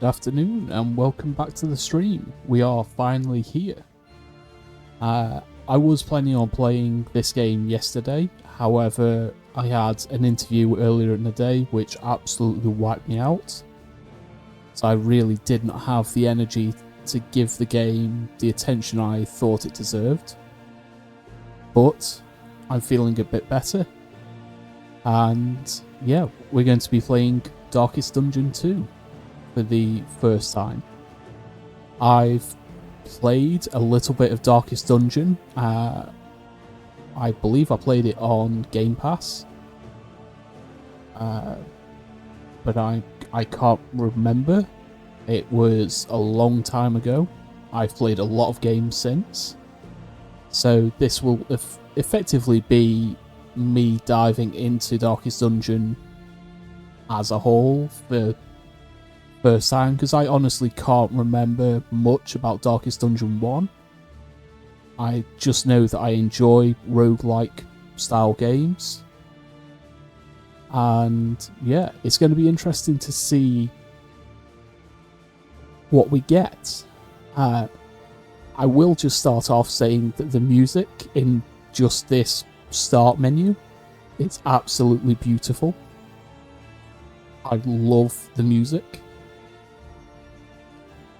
Good afternoon and welcome back to the stream. We are finally here. I was planning on playing this game yesterday, however I had an interview earlier in the day which absolutely wiped me out. So I really did not have the energy to give the game the attention I thought it deserved. But I'm feeling a bit better. And yeah, we're going to be playing Darkest Dungeon 2 for the first time. I've played a little bit of Darkest Dungeon. I believe I played it on Game Pass. But I can't remember. It was a long time ago. I've played a lot of games since. So this will effectively be me diving into Darkest Dungeon as a whole for first time, because I honestly can't remember much about Darkest Dungeon 1. I just know that I enjoy roguelike style games. And yeah, it's going to be interesting to see what we get. I will just start off saying that the music in just this start menu is absolutely beautiful. I love the music.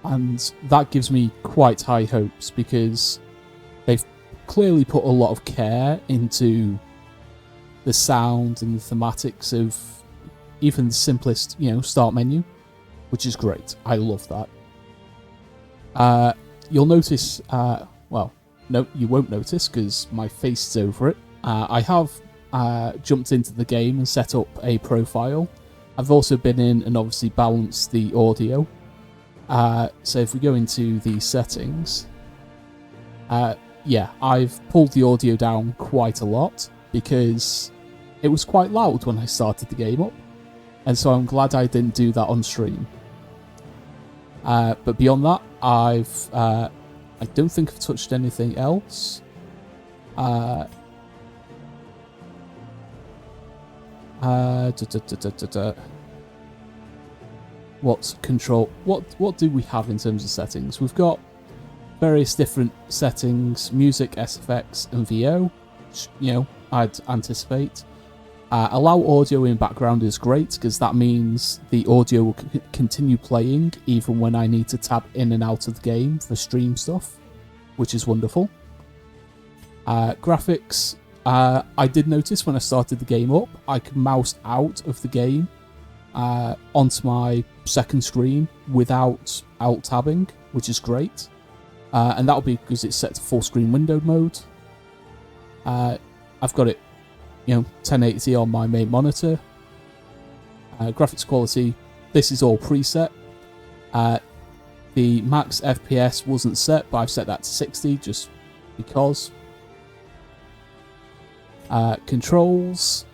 And that gives me quite high hopes because they've clearly put a lot of care into the sound and the thematics of even the simplest, start menu, which is great. I love that. You'll notice, well, no, you won't notice because my face is over it. I have jumped into the game and set up a profile. I've also been in and obviously balanced the audio. So if we go into the settings, yeah, I've pulled the audio down quite a lot because it was quite loud when I started the game up, and so I'm glad I didn't do that on stream. But beyond that, I don't think I've touched anything else. What control? What do we have in terms of settings? We've got various different settings: music, SFX, and VO. Which, I'd anticipate. Allow audio in background is great because that means the audio will continue playing even when I need to tab in and out of the game for stream stuff, which is wonderful. Graphics. I did notice when I started the game up, I could mouse out of the game onto my second screen without alt tabbing, which is great. And that'll be because it's set to full screen windowed mode. I've got it 1080 on my main monitor. Graphics quality, this is all preset. The max FPS wasn't set, but I've set that to 60 just because. Controls,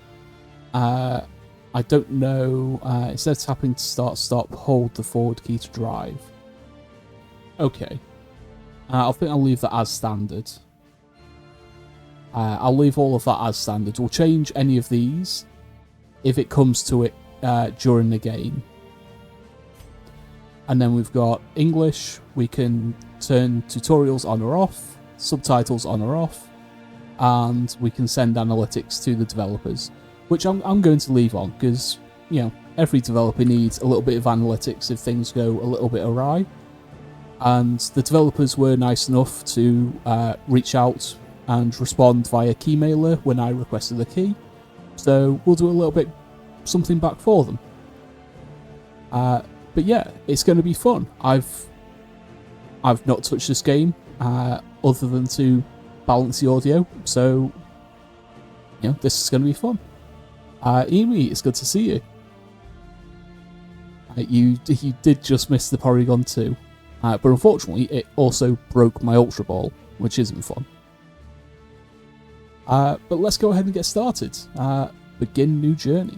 I don't know. Instead of tapping to start, stop, hold the forward key to drive. Okay. I think I'll leave that as standard. I'll leave all of that as standard. We'll change any of these if it comes to it during the game. And then we've got English. We can turn tutorials on or off, subtitles on or off, and we can send analytics to the developers, which I'm going to leave on because, every developer needs a little bit of analytics if things go a little bit awry. And the developers were nice enough to reach out and respond via keymailer when I requested the key. So we'll do a little bit something back for them. But yeah, it's going to be fun. I've not touched this game other than to balance the audio, so this is going to be fun. Emi, it's good to see you. You did just miss the Porygon 2, but unfortunately it also broke my Ultra Ball, which isn't fun. But let's go ahead and get started. Begin new journey.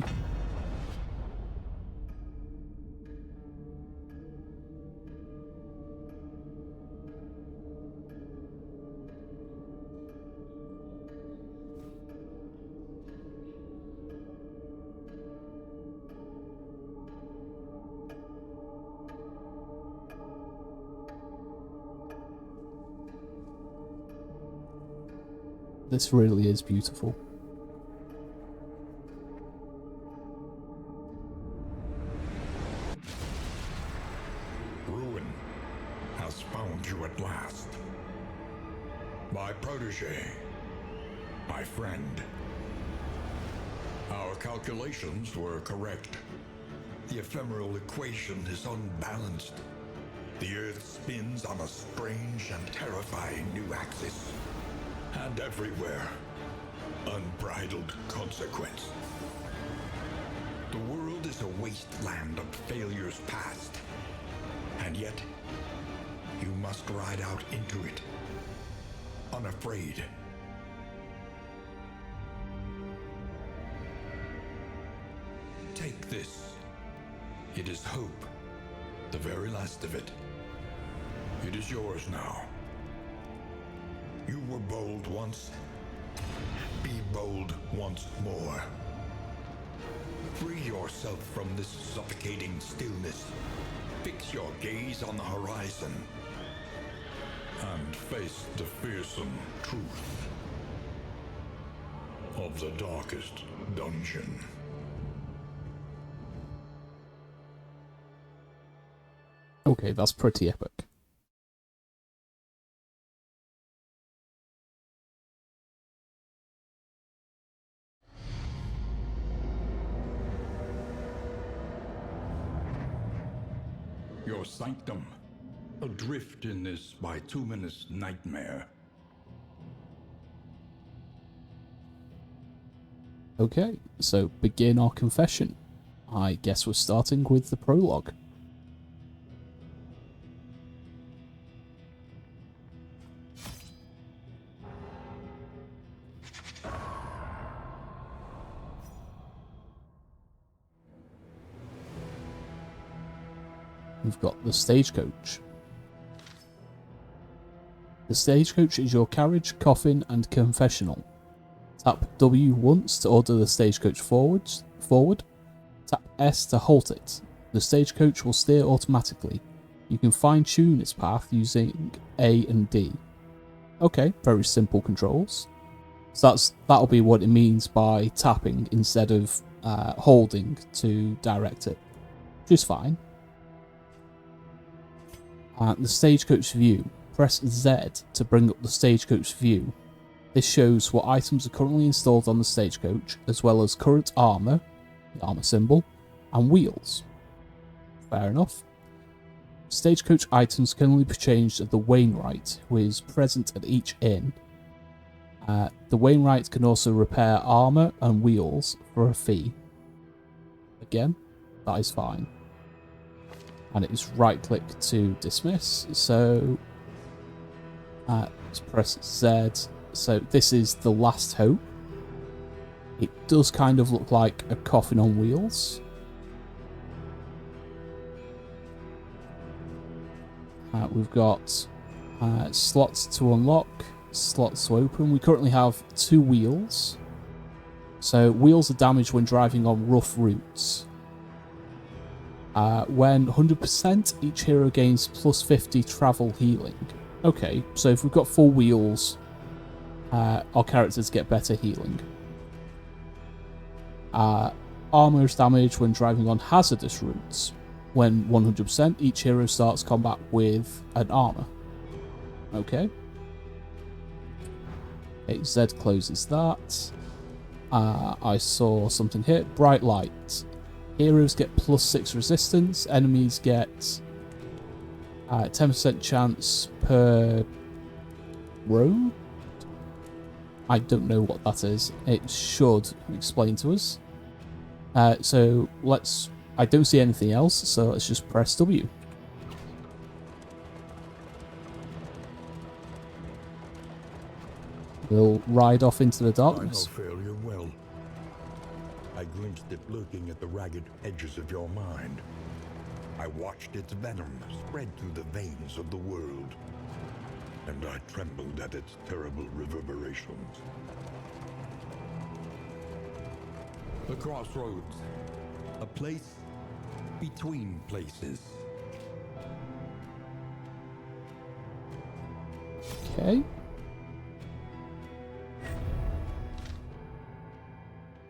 This really is beautiful. Ruin has found you at last. My protege, my friend. Our calculations were correct. The ephemeral equation is unbalanced. The Earth spins on a strange and terrifying new axis. And everywhere, unbridled consequence. The world is a wasteland of failures past. And yet, you must ride out into it, unafraid. Take this. It is hope, the very last of it. It is yours now. You were bold once. Be bold once more. Free yourself from this suffocating stillness. Fix your gaze on the horizon. And face the fearsome truth of the darkest dungeon. Okay, that's pretty epic. Your sanctum, adrift in this bituminous nightmare. Okay, so begin our confession. I guess we're starting with the prologue. We've got the stagecoach. The stagecoach is your carriage, coffin, and confessional. Tap W once to order the stagecoach forward. Tap S to halt it. The stagecoach will steer automatically. You can fine-tune its path using A and D. Okay, very simple controls. So that'll be what it means by tapping instead of holding to direct it, which is fine. The stagecoach view. Press Z to bring up the stagecoach view. This shows what items are currently installed on the stagecoach, as well as current armour, the armour symbol, and wheels. Fair enough. Stagecoach items can only be changed at the Wainwright, who is present at each inn. The Wainwright can also repair armour and wheels for a fee. Again, that is fine. And it is right click to dismiss, so let's press Z. So this is the last hope. It does kind of look like a coffin on wheels. We've got slots to unlock, slots to open. We currently have 2 wheels. So wheels are damaged when driving on rough routes. When 100%, each hero gains plus 50 travel healing. Okay, so if we've got 4 wheels, our characters get better healing. Armour is damaged when driving on hazardous routes. When 100%, each hero starts combat with an armour. Okay. Z closes that. I saw something here. Bright light. Heroes get plus 6 resistance. Enemies get 10% chance per road. I don't know what that is. It should explain to us. So let's... I don't see anything else, so let's just press W. We'll ride off into the darkness. I know failure well. I glimpsed it lurking at the ragged edges of your mind. I watched its venom spread through the veins of the world. And I trembled at its terrible reverberations. The crossroads. A place between places. Okay.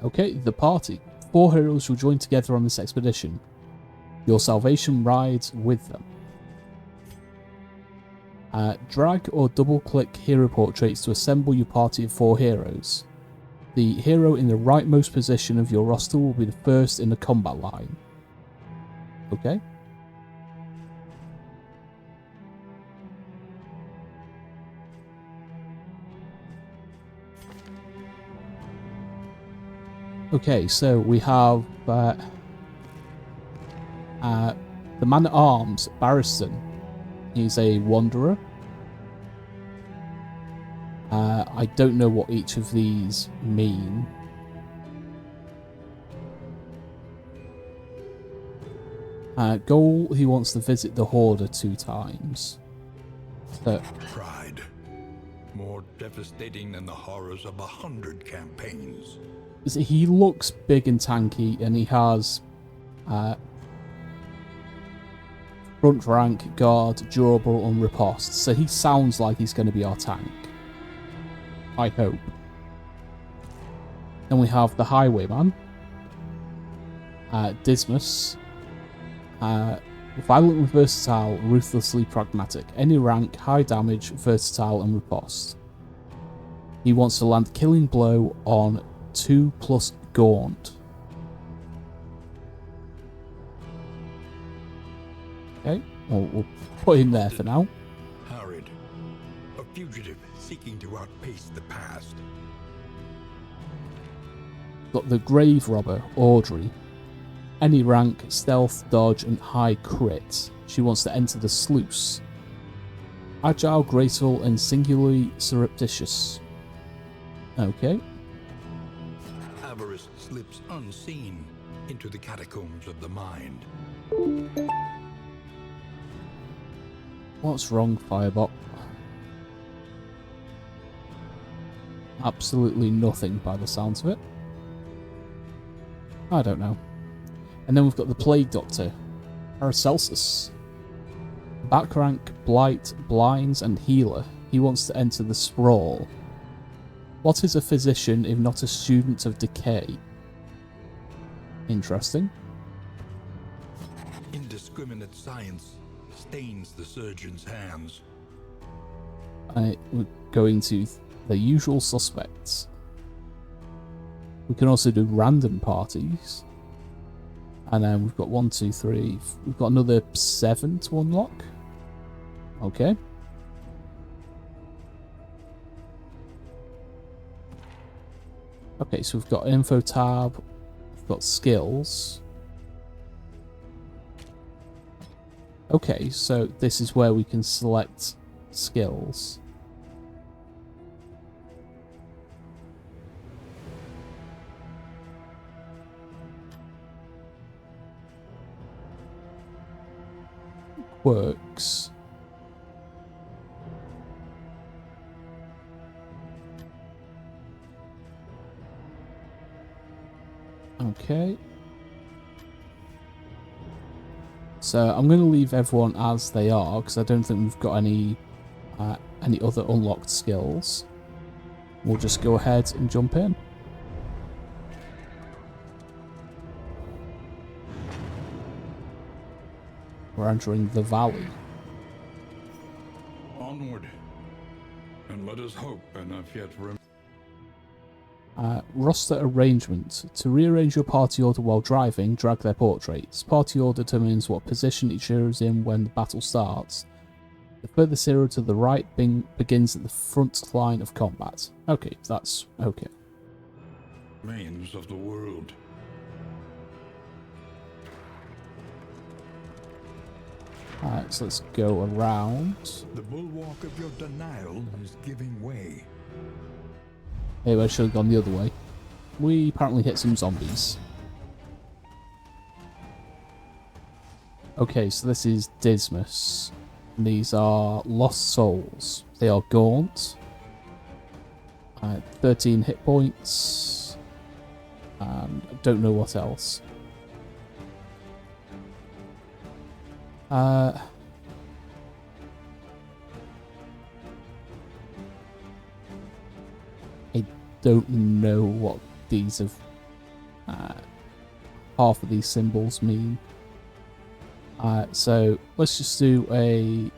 Okay, the party. 4 heroes will join together on this expedition. Your salvation rides with them. Drag or double-click hero portraits to assemble your party of 4 heroes. The hero in the rightmost position of your roster will be the first in the combat line. Okay. Okay, so we have the man-at-arms, Barristan. He's a wanderer. I don't know what each of these mean. Goal, he wants to visit the Hoarder 2 times. So, Pride. More devastating than the horrors of 100 campaigns. he looks big and tanky, and he has front rank, guard, durable, and riposte. So he sounds like he's going to be our tank. I hope. Then we have the Highwayman, Dismas. Violently versatile, ruthlessly pragmatic. Any rank, high damage, versatile, and riposte. He wants to land killing blow on 2+ Gaunt. Okay, well, we'll put him there for now. Harried. A fugitive seeking to outpace the past. Got the Grave Robber, Audrey. Any rank, stealth, dodge, and high crit. She wants to enter the sluice. Agile, graceful, and singularly surreptitious. Okay. Avarice slips unseen into the catacombs of the mind. What's wrong, Firebot? Absolutely nothing by the sounds of it. I don't know. And then we've got the Plague Doctor, Paracelsus. Back rank, blight, blinds, and healer. He wants to enter the sprawl. What is a physician if not a student of decay? Interesting. Indiscriminate science stains the surgeon's hands. We're going to the usual suspects. We can also do random parties. And then we've got 1, 2, 3. We've got another 7 to unlock. Okay. Okay, so we've got info tab. We've got skills. Okay, so this is where we can select skills. Works. Okay. So I'm going to leave everyone as they are because I don't think we've got any other unlocked skills. We'll just go ahead and jump in. We're entering the valley. Onward, and let us hope enough yet Roster arrangement. To rearrange your party order while driving, drag their portraits. Party order determines what position each hero is in when the battle starts. The furthest hero to the right begins at the front line of combat. Okay, that's okay. remains of the world. Alright, so let's go around. The bulwark of your denial is giving way. Maybe I should have gone the other way. We apparently hit some zombies. Okay, so this is Dismas. And these are Lost Souls. They are Gaunt. 13 hit points. And I don't know what else. I don't know what these have half of these symbols mean. So let's just do a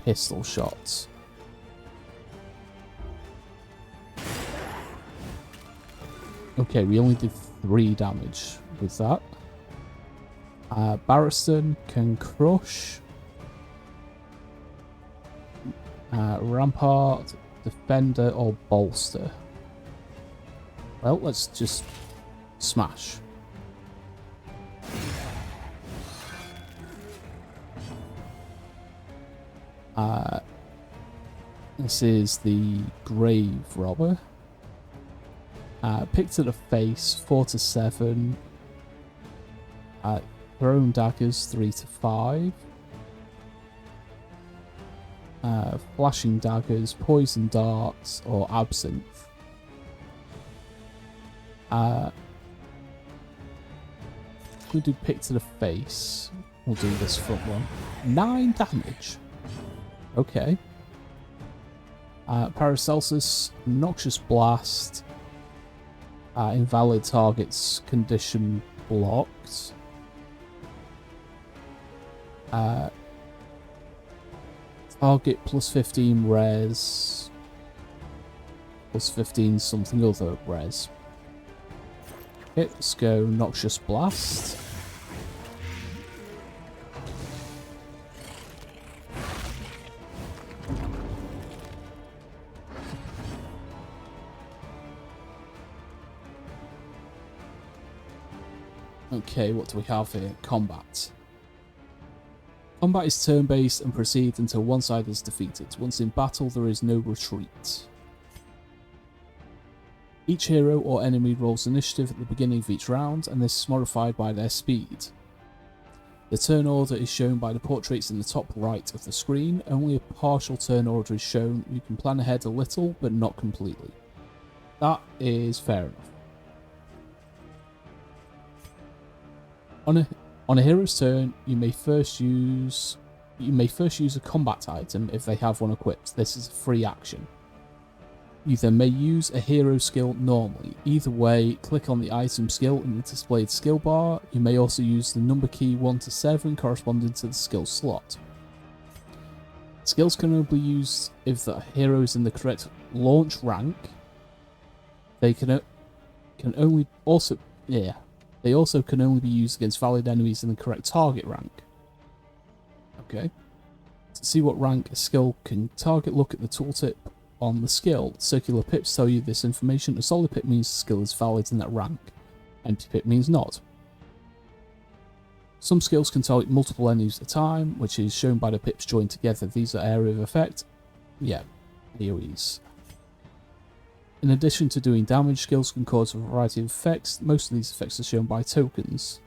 pistol shot. Okay, we only did 3 damage with that. Barristan can crush. Rampart, defender, or bolster. Well, let's just smash. This is the grave robber. Pick to the face, 4 to 7. Thrown daggers, 3 to 5. Flashing daggers, poison darts, or absinthe. We'll do pick to the face. We'll do this front one. 9 damage. Okay. Paracelsus, Noxious Blast. Invalid targets condition blocked. Target plus 15 res. Plus 15 something other res. Okay, let's go Noxious Blast. Okay, what do we have here? Combat. Combat is turn-based and proceeds until one side is defeated. Once in battle, there is no retreat. Each hero or enemy rolls initiative at the beginning of each round, and this is modified by their speed. The turn order is shown by the portraits in the top right of the screen. Only a partial turn order is shown. You can plan ahead a little, but not completely. That is fair enough. On a hero's turn, you may first use a combat item if they have one equipped. This is a free action. You then may use a hero skill normally. Either way, click on the item skill in the displayed skill bar. You may also use the number key 1 to 7 corresponding to the skill slot. Skills can only be used if the hero is in the correct launch rank. They also can only be used against valid enemies in the correct target rank. Okay. To see what rank a skill can target, look at the tooltip on the skill. Circular pips tell you this information. A solid pip means the skill is valid in that rank. Empty pip means not. Some skills can target multiple enemies at a time, which is shown by the pips joined together. These are area of effect. Yeah, AoEs. In addition to doing damage, skills can cause a variety of effects. Most of these effects are shown by tokens.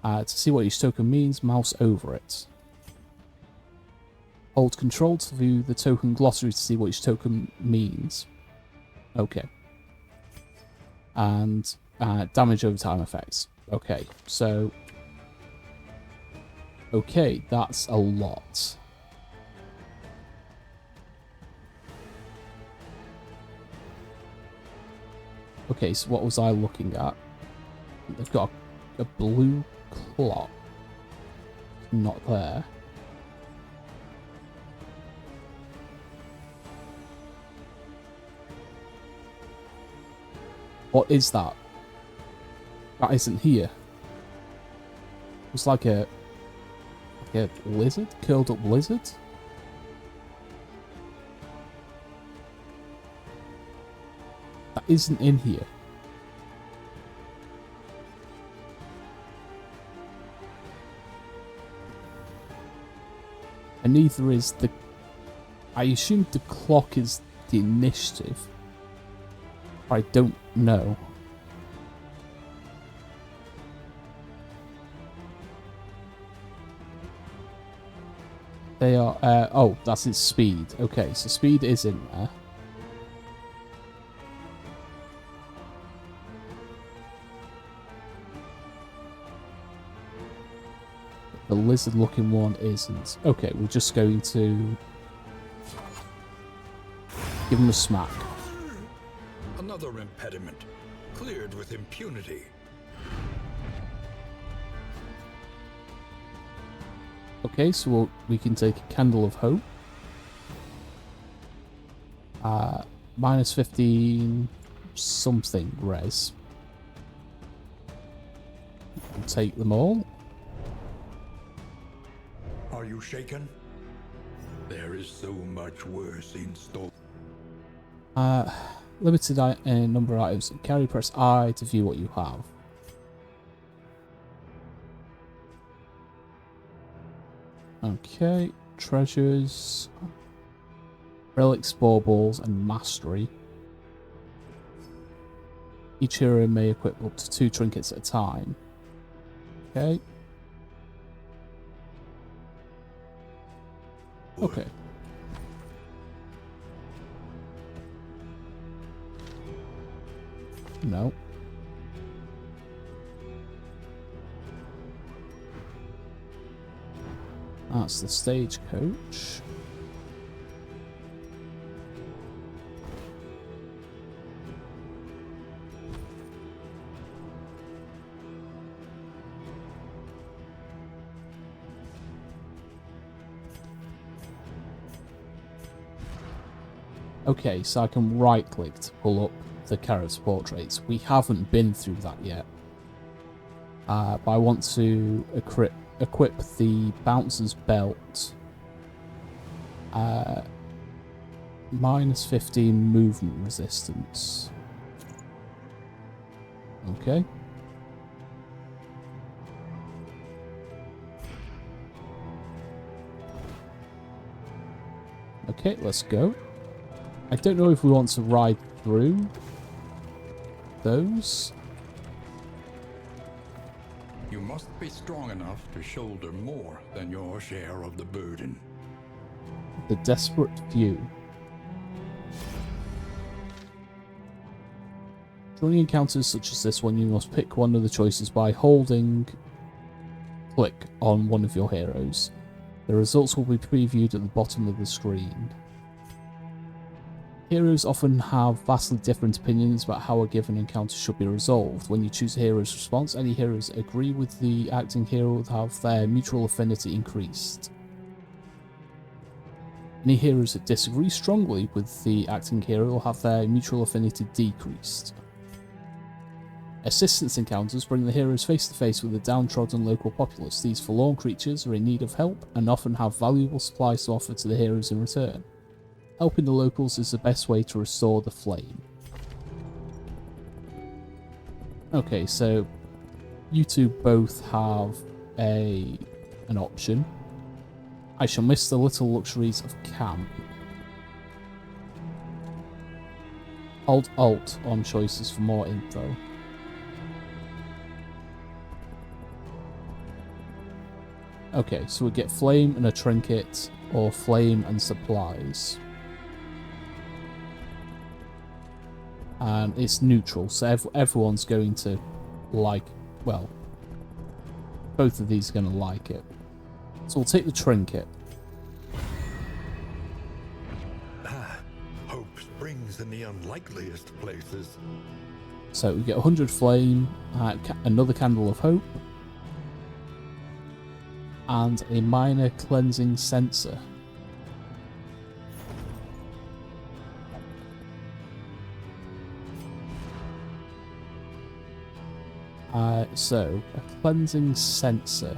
To see what each token means, mouse over it. Hold Control to view the token glossary to see what each token means. Okay. And damage over time effects. Okay, so... Okay, that's a lot. Okay, so what was I looking at? They've got a blue clock. Not there. What is that? That isn't here. It's like a lizard? Curled up lizard? That isn't in here. And neither is the... I assume the clock is the initiative. I don't know. They are... oh, that's its speed. Okay, so speed is in there. The lizard-looking one isn't. Okay, we're just going to give him a smack. Another impediment, cleared with impunity. Okay, so we can take a Candle of Hope. Minus 15 something res. We'll take them all. Are you shaken? There is so much worse in store. Limited number of items. Carry, press I to view what you have. Okay, treasures, relics, baubles, and mastery. Each hero may equip up to 2 trinkets at a time. Okay. Okay. No. That's the stagecoach. Okay, so I can right click to pull up the character portraits. We haven't been through that yet. But I want to equip the bouncer's belt. Minus 15 movement resistance. Okay. Okay, let's go. I don't know if we want to ride through those. You must be strong enough to shoulder more than your share of the burden. The desperate few. During encounters such as this one, you must pick one of the choices by holding click on one of your heroes. The results will be previewed at the bottom of the screen. Heroes often have vastly different opinions about how a given encounter should be resolved. When you choose a hero's response, any heroes that agree with the acting hero will have their mutual affinity increased. Any heroes that disagree strongly with the acting hero will have their mutual affinity decreased. Assistance encounters bring the heroes face to face with the downtrodden local populace. These forlorn creatures are in need of help and often have valuable supplies to offer to the heroes in return. Helping the locals is the best way to restore the flame. Okay, so you two both have an option. I shall miss the little luxuries of camp. Hold Alt on choices for more info. Okay, so we get flame and a trinket, or flame and supplies. And it's neutral, so everyone's going to like, well, both of these are going to like it. So we'll take the trinket. Hope springs in the unlikeliest places. So we get 100 flame, another candle of hope, and a minor cleansing sensor. So a cleansing sensor.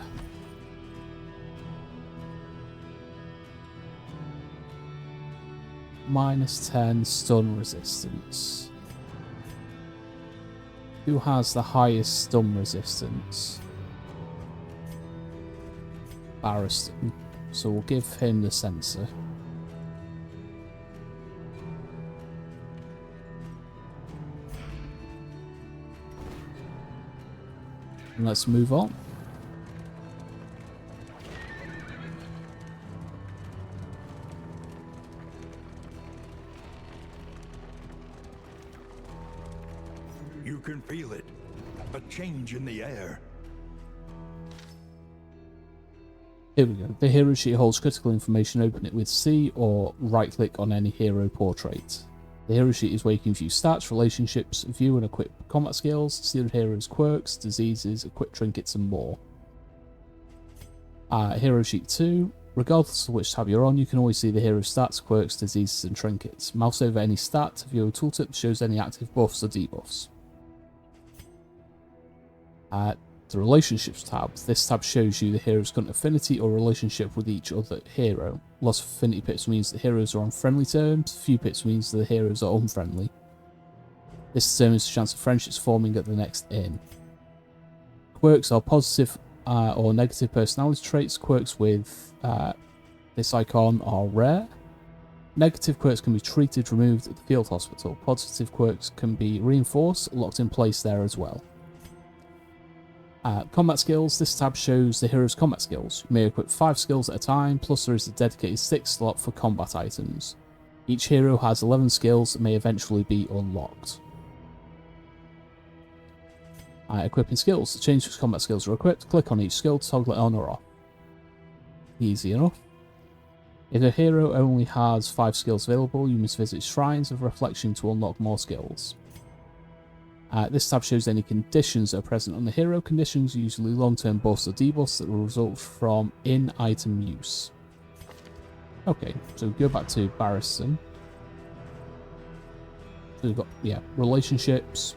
Minus 10 stun resistance. Who has the highest stun resistance? Barristan. So we'll give him the sensor. And let's move on. You can feel it. A change in the air. Here we go. The hero sheet holds critical information. Open it with C or right click on any hero portrait. The hero sheet is where you can view stats, relationships, view and equip combat skills, see the hero's quirks, diseases, equip trinkets and more. Hero Sheet 2. Regardless of which tab you're on, you can always see the hero stats, quirks, diseases, and trinkets. Mouse over any stat of your tooltip shows any active buffs or debuffs. The Relationships tab. This tab shows you the hero's current affinity or relationship with each other hero. Lots of affinity pips means the heroes are on friendly terms, few pips means the heroes are unfriendly. This determines the chance of friendships forming at the next inn. Quirks are positive or negative personality traits. Quirks with this icon are rare. Negative quirks can be treated, removed at the field hospital. Positive quirks can be reinforced, locked in place there as well. Combat skills. This tab shows the hero's combat skills. You may equip 5 skills at a time, plus there is a dedicated 6 slot for combat items. Each hero has 11 skills that may eventually be unlocked. Equipping skills. To change which combat skills are equipped, click on each skill to toggle it on or off. Easy enough. If a hero only has 5 skills available, you must visit Shrines of Reflection to unlock more skills. This tab shows any conditions that are present on the hero. Conditions are usually long-term buffs or debuffs that will result from in-item use. Okay, so we go back to Barristan. So we've got, relationships.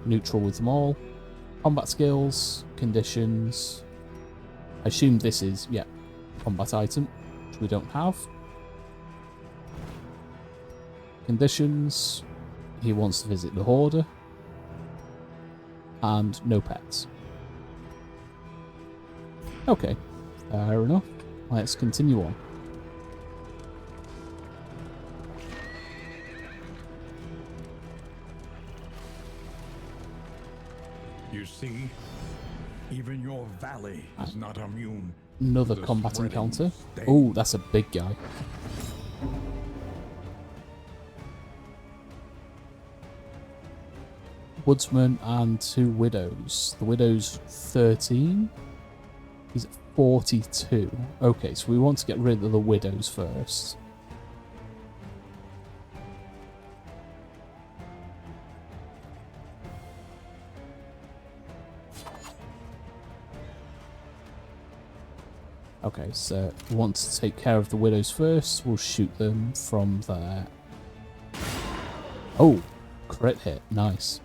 Neutral with them all. Combat skills, conditions. I assume this is, combat item, which we don't have. Conditions. He wants to visit the Hoarder. And no pets. Okay, fair enough. Let's continue on. You see, even your valley is not immune. Another to the combat spreading encounter. stain. Oh, that's a big guy. Woodsman and 2 widows. The widow's 13. He's at 42. Okay, so we want to get rid of the widows first. Okay, so we want to take care of the widows first. We'll shoot them from there. Oh, crit hit. Nice.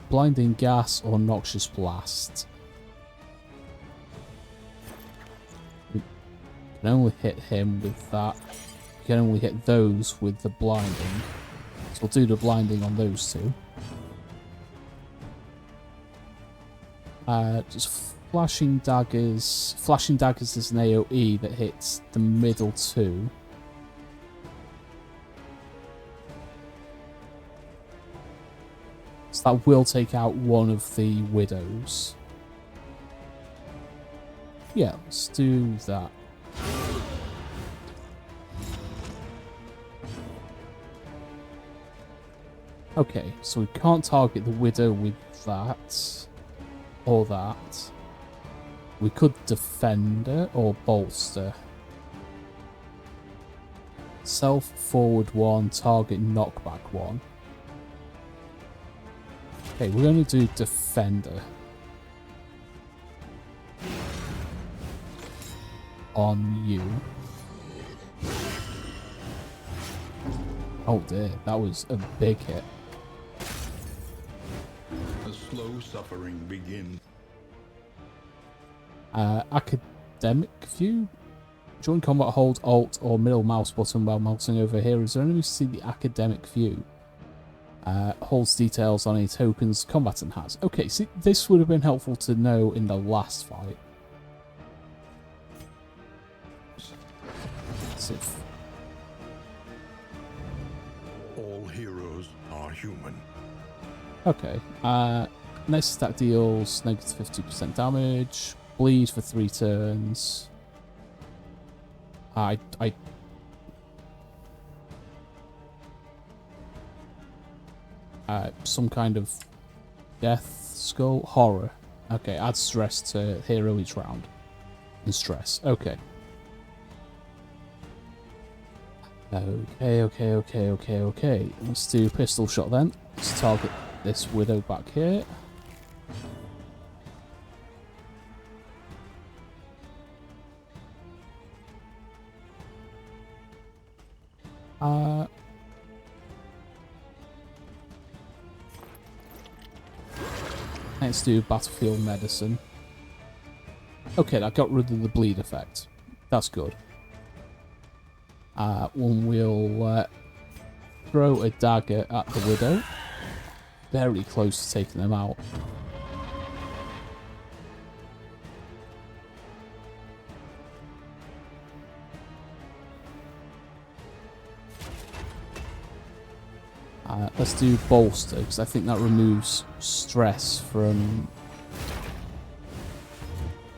Blinding gas or noxious blast. We can only hit him with that. We can only hit those with the blinding. So we'll do the blinding on those 2. Just flashing daggers. Flashing daggers is an AoE that hits the middle 2. So that will take out one of the widows. Yeah, let's do that. Okay, so we can't target the widow with that. Or that. We could defender or bolster. Self forward 1, target knockback 1. Okay, we're going to do defender. On you. Oh dear, that was a big hit. A slow suffering begins. Academic view? During combat, hold Alt or middle mouse button while mousing over heroes enemies to see the academic view. Holds details on any tokens combatant has. Okay, see, this would have been helpful to know in the last fight. All heroes are human. Okay, next attack deals negative 50% damage, bleed for 3 turns. Some kind of death skull horror. Okay, add stress to hero each round. And stress. Okay. Okay. Let's do pistol shot then. Let's target this widow back here. Let's do battlefield medicine. Okay, that got rid of the bleed effect. That's good. One will throw a dagger at the widow. Very close to taking them out. Let's do bolster, because I think that removes stress from...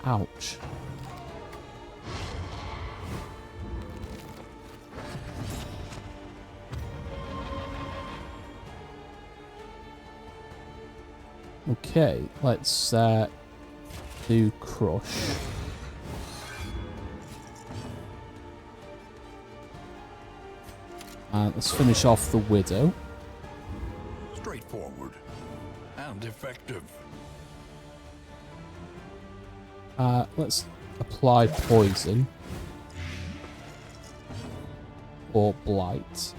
Ouch. Okay, let's do crush. And let's finish off the widow. Straightforward and effective. Let's apply poison. Or blight.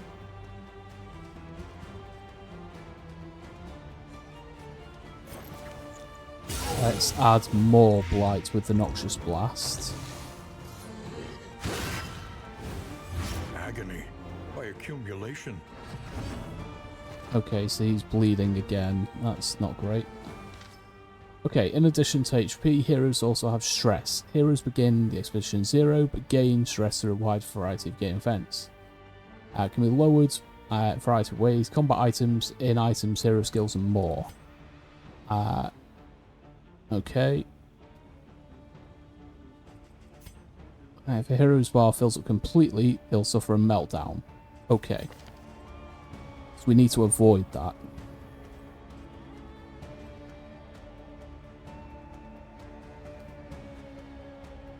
Let's add more blight with the noxious blast. Agony by accumulation. Okay, so he's bleeding again. That's not great. Okay, in addition to HP, heroes also have stress. Heroes begin the expedition 0, but gain stress through a wide variety of game events. It can be lowered a variety of ways: combat items, in items, hero skills, and more. Okay. If a hero's bar fills up completely, he'll suffer a meltdown. Okay. So we need to avoid that.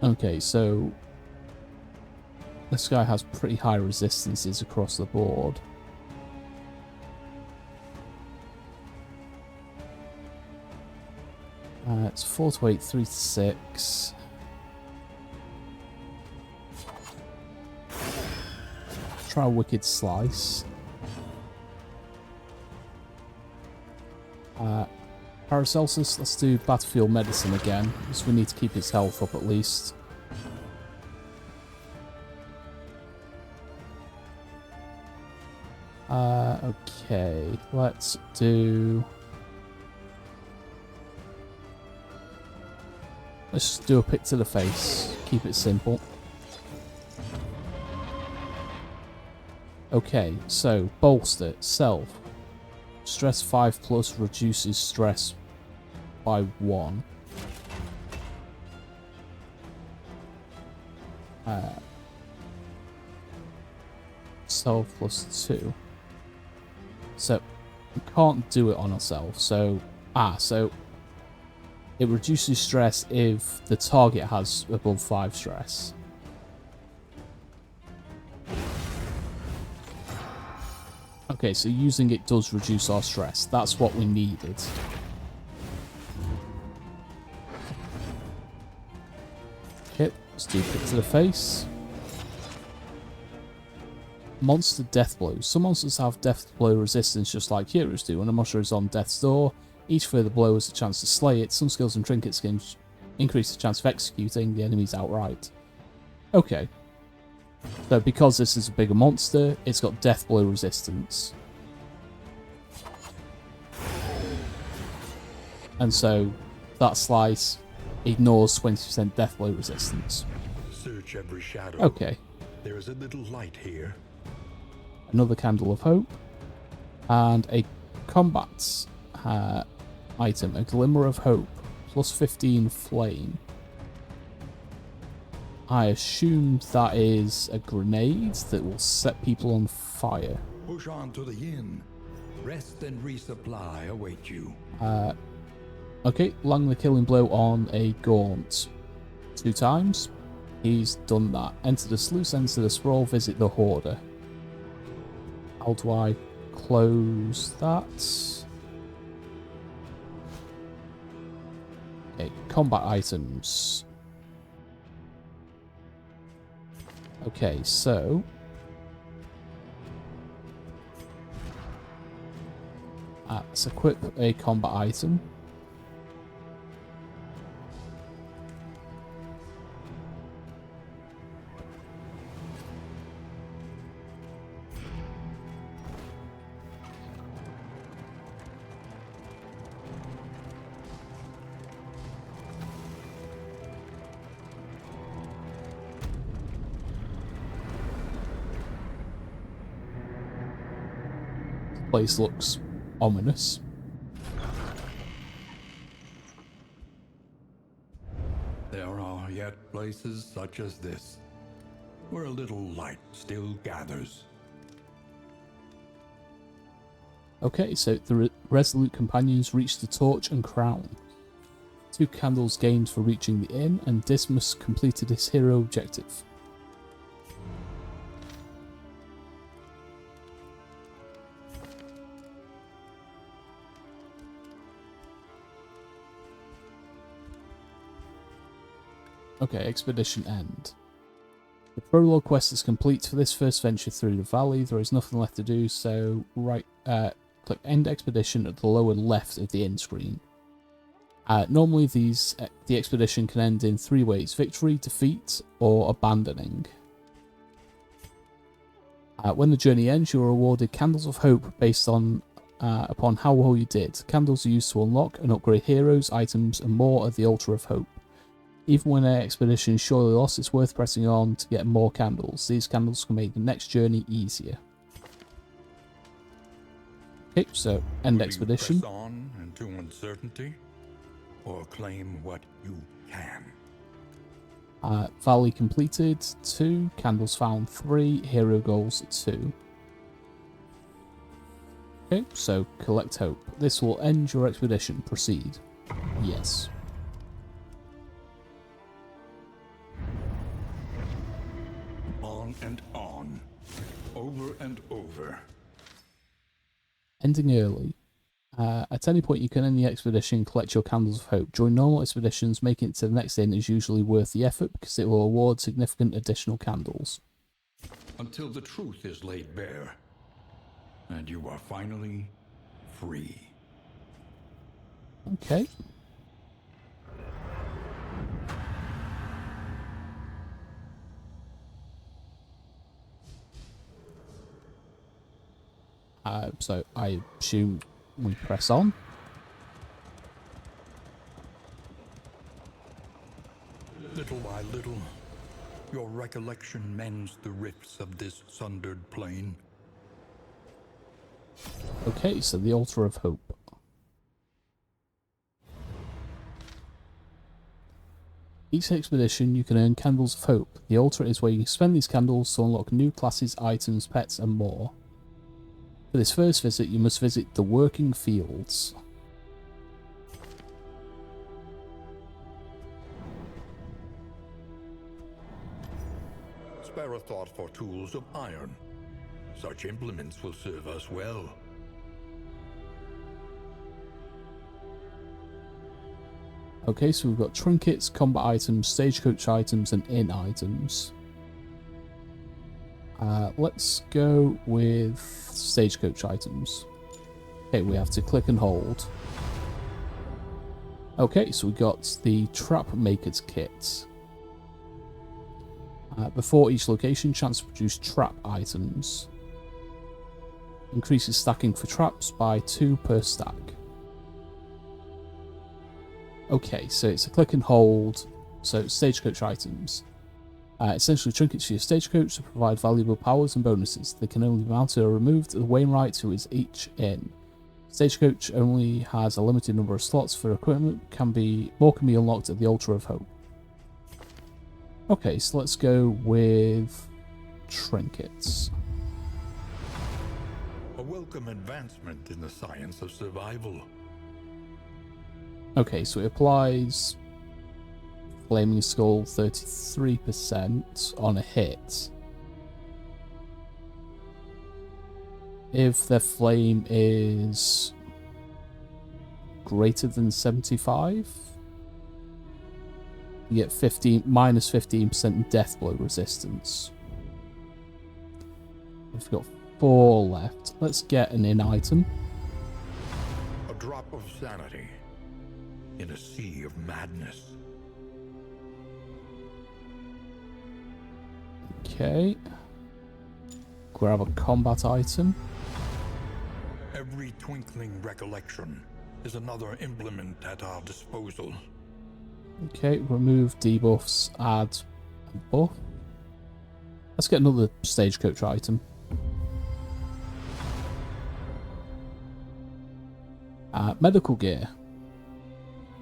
Okay, so this guy has pretty high resistances across the board. It's 4 to 8, 3 to 6. Try a Wicked Slice. Paracelsus, let's do battlefield medicine again, because we need to keep his health up at least. Okay, let's do... Let's just do a pick to the face. Keep it simple. Okay, so bolster, self. Stress 5 plus reduces stress by 1. Self plus 2. So we can't do it on ourselves. So so it reduces stress if the target has above 5 stress. Okay, so using it does reduce our stress. That's what we needed. Okay, let's do pick to the face. Monster death blows. Some monsters have death blow resistance just like heroes do. When a monster is on death's door, each further blow has a chance to slay it. Some skills and trinkets can increase the chance of executing the enemies outright. Okay. So because this is a bigger monster, it's got death blow resistance. And so that slice ignores 20% death blow resistance. Search every shadow. Okay. There is a little light here. Another Candle of Hope. And a combat item, a Glimmer of Hope. Plus 15 flame. I assume that is a grenade that will set people on fire. Push on to the inn. Rest and resupply await you. Okay, lang the killing blow on a gaunt. 2 times. He's done that. Enter the sluice, enter the sprawl, visit the hoarder. How do I close that? Okay, combat items. Okay, so Let's equip a combat item. Place looks ominous. There are yet places such as this, where a little light still gathers. Okay, so the resolute companions reach the torch and crown. 2 candles gained for reaching the inn, and Dismas completed his hero objective. Okay, expedition end. The prologue quest is complete for this first venture through the valley. There is nothing left to do, so click end expedition at the lower left of the end screen. Normally the expedition can end in 3 ways: victory, defeat, or abandoning. When the journey ends, you are awarded Candles of Hope based on upon how well you did. Candles are used to unlock and upgrade heroes, items, and more at the Altar of Hope. Even when an expedition is surely lost, it's worth pressing on to get more candles. These candles can make the next journey easier. Okay, so end expedition. Press on into uncertainty, or claim what you can. Valley completed 2, candles found 3, hero goals 2. Okay, so collect hope. This will end your expedition. Proceed. Yes. On and on, over and over. Ending early. At any point you can end the expedition and collect your Candles of Hope. During normal expeditions, making it to the next inn is usually worth the effort because it will award significant additional candles. Until the truth is laid bare, and you are finally free. Okay. So I assume we press on. Little by little, your recollection mends the rifts of this sundered plain. Okay, so the Altar of Hope. Each expedition you can earn Candles of Hope. The altar is where you can spend these candles to unlock new classes, items, pets, and more. For this first visit, you must visit the working fields. Spare a thought for tools of iron. Such implements will serve us well. Okay, so we've got trinkets, combat items, stagecoach items, and inn items. Let's go with stagecoach items. Okay, we have to click and hold. Okay, so we got the Trap Maker's Kit. Before each location, chance to produce trap items. Increases stacking for traps by 2 per stack. Okay, so it's a click and hold. So stagecoach items. Essentially trinkets for your stagecoach to provide valuable powers and bonuses. They can only be mounted or removed at the wainwright who is each inn. Stagecoach only has a limited number of slots for equipment. More can be unlocked at the Altar of Hope. Okay, so let's go with trinkets. A welcome advancement in the science of survival. Okay, so it applies Flaming Skull 33% on a hit. If their flame is greater than 75, you get minus 15% death blow resistance. We've got 4 left. Let's get an in item. of sanity in a sea of madness. Okay. Grab a combat item. Every twinkling recollection is another implement at our disposal. Okay, remove debuffs, add a buff. Let's get another stagecoach item. Medical gear.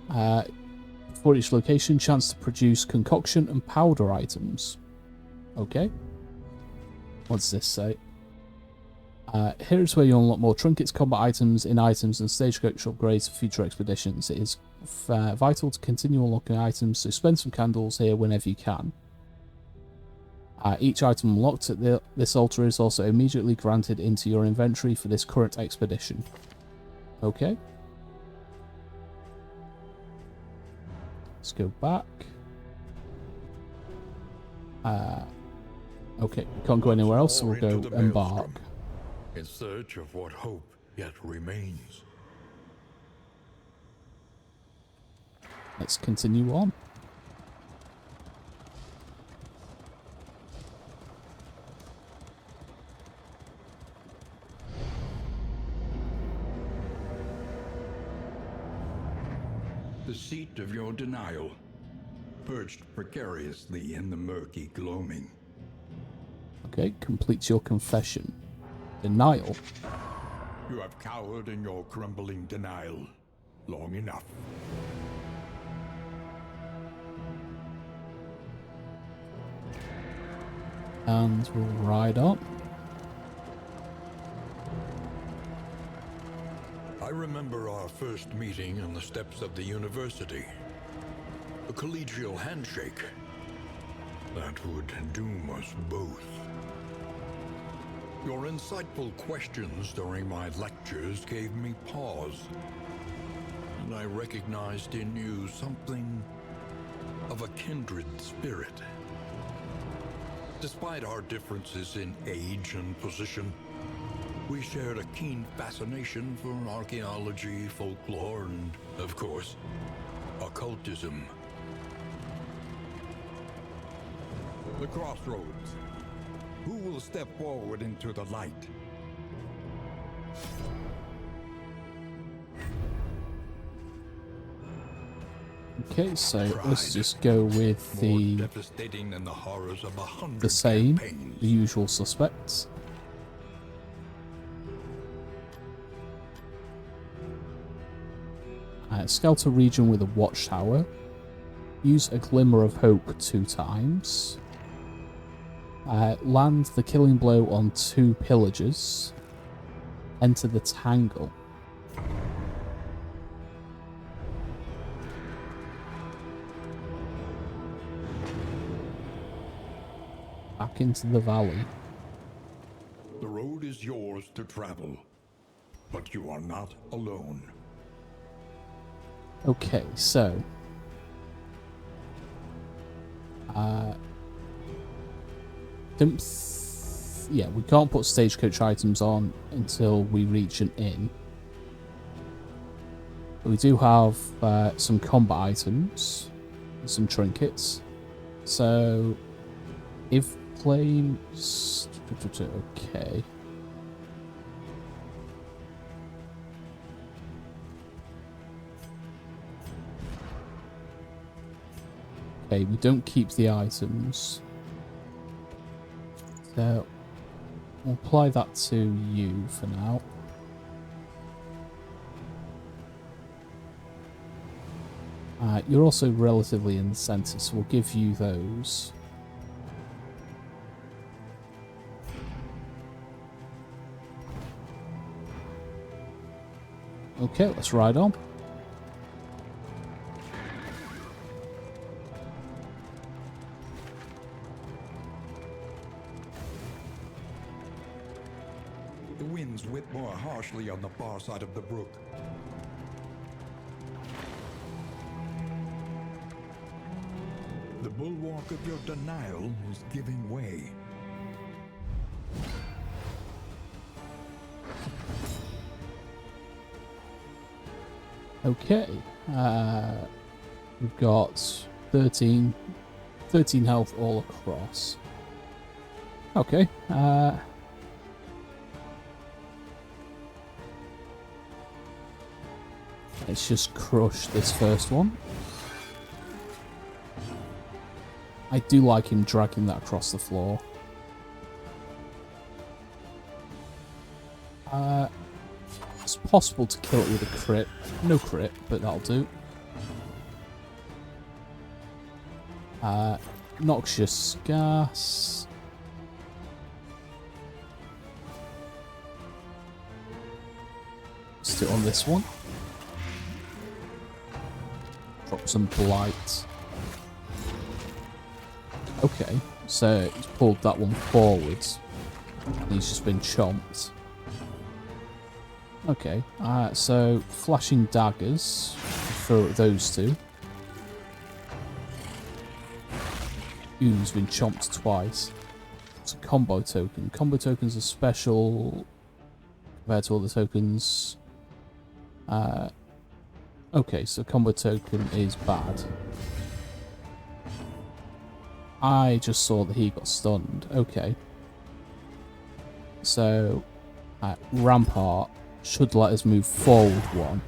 For each location, chance to produce concoction and powder items. Okay. What's this say? Here's where you unlock more trinkets, combat items, in items, and stagecoach upgrades for future expeditions. It is vital to continue unlocking items, so spend some candles here whenever you can. Each item unlocked at this altar is also immediately granted into your inventory for this current expedition. Okay. Let's go back. Okay, we can't go anywhere else, so we'll go embark. In search of what hope yet remains. Let's continue on. The seat of your denial, perched precariously in the murky gloaming. Okay, complete your confession. Denial. You have cowered in your crumbling denial long enough. And we'll ride on. I remember our first meeting on the steps of the university. A collegial handshake that would doom us both. Your insightful questions during my lectures gave me pause, and I recognized in you something of a kindred spirit. Despite our differences in age and position, we shared a keen fascination for archaeology, folklore, and, of course, occultism. The crossroads. Who will step forward into the light? Okay, so let's just go with More devastating than the horrors of 100 the same, campaigns. the usual suspects. Scout a region with a watchtower. Use a glimmer of hope 2 times. Land the killing blow on 2 pillagers. Enter the tangle. Back into the valley. The road is yours to travel, but you are not alone. Okay, so yeah, we can't put stagecoach items on until we reach an inn. But we do have some combat items, some trinkets. So if claims, okay. Okay, we don't keep the items. So we'll apply that to you for now. You're also relatively in the centre, so we'll give you those. Okay, let's ride on. The winds whip more harshly on the far side of the brook. The bulwark of your denial is giving way. Okay. We've got 13 health all across. Okay. Let's just crush this first one. I do like him dragging that across the floor. It's possible to kill it with a crit. No crit, but that'll do. Noxious gas. Let's do it on this one. Drop some blight. Okay, so he's pulled that one forwards. And he's just been chomped. Okay, so flashing daggers. Throw at those two. Ooh, he's been chomped twice. It's a combo token. Combo tokens are special compared to other tokens. Okay, so combo token is bad. I just saw that he got stunned. Okay. So, Rampart should let us move forward one.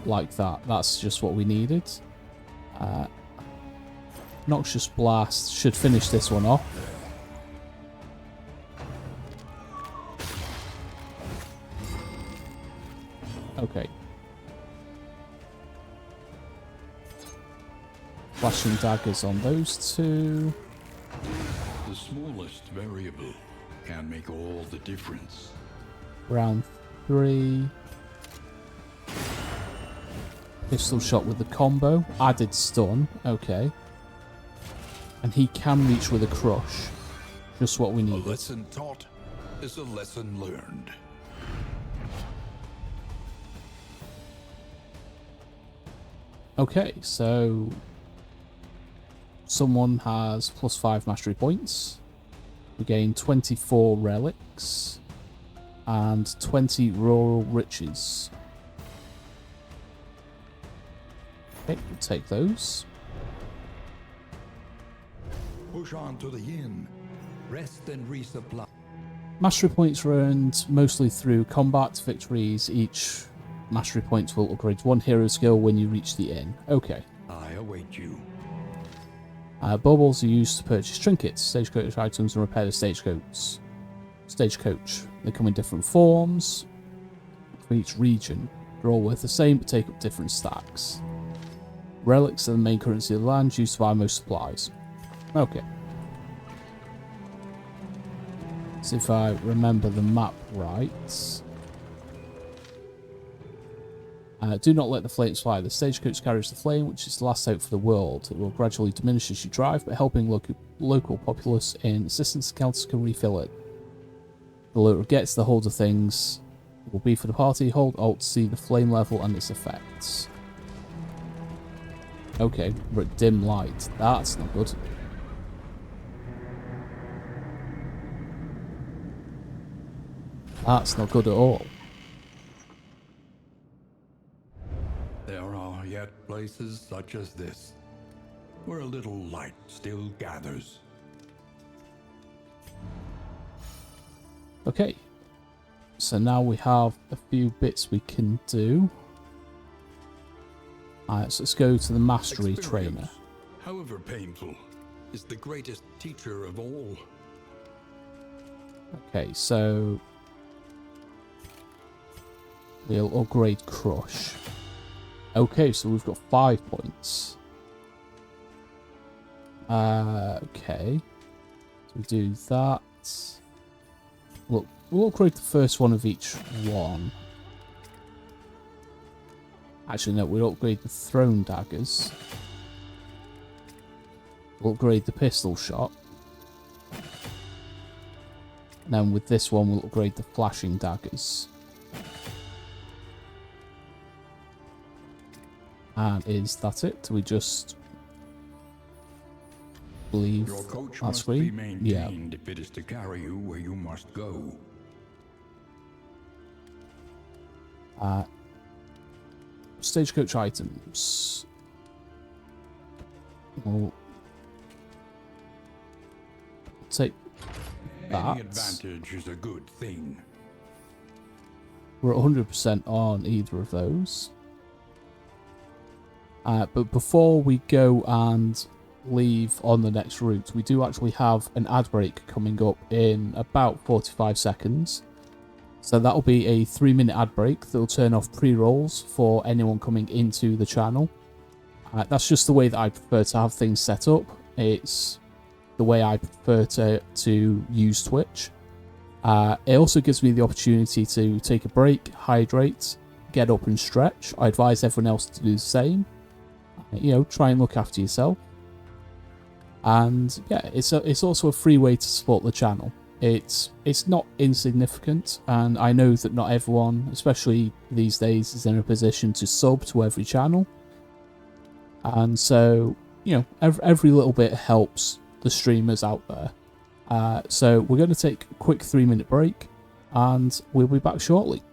Like that. That's just what we needed. Noxious Blast should finish this one off. Okay. Flashing daggers on those two. The smallest variable can make all the difference. Round 3. Pistol shot with the combo. Added stun. Okay. And he can reach with a crush. Just what we A needed. lesson taught is a lesson learned. Okay, so someone has +5 mastery points. We gain 24 relics and 20 rural riches. Okay, we'll take those. Push on to the inn. Rest and resupply. Mastery points are earned mostly through combat victories. Each mastery point will upgrade one hero skill when you reach the inn. Okay. I await you. Baubles are used to purchase trinkets, stagecoach items, and repair the stagecoach. They come in different forms for each region. They're all worth the same but take up different stacks. Relics are the main currency of the land, used to buy most supplies. Okay. So if I remember the map right. Do not let the flames fly. The stagecoach carries the flame, which is the last hope for the world. It will gradually diminish as you drive, but helping local populace in assistance accounts can refill it. The loader gets the hold of things. It will be for the party. Hold Alt to see the flame level and its effects. Okay, we're at dim light. That's not good. That's not good at all. There are yet places such as this, where a little light still gathers. Okay. So now we have a few bits we can do. Alright, so let's go to the mastery trainer. Experience, however painful, is the greatest teacher of all. Okay, so we'll upgrade Crush. Okay, so we've got 5 points. Okay. So we do that. Look, we'll upgrade the first one of each one. Actually, no, we'll upgrade the thrown daggers. We'll upgrade the pistol shot. And then with this one, we'll upgrade the flashing daggers. And is that it? Do we just leave Your coach our must be screen? maintained if it is to carry you where you must go. Stagecoach items. We'll take that. Any advantage is a good thing. We're 100% on either of those. But before we go and leave on the next route, we do actually have an ad break coming up in about 45 seconds. So that'll be a 3-minute ad break that'll turn off pre-rolls for anyone coming into the channel. That's just the way that I prefer to have things set up. It's the way I prefer to use Twitch. It also gives me the opportunity to take a break, hydrate, get up and stretch. I advise everyone else to do the same. Try and look after yourself. And yeah, it's also a free way to support the channel. It's not insignificant, and I know that not everyone, especially these days, is in a position to sub to every channel. And so, every little bit helps the streamers out there. So we're going to take a quick 3-minute break, and we'll be back shortly.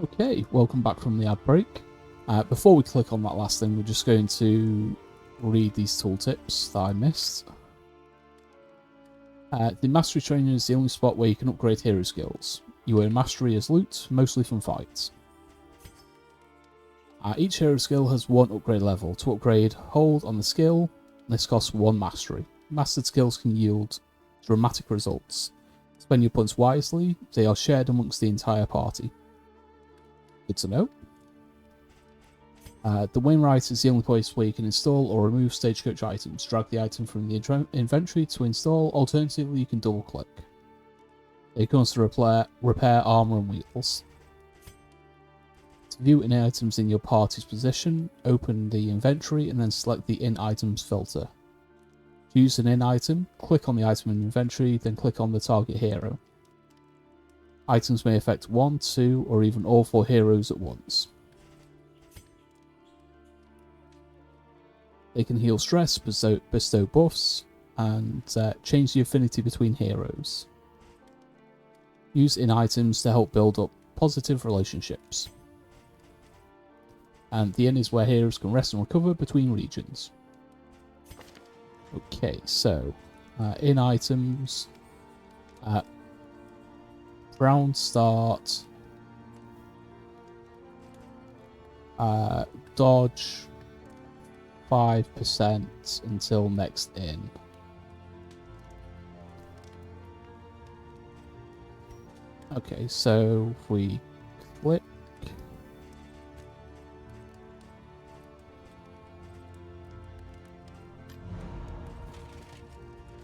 Okay, welcome back from the ad break. Before we click on that last thing, we're just going to read these tooltips that I missed. The mastery trainer is the only spot where you can upgrade hero skills. You earn mastery as loot, mostly from fights. Each hero skill has one upgrade level. To upgrade, hold on the skill. This costs 1 mastery. Mastered skills can yield dramatic results. Spend your points wisely. They are shared amongst the entire party. Good to know. The Wainwright is the only place where you can install or remove stagecoach items. Drag the item from the inventory to install. Alternatively, you can double click. It comes to repair armor and wheels. To view any items in your party's position, open the inventory and then select the in items filter. To use an in item, click on the item in inventory, then click on the target hero. Items may affect 1, 2, or even all 4 heroes at once. They can heal stress, bestow buffs, and change the affinity between heroes. Use in items to help build up positive relationships. And the inn is where heroes can rest and recover between regions. Okay, so in items, round start, dodge 5% until next in. Okay, so if we click,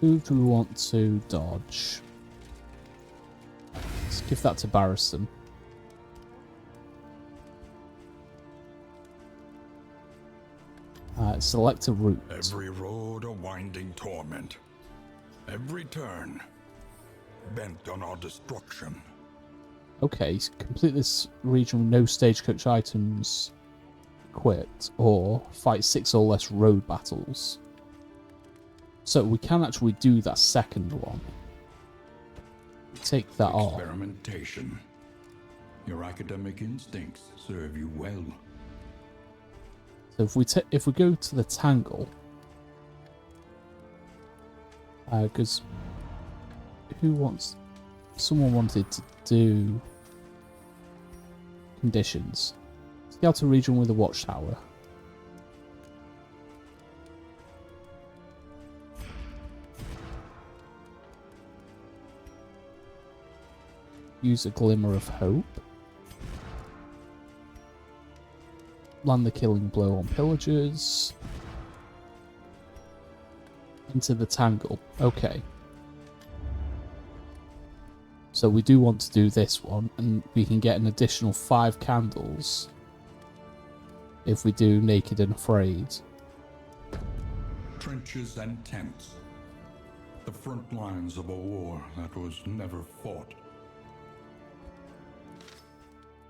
who do we want to dodge? Let's give that to Barristan. Select a route. Every road a winding torment. Every turn bent on our destruction. Okay, so complete this region with no stagecoach items equipped, or fight 6 or less road battles. So we can actually do that second one. Take that off. Experimentation. Your academic instincts serve you well. So if we go to the Tangle, because someone wanted to do conditions. Scout a region with a watchtower. Use a glimmer of hope. Land the killing blow on pillagers. Into the Tangle. Okay. So we do want to do this one, and we can get an additional 5 candles if we do Naked and Afraid. Trenches and tents. The front lines of a war that was never fought.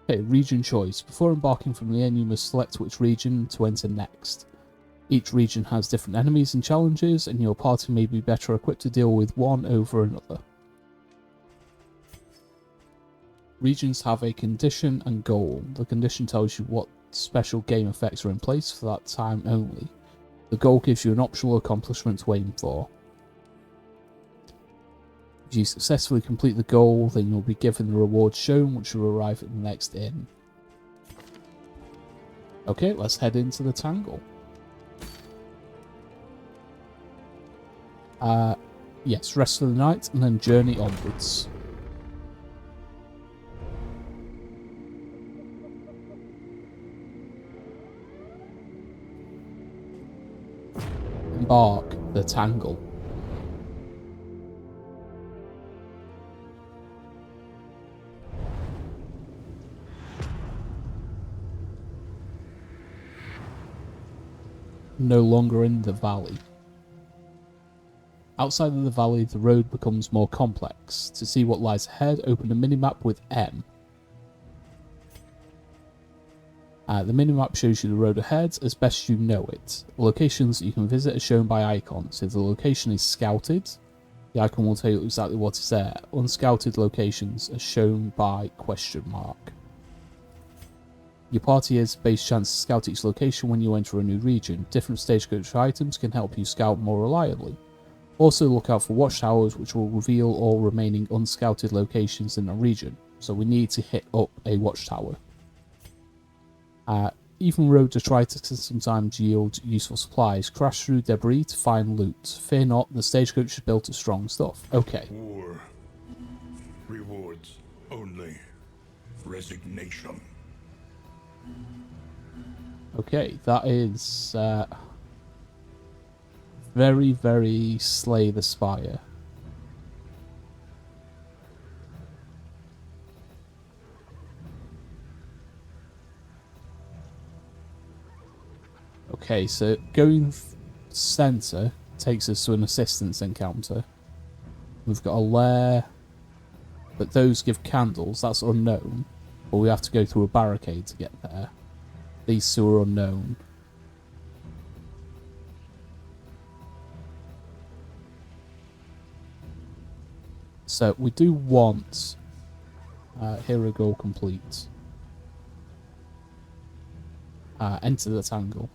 Okay, region choice. Before embarking from the inn, you must select which region to enter next. Each region has different enemies and challenges, and your party may be better equipped to deal with one over another. Regions have a condition and goal. The condition tells you what special game effects are in place for that time only. The goal gives you an optional accomplishment to aim for. If you successfully complete the goal, then you'll be given the reward shown, which will arrive at the next inn. Okay, let's head into the Tangle. Yes, rest for the night and then journey onwards. Embark the Tangle. No longer in the valley. Outside of the valley, the road becomes more complex. To see what lies ahead, open a minimap with M. The minimap shows you the road ahead as best you know it. Locations that you can visit are shown by icons. If the location is scouted, the icon will tell you exactly what is there. Unscouted locations are shown by question mark. Your party has a base chance to scout each location when you enter a new region. Different stagecoach items can help you scout more reliably. Also look out for watchtowers, which will reveal all remaining unscouted locations in a region. So we need to hit up a watchtower. Even road detritus can sometimes yield useful supplies. Crash through debris to find loot. Fear not, the stagecoach is built of strong stuff. Okay. War. resignation. Okay, that is very, very Slay the Spire. Okay, so going center takes us to an assistance encounter. We've got a lair, but those give candles, that's unknown. But we have to go through a barricade to get there. These two are unknown. So we do want hero goal complete. Enter the tangle.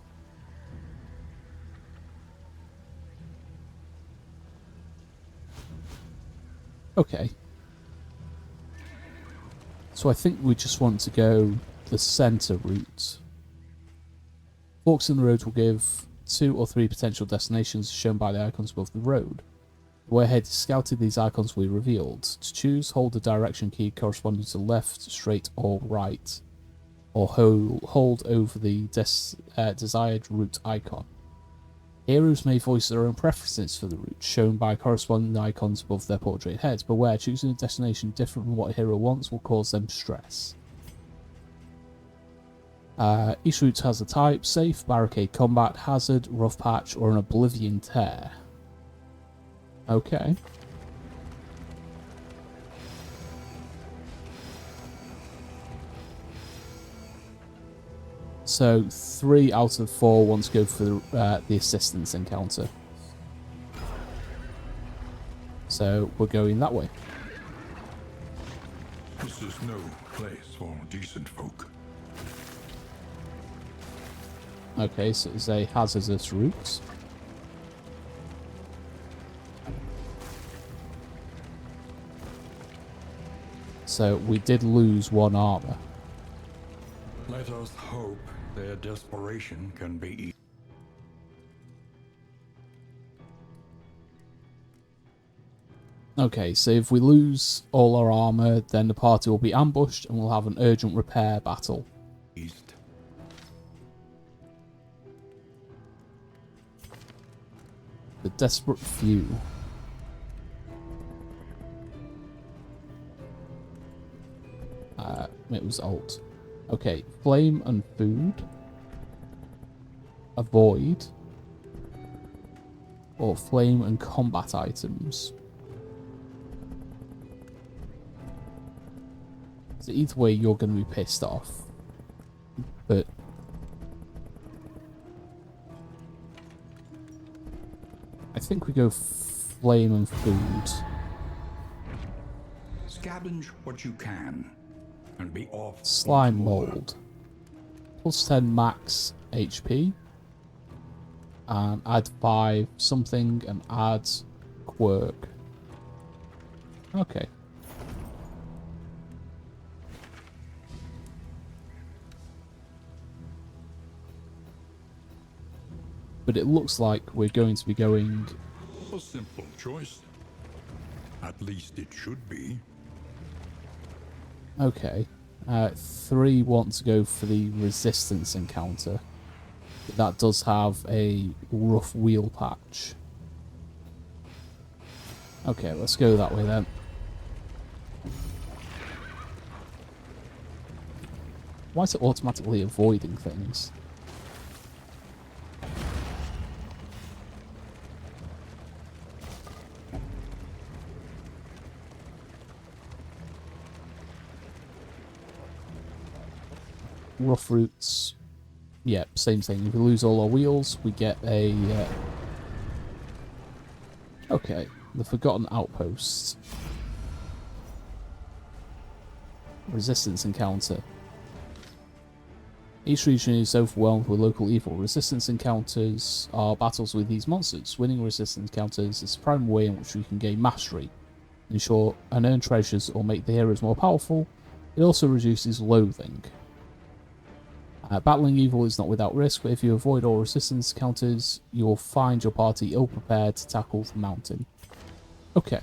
Okay. So I think we just want to go the centre route. Forks in the road will give 2 or 3 potential destinations shown by the icons above the road. The way ahead is scouted, these icons will be revealed. To choose, hold the direction key corresponding to left, straight or right. Or hold over the desired route icon. Heroes may voice their own preferences for the route, shown by corresponding icons above their portrait heads. Beware, choosing a destination different from what a hero wants will cause them stress. Each route has a type: safe, barricade, combat, hazard, rough patch, or an oblivion tear. Okay. So 3 out of 4 want to go for the assistance encounter. So we're going that way. This is no place for decent folk. Okay, so it's a hazardous route. So we did lose 1 armor. Let us hope their desperation can be Okay, so if we lose all our armor, then the party will be ambushed and we'll have an urgent repair battle. eased. The desperate few. It was alt. Okay, flame and food. Avoid. Or flame and combat items. So either way, you're going to be pissed off. But I think we go flame and food. Scavenge what you can and be off. Slime mold. Plus 10 max HP. And add 5 something and add quirk. Okay. But it looks like we're going to be going... A simple choice. At least it should be. Okay. 3 want to go for the resistance encounter. But that does have a rough wheel patch. Okay, let's go that way then. Why is it automatically avoiding things? Rough routes. Yep, same thing. If we lose all our wheels, we get a... Okay, the Forgotten Outpost. Resistance encounter. Each region is overwhelmed with local evil. Resistance encounters are battles with these monsters. Winning resistance encounters is the primary way in which we can gain mastery, ensure and earn treasures, or make the heroes more powerful. It also reduces loathing. Battling evil is not without risk, but if you avoid all resistance counters, you'll find your party ill-prepared to tackle the mountain. Okay.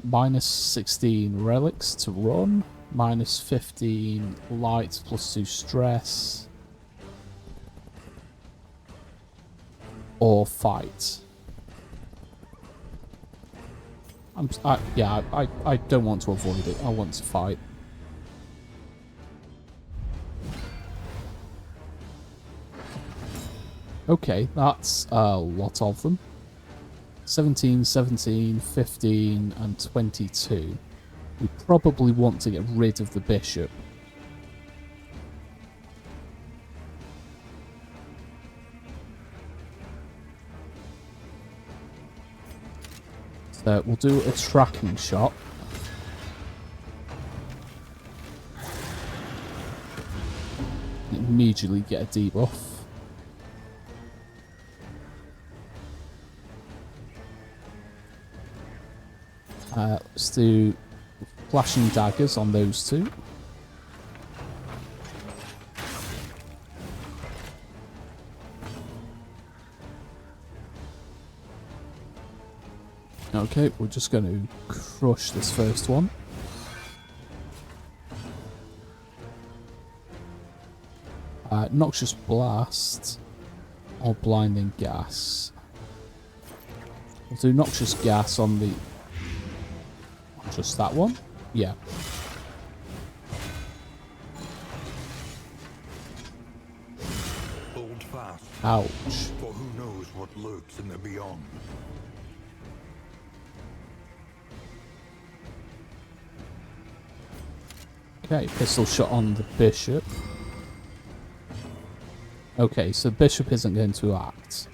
Minus 16 relics to run. Minus 15 light plus 2 stress. Or fight. I don't want to avoid it. I want to fight. Okay, that's a lot of them. 17, 17, 15, and 22. We probably want to get rid of the bishop. So we'll do a tracking shot. Immediately get a debuff. Let's do flashing daggers on those two. Okay, we're just going to crush this first one. Noxious Blast or Blinding Gas. We'll do Noxious Gas on the... just that one? Yeah. Hold fast. Ouch. For who knows what lurks in the beyond. Okay, pistol shot on the bishop. Okay, so bishop isn't going to act.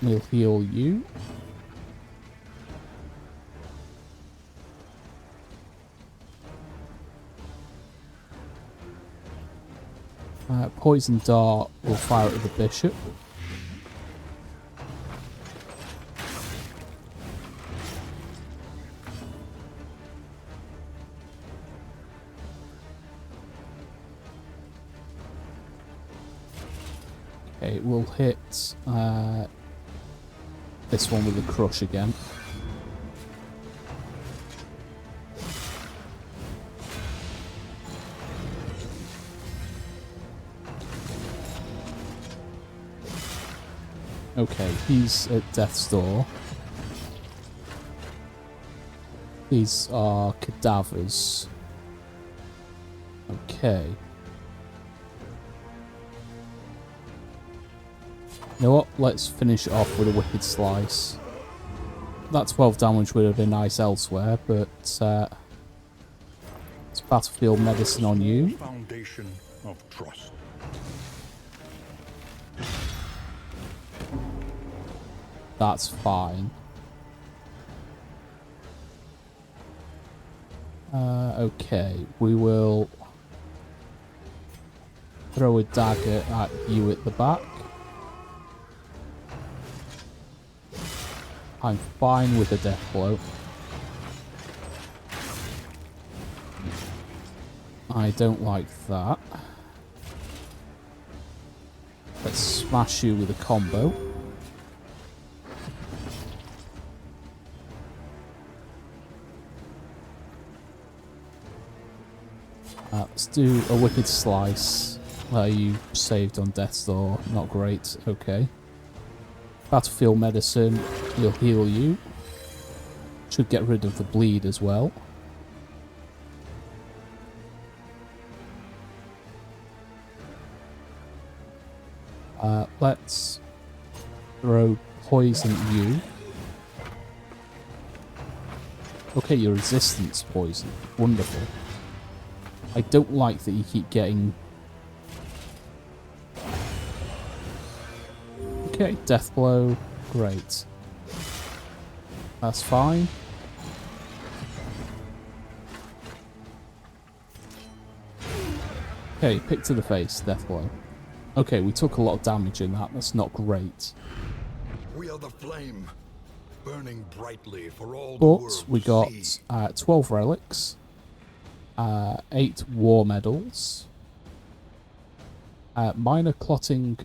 We'll heal you. Poison dart will fire at the bishop. Okay, we'll hit this one with a crush again. Okay, he's at death's door. These are cadavers. Okay. You know what? Let's finish it off with a Wicked Slice. That 12 damage would have been nice elsewhere, but it's Battlefield Medicine on you. Foundation of trust. That's fine. Okay, we will throw a dagger at you at the back. I'm fine with a death blow. I don't like that. Let's smash you with a combo. Let's do a Wicked Slice. You saved on death's door. Not great. Okay. Battlefield Medicine. He'll heal you. Should get rid of the bleed as well. Let's throw poison at you. Okay, your resistance poison. Wonderful. I don't like that you keep getting... Okay, death blow. Great. That's fine. Okay, pick to the face, death blow. Okay, we took a lot of damage in that. That's not great. We are the flame, burning brightly for all the But world we to see. got 12 relics, 8 war medals, minor clotting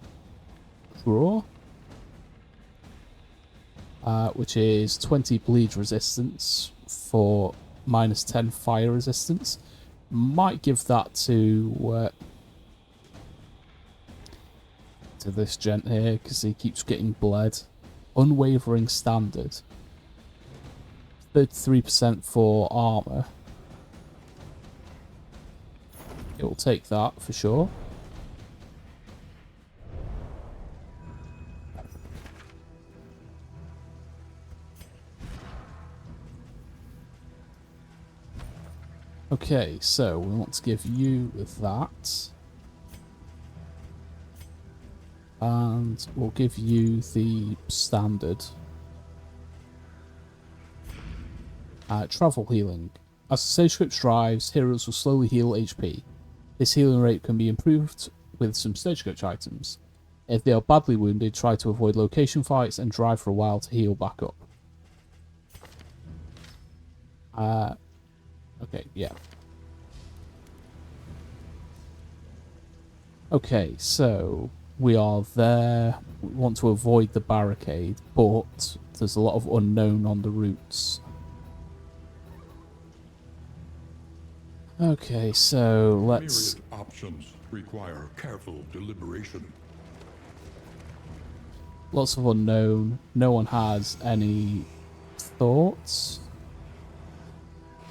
draw, which is 20 bleed resistance for minus 10 fire resistance. Might give that to this gent here, because he keeps getting bled. Unwavering standard. 33% for armor. It will take that for sure. Okay, so we want to give you that. And we'll give you the standard. Travel healing. As the stagecoach drives, heroes will slowly heal HP. This healing rate can be improved with some stagecoach items. If they are badly wounded, try to avoid location fights and drive for a while to heal back up. Okay, yeah. Okay, so we are there. We want to avoid the barricade, but there's a lot of unknown on the routes. Okay, so let's... Myriad options require careful deliberation. Lots of unknown. No one has any thoughts.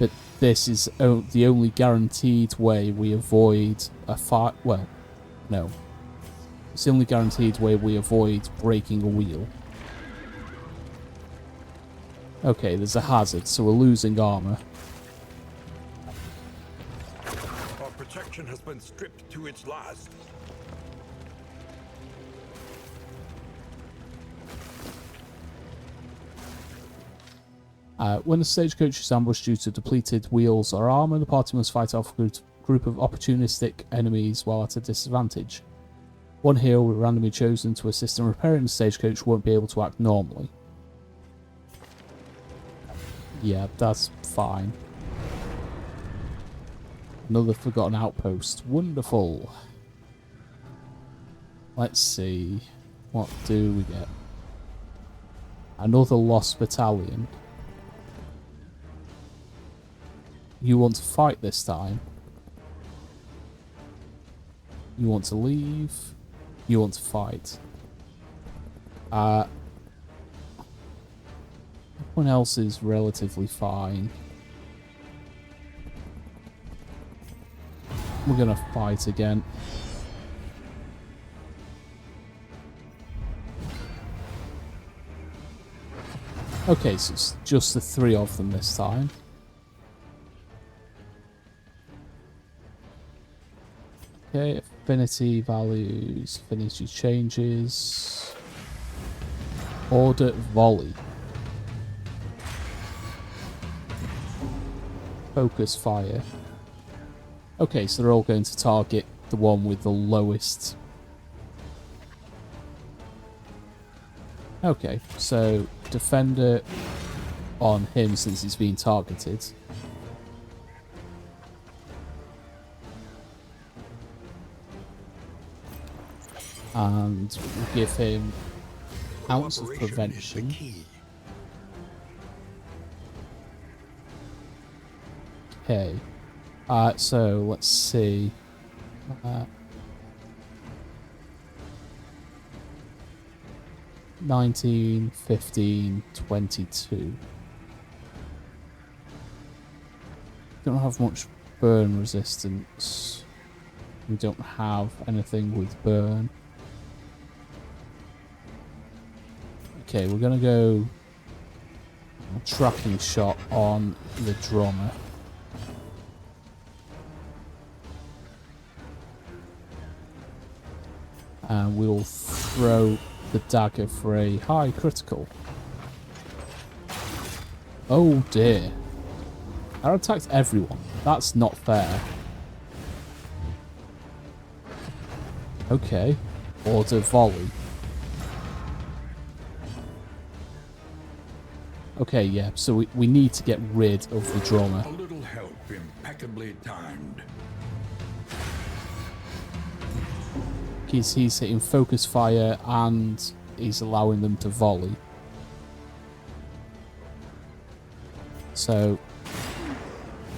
But this is the only guaranteed way we avoid a fight. Well, no. It's the only guaranteed way we avoid breaking a wheel. Okay, there's a hazard, so we're losing armor. Our protection has been stripped to its last. When the stagecoach is ambushed due to depleted wheels or armor, the party must fight off a group of opportunistic enemies while at a disadvantage. One hero randomly chosen to assist in repairing the stagecoach won't be able to act normally. Yeah, that's fine. Another forgotten outpost. Wonderful. Let's see. What do we get? Another lost battalion. You want to fight this time? You want to leave? You want to fight? Everyone else is relatively fine. We're gonna fight again. Okay, so it's just the 3 of them this time. Okay, affinity values, affinity changes. Order volley. Focus fire. Okay, so they're all going to target the one with the lowest. Okay, so defender on him since he's being targeted. And we'll give him ounce of prevention. Okay. So let's see. 19, 15, 22. Don't have much burn resistance. We don't have anything with burn. Okay, we're gonna go tracking shot on the drummer. And we'll throw the dagger for a high critical. Oh dear. That attacked everyone. That's not fair. Okay. Order volley. Okay, yeah, so we need to get rid of the drummer. A little help impeccably timed. He's hitting focus fire and he's allowing them to volley. So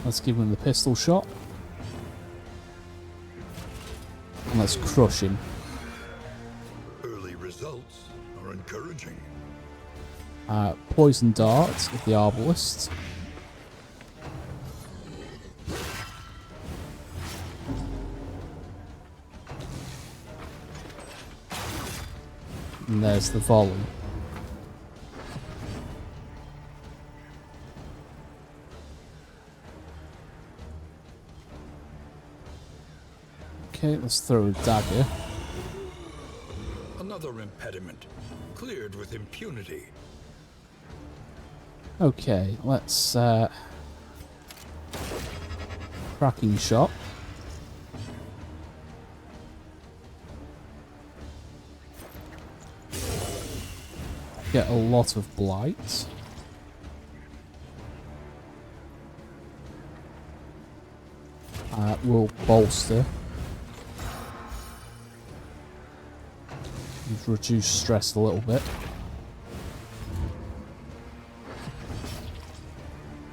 let's give him the pistol shot. And let's crush him. Early results are encouraging. Poison dart of the arbalist. And there's the volley. Okay, let's throw a dagger. Another impediment, cleared with impunity. Okay, let's cracking shot. Get a lot of blight. We'll bolster. And reduce stress a little bit.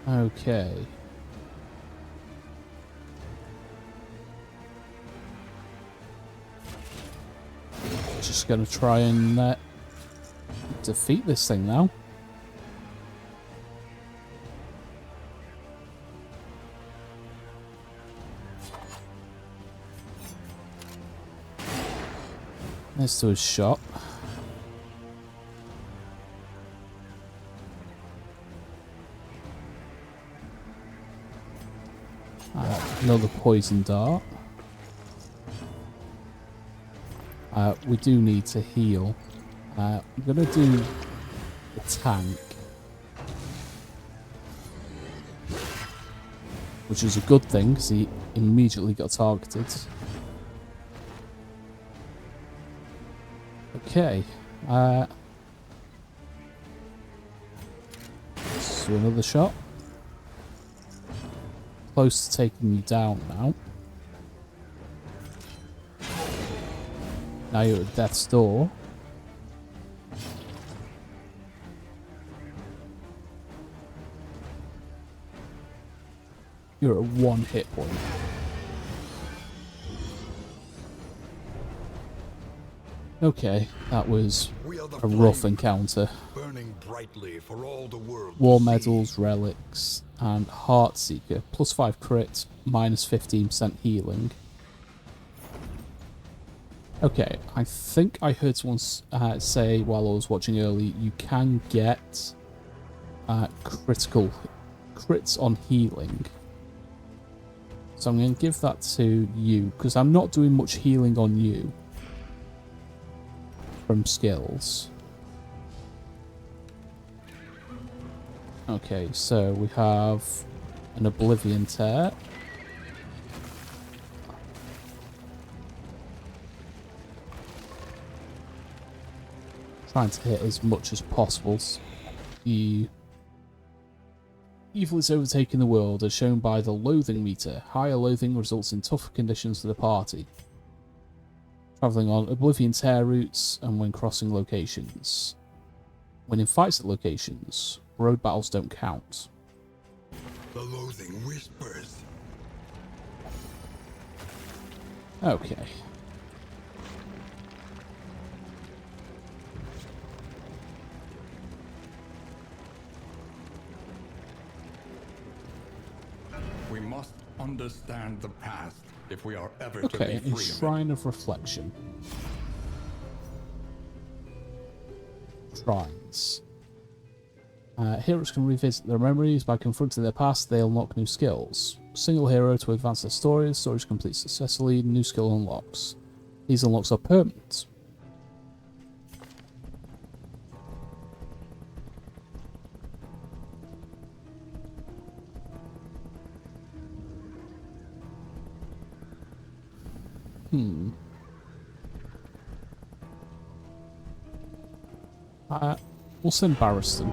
Okay. Just gonna try and defeat this thing now. Let's do a shot. Another poison dart. We do need to heal. I'm gonna do the tank, which is a good thing because he immediately got targeted. Okay, let's do another shot. Close to taking you down now. Now you're at death's door. You're at 1 hit point. Okay, that was a rough encounter. Burning brightly for all the world. War medals, relics, and Heartseeker. Plus 5 crit, minus 15% healing. Okay, I think I heard someone say while I was watching early, you can get critical crits on healing. So I'm going to give that to you, because I'm not doing much healing on you from skills. Okay, so we have an Oblivion Tear. Trying to hit as much as possible. Evil is overtaking the world, as shown by the loathing meter. Higher loathing results in tougher conditions for the party. Travelling on Oblivion Tear routes and when crossing locations. When in fights at locations, road battles don't count. The loathing whispers. Okay. We must understand the past if we are ever to Okay, be a free of it. Shrine of Reflection. Shrines. Heroes can revisit their memories by confronting their past. They unlock new skills. Single hero to advance their story. Stories complete successfully. New skill unlocks. These unlocks are permanent. We'll send Barristan.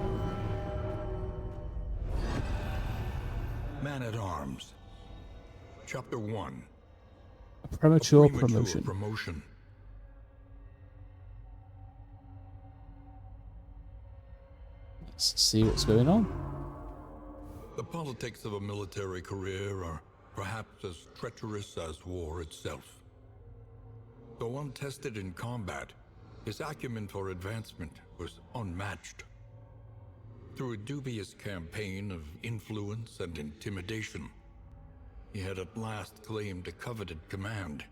Man at Arms. Chapter 1. A premature A premature promotion. promotion. Let's see what's going on. The politics of a military career are perhaps as treacherous as war itself. Though untested in combat, his acumen for advancement was unmatched. Through a dubious campaign of influence and intimidation, he had at last claimed a coveted command,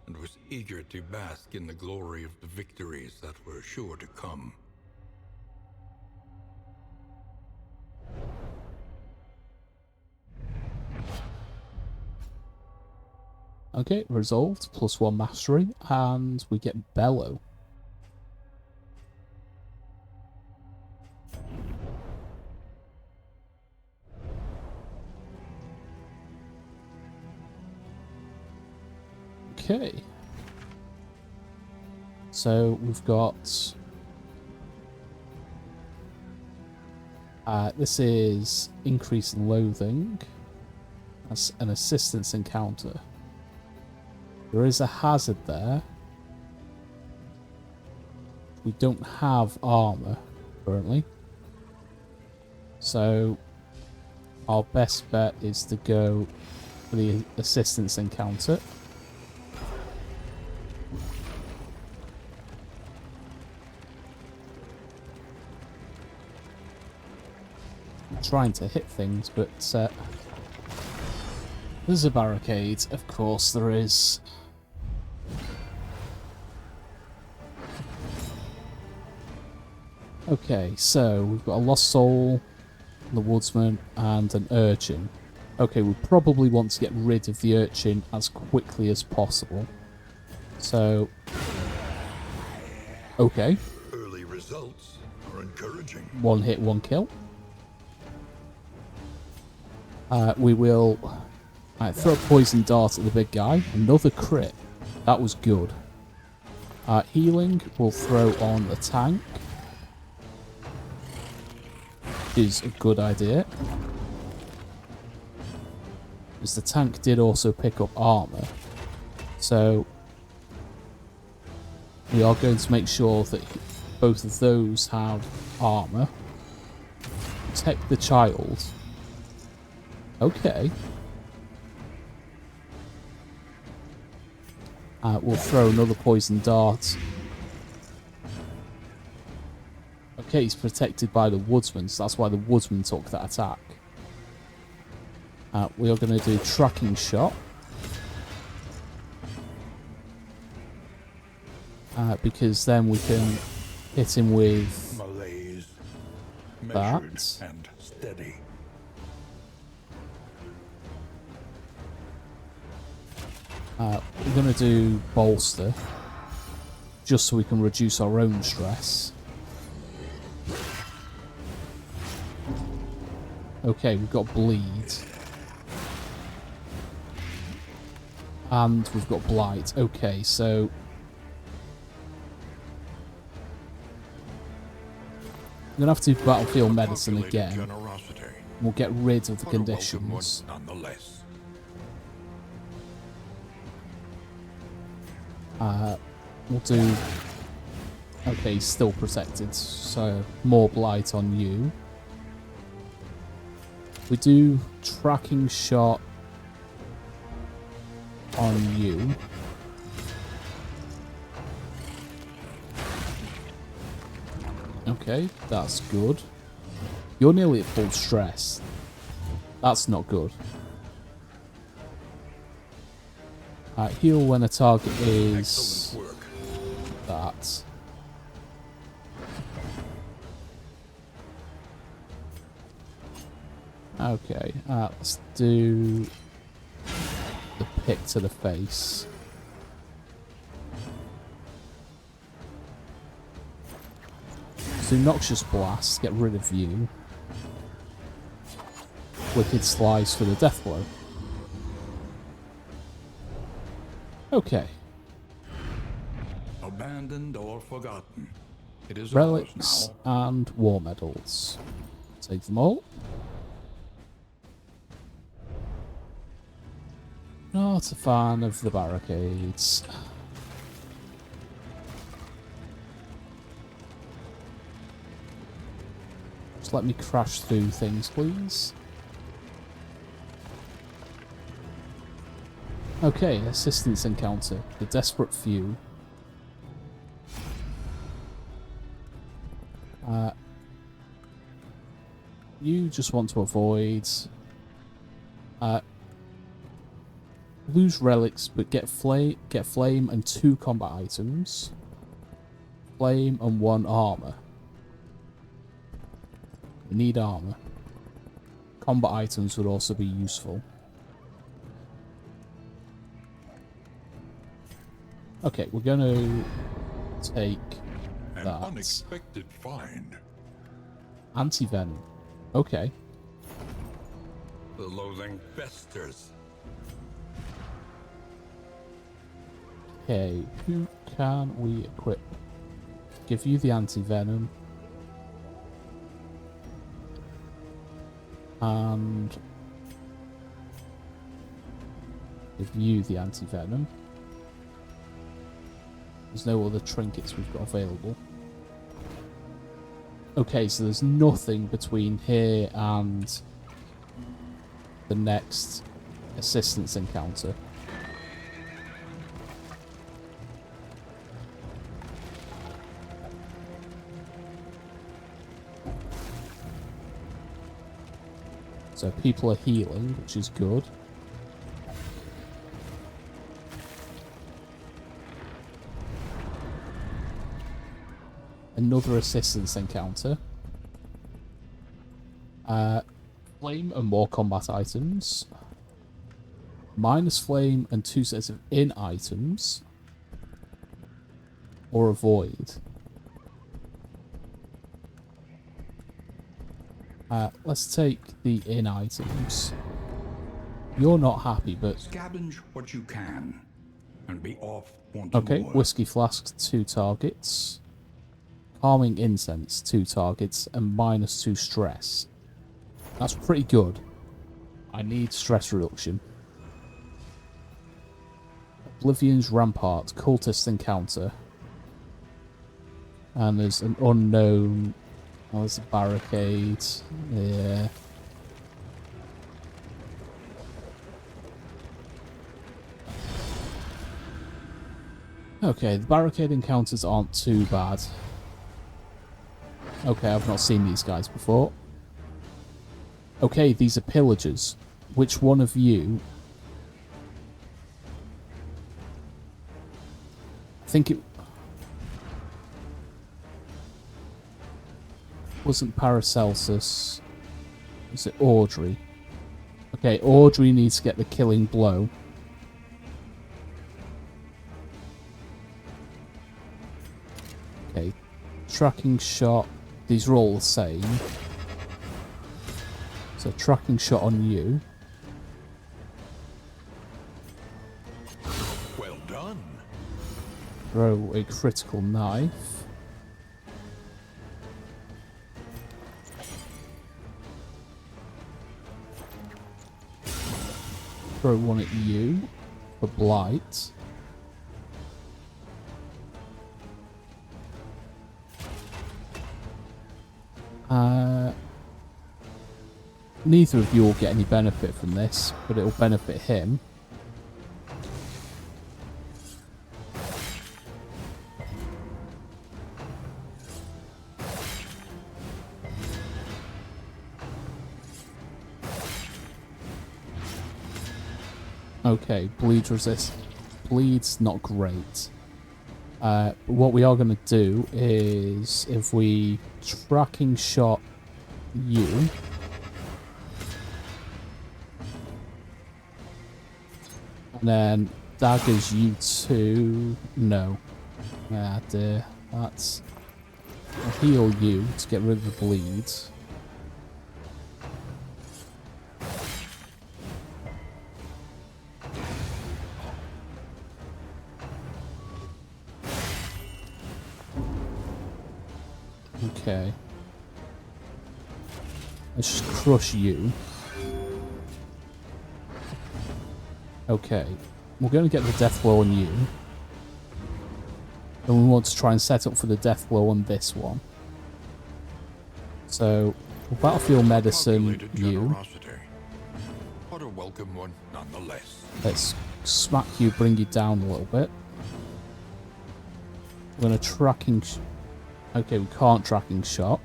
and was eager to bask in the glory of the victories that were sure to come. Okay, resolved, +1 mastery, and we get Bellow. Okay. So we've got... this is increase in loathing. That's an assistance encounter. There is a hazard there. We don't have armor currently. So our best bet is to go for the assistance encounter. I'm trying to hit things, but there's a barricade. Of course there is. Okay, so we've got a lost soul, the woodsman, and an urchin. Okay, we probably want to get rid of the urchin as quickly as possible. So, okay. Early results are encouraging. 1 hit, 1 kill. We will throw a poison dart at the big guy. Another crit. That was good. Healing, we'll throw on the tank. Is a good idea. Because the tank did also pick up armor. So we are going to make sure that both of those have armor. Protect the child. Okay. We'll throw another poison dart. Okay, he's protected by the woodsman, so that's why the woodsman took that attack. We are going to do tracking shot. Because then we can hit him with Malaise, that. and steady. We're going to do bolster. Just so we can reduce our own stress. Okay, we've got bleed. And we've got blight. Okay, so... I'm going to have to do battlefield medicine again. We'll get rid of the conditions. Nonetheless. We'll do... Okay, he's still protected, so more blight on you. We do tracking shot on you. Okay, that's good. You're nearly at full stress. That's not good. Heal when a target is that. Okay, let's do the pick to the face. So Noxious Blast, get rid of you. Wicked Slice for the death blow. Okay. Abandoned or forgotten. It is Relics ours now. and War Medals. Take them all. Not a fan of the barricades. Just let me crash through things, please. Okay, assistance encounter. The desperate few. You just want to avoid... lose relics, but get flame and 2 combat items. Flame and 1 armor. We need armor. Combat items would also be useful. Okay, we're gonna take An that. unexpected find. Anti-venom. Okay. The loathing festers. Okay, who can we equip? Give you the anti-venom. And give you the anti-venom. There's no other trinkets we've got available. Okay, so there's nothing between here and the next assistance encounter. So people are healing, which is good. Another assistance encounter. Flame and more combat items. Minus flame and 2 sets of in items. Or avoid. Let's take the in items. You're not happy, but... Scavenge what you can, and be off once Okay, more. whiskey flask, 2 targets. Calming incense, 2 targets, and minus 2 stress. That's pretty good. I need stress reduction. Oblivion's Rampart, cultist encounter. And there's an unknown... Oh, there's a barricade. Yeah. Okay, the barricade encounters aren't too bad. Okay, I've not seen these guys before. Okay, these are pillagers. Which one of you... I think it... wasn't Paracelsus. Was it Audrey? Okay, Audrey needs to get the killing blow. Okay, tracking shot. These are all the same. So tracking shot on you. Well done. Throw a critical knife. Throw one at you for blight. Neither of you will get any benefit from this, but it will benefit him. Okay, bleed resist. Bleed's not great. But what we are going to do is, if we tracking shot you, and then daggers you to... No. Ah, dear. That's... I'll heal you to get rid of the bleed. Okay. Let's just crush you. Okay. We're going to get the death blow on you. And we want to try and set up for the death blow on this one. So, we'll battlefield medicine Calculated you. generosity. But but a welcome one nonetheless. Let's smack you, bring you down a little bit. We're going to tracking... Okay, we can't tracking shot.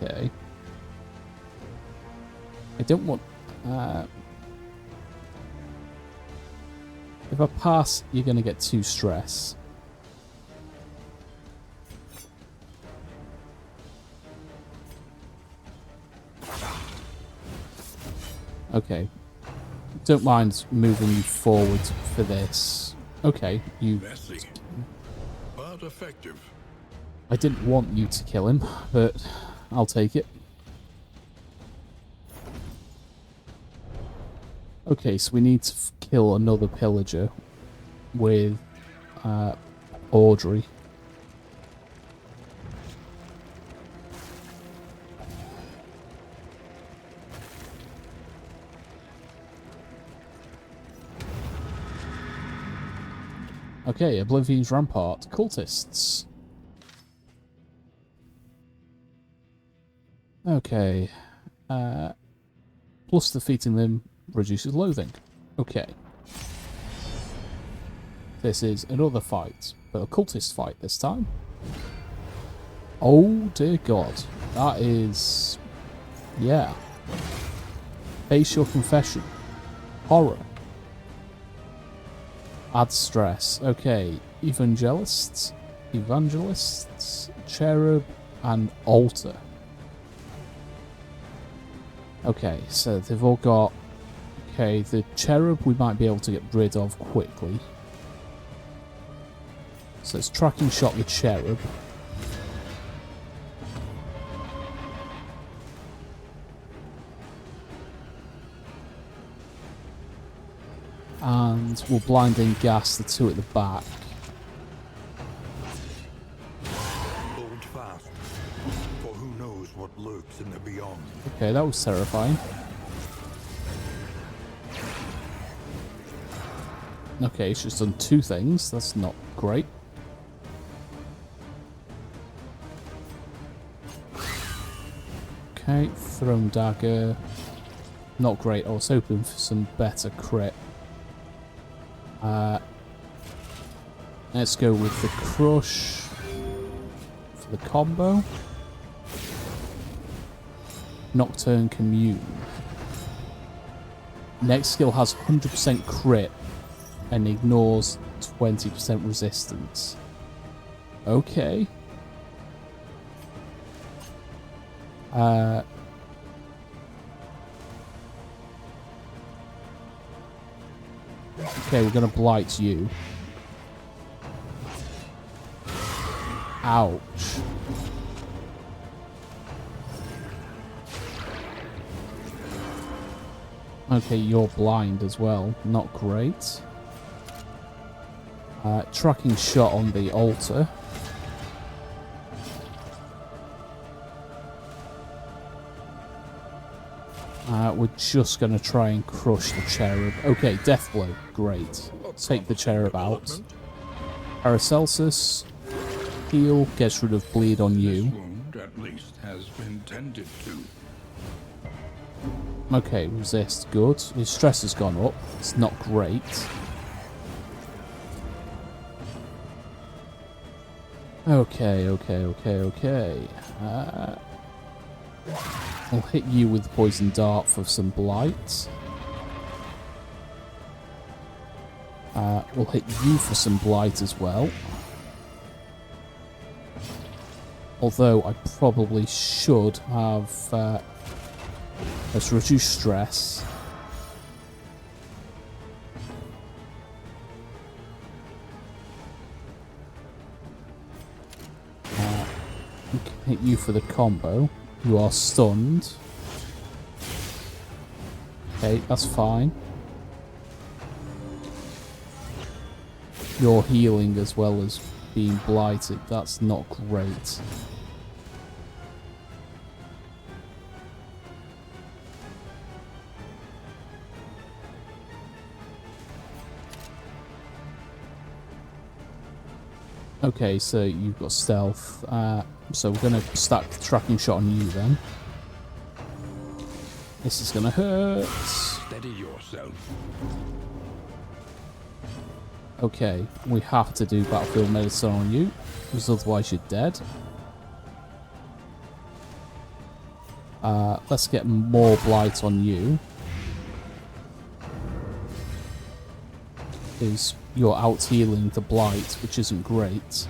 Okay. I don't want... if I pass, you're going to get 2 stress. Okay. Don't mind moving you forward for this. Okay, you... Messy, but effective. I didn't want you to kill him, but I'll take it. Okay, so we need to kill another pillager with Audrey. Okay, Oblivion's Rampart. Cultists. Okay. Plus defeating them reduces loathing. Okay. This is another fight, but a cultist fight this time. Oh dear god. That is... yeah. Face your confession. Horror. Add stress. Okay. Evangelists, Cherub, and Altar. Okay, so they've all got... Okay, the Cherub we might be able to get rid of quickly. So it's tracking shot the Cherub. And we'll blinding gas the 2 at the back. Hold fast, for who knows what lurks in the beyond. Okay, that was terrifying. Okay, it's just done 2 things. That's not great. Okay, thrown dagger. Not great. I was hoping for some better crit. Let's go with the crush for the combo. Nocturne Commune. Next skill has 100% crit and ignores 20% resistance. Okay. Okay, we're gonna blight you. Ouch. Okay, you're blind as well. Not great. Tracking shot on the altar. We're just going to try and crush the Cherub. Okay, Death Blow. Great. Take the Cherub out. Paracelsus. Heal. Gets rid of bleed on you. This wound at least has been tended to. Okay, resist. Good. His stress has gone up. It's not great. Okay. I'll hit you with Poison Dart for some blight. We'll hit you for some blight as well. Although I probably should have... let's reduce stress. We can hit you for the combo. You are stunned. Okay, that's fine. You're healing as well as being blighted. That's not great. Okay, so you've got stealth. So we're going to stack the tracking shot on you then. This is going to hurt. Steady yourself. Okay, we have to do battlefield medicine on you, because otherwise you're dead. Let's get more blight on you. Because you're out healing the blight, which isn't great.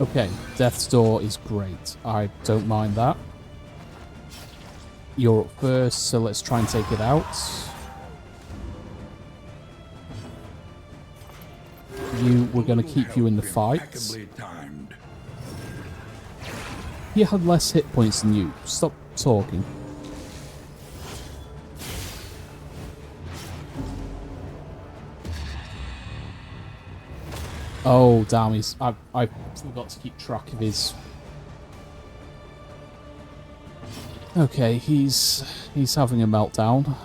Okay, Death's Door is great. I don't mind that. You're up first, so let's try and take it out. We're going to keep you in the fight. He had less hit points than you. Stop talking. Oh, damn, I forgot to keep track of his... Okay, he's having a meltdown.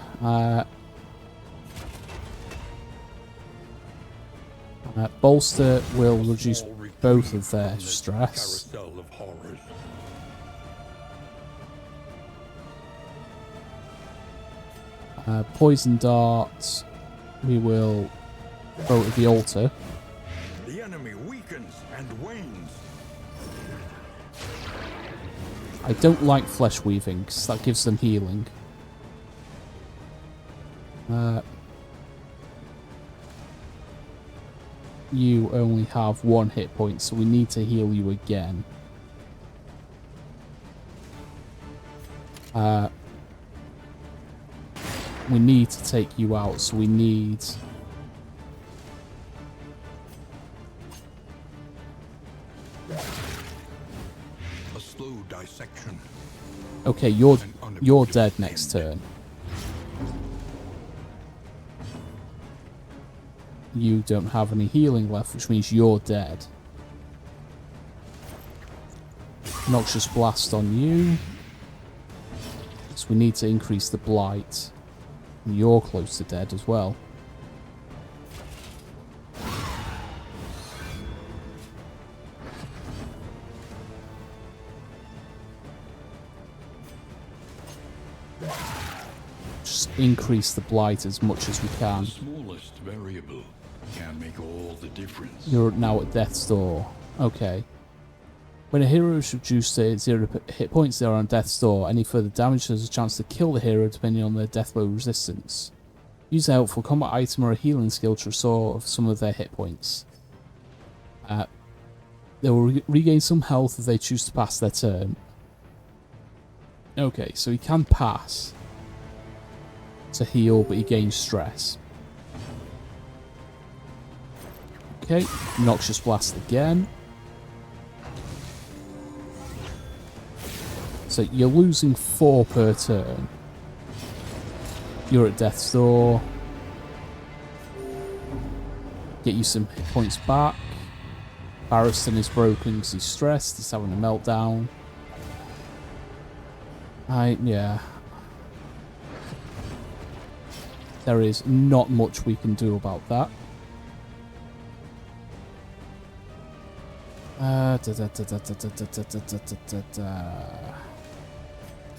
Bolster will reduce both of their stress. Poison Dart, we will throw it at the altar. The enemy weakens and wanes. I don't like flesh weaving because that gives them healing. You only have 1 hit point, so we need to heal you again. We need to take you out, so we need... A slow dissection. Okay, you're dead next turn. You don't have any healing left, which means you're dead. Noxious Blast on you. So we need to increase the blight. And you're close to dead as well. Just increase the blight as much as we can. The smallest variable can make all the difference. You're now at Death's Door. Okay. When a hero is reduced to 0 hit points, they are on Death's Door. Any further damage has a chance to kill the hero depending on their death blow resistance. Use a helpful combat item or a healing skill to restore some of their hit points. They will regain some health if they choose to pass their turn. Okay, so he can pass to heal, but he gains stress. Okay, Noxious Blast again. So you're losing 4 per turn. You're at Death's Door. Get you some hit points back. Barristan is broken because he's stressed. He's having a meltdown. Yeah. There is not much we can do about that.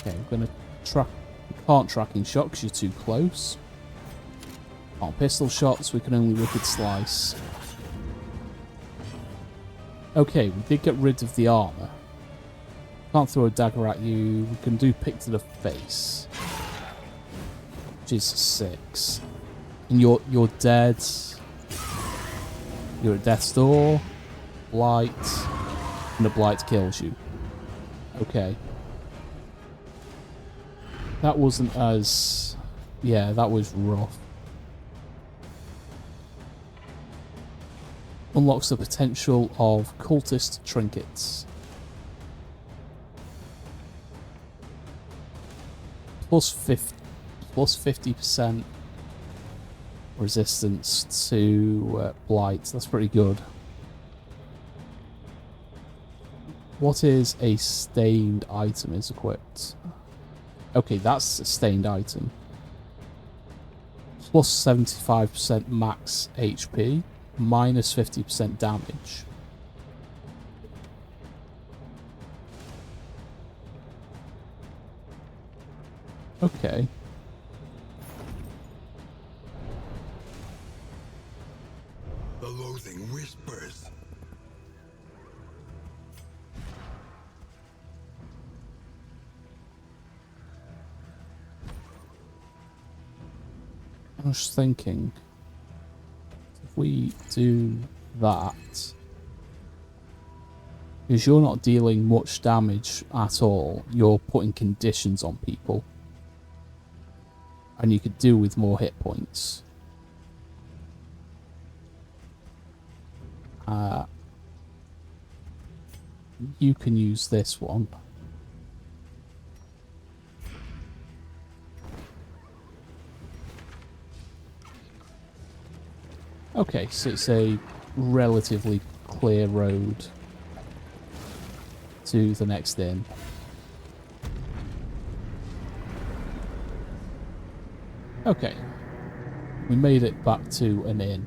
Okay, I'm gonna track. We can't tracking shot because you're too close. Can't pistol shots. We can only Wicked Slice. Okay, we did get rid of the armor. Can't throw a dagger at you. We can do pick to the face, which is 6. And you're dead. You're at Death's Door. Blight, and the blight kills you. Okay. That wasn't as... Yeah, that was rough. Unlocks the potential of cultist trinkets. Plus 50% resistance to blight. That's pretty good. What is a stained item is equipped? Okay, that's a stained item. Plus 75% max HP, minus 50% damage. Okay. The loathing whispers. I was thinking, if we do that, because you're not dealing much damage at all, you're putting conditions on people. And you could do with more hit points. You can use this one. Okay, so it's a relatively clear road to the next inn. Okay. We made it back to an inn.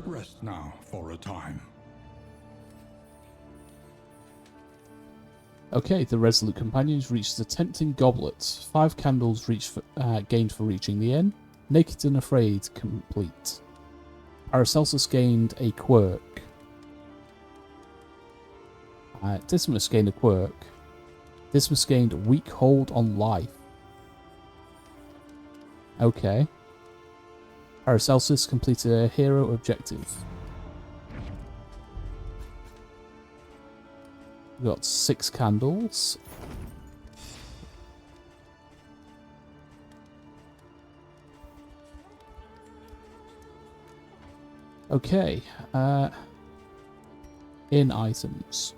Rest now for a time. Okay, the resolute companions reached the tempting goblet. 5 candles gained for reaching the inn. Naked and afraid, complete. Paracelsus gained a quirk. Dismas gained a quirk. Dismas gained a weak hold on life. Okay. Paracelsus completed a hero objective. We got 6 candles. Okay. In items.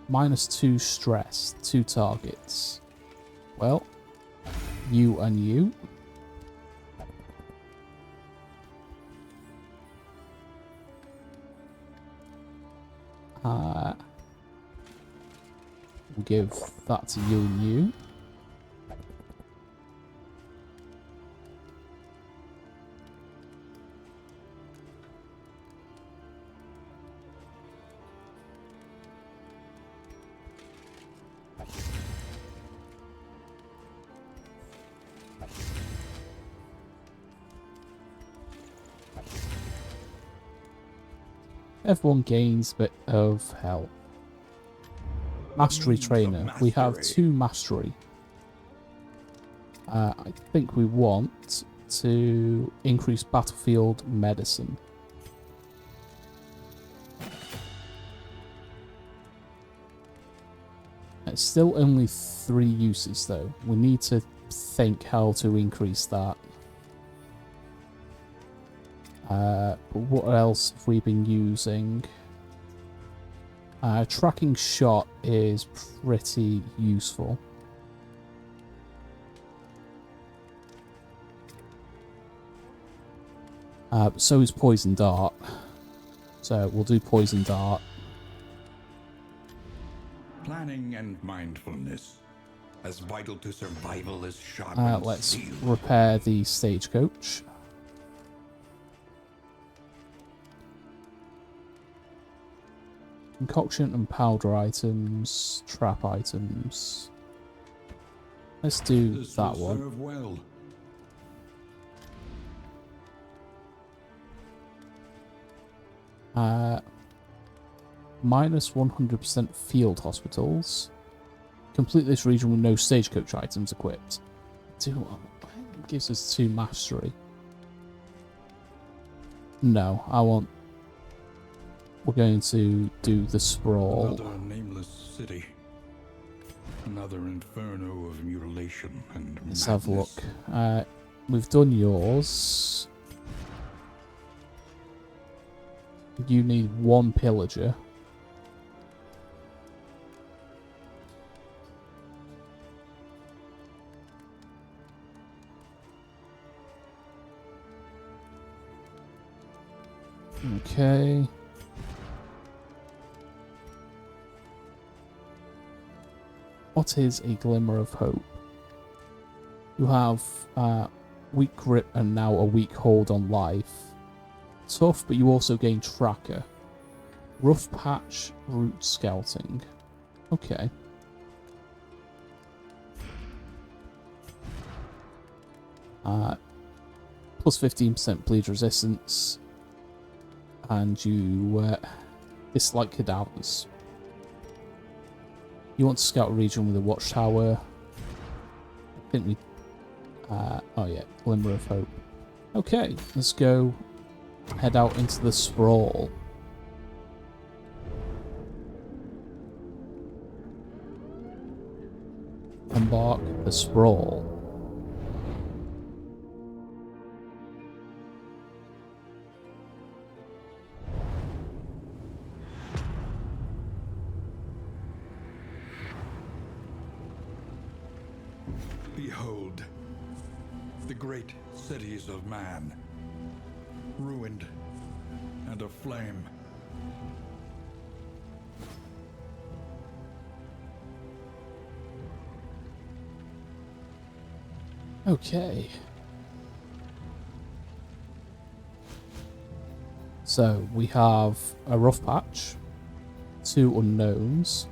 -2 stress, 2 targets. Well, you and you. We'll give that to you and you. Everyone gains a bit of health. Mastery trainer. We have 2 mastery. I think we want to increase battlefield medicine. It's still only 3 uses though. We need to think how to increase that. But what else have we been using? Tracking shot is pretty useful. So is poison dart. So we'll do poison dart. Planning and mindfulness, as vital to survival as sharp. Let's repair the stagecoach. Concoction and powder items, trap items. Let's do that one. Serve well. Minus 100% field hospitals. Complete this region with no stagecoach items equipped. Gives us 2 mastery. No, I want. We're going to do the sprawl. Another nameless city. Another inferno of mutilation and Let's madness. have a look. We've done yours. You need 1 pillager. Okay. What is a glimmer of hope? You have weak grip and now a weak hold on life. Tough, but you also gain tracker. Rough patch, root scouting. Okay. Plus 15% bleed resistance. And you dislike cadavers. You want to scout a region with a watchtower. I think we... oh yeah, Glimmer of Hope. Okay, let's go head out into the sprawl. Embark the sprawl. Behold, the great cities of man, ruined and aflame. Okay. So, we have a rough patch, 2 unknowns.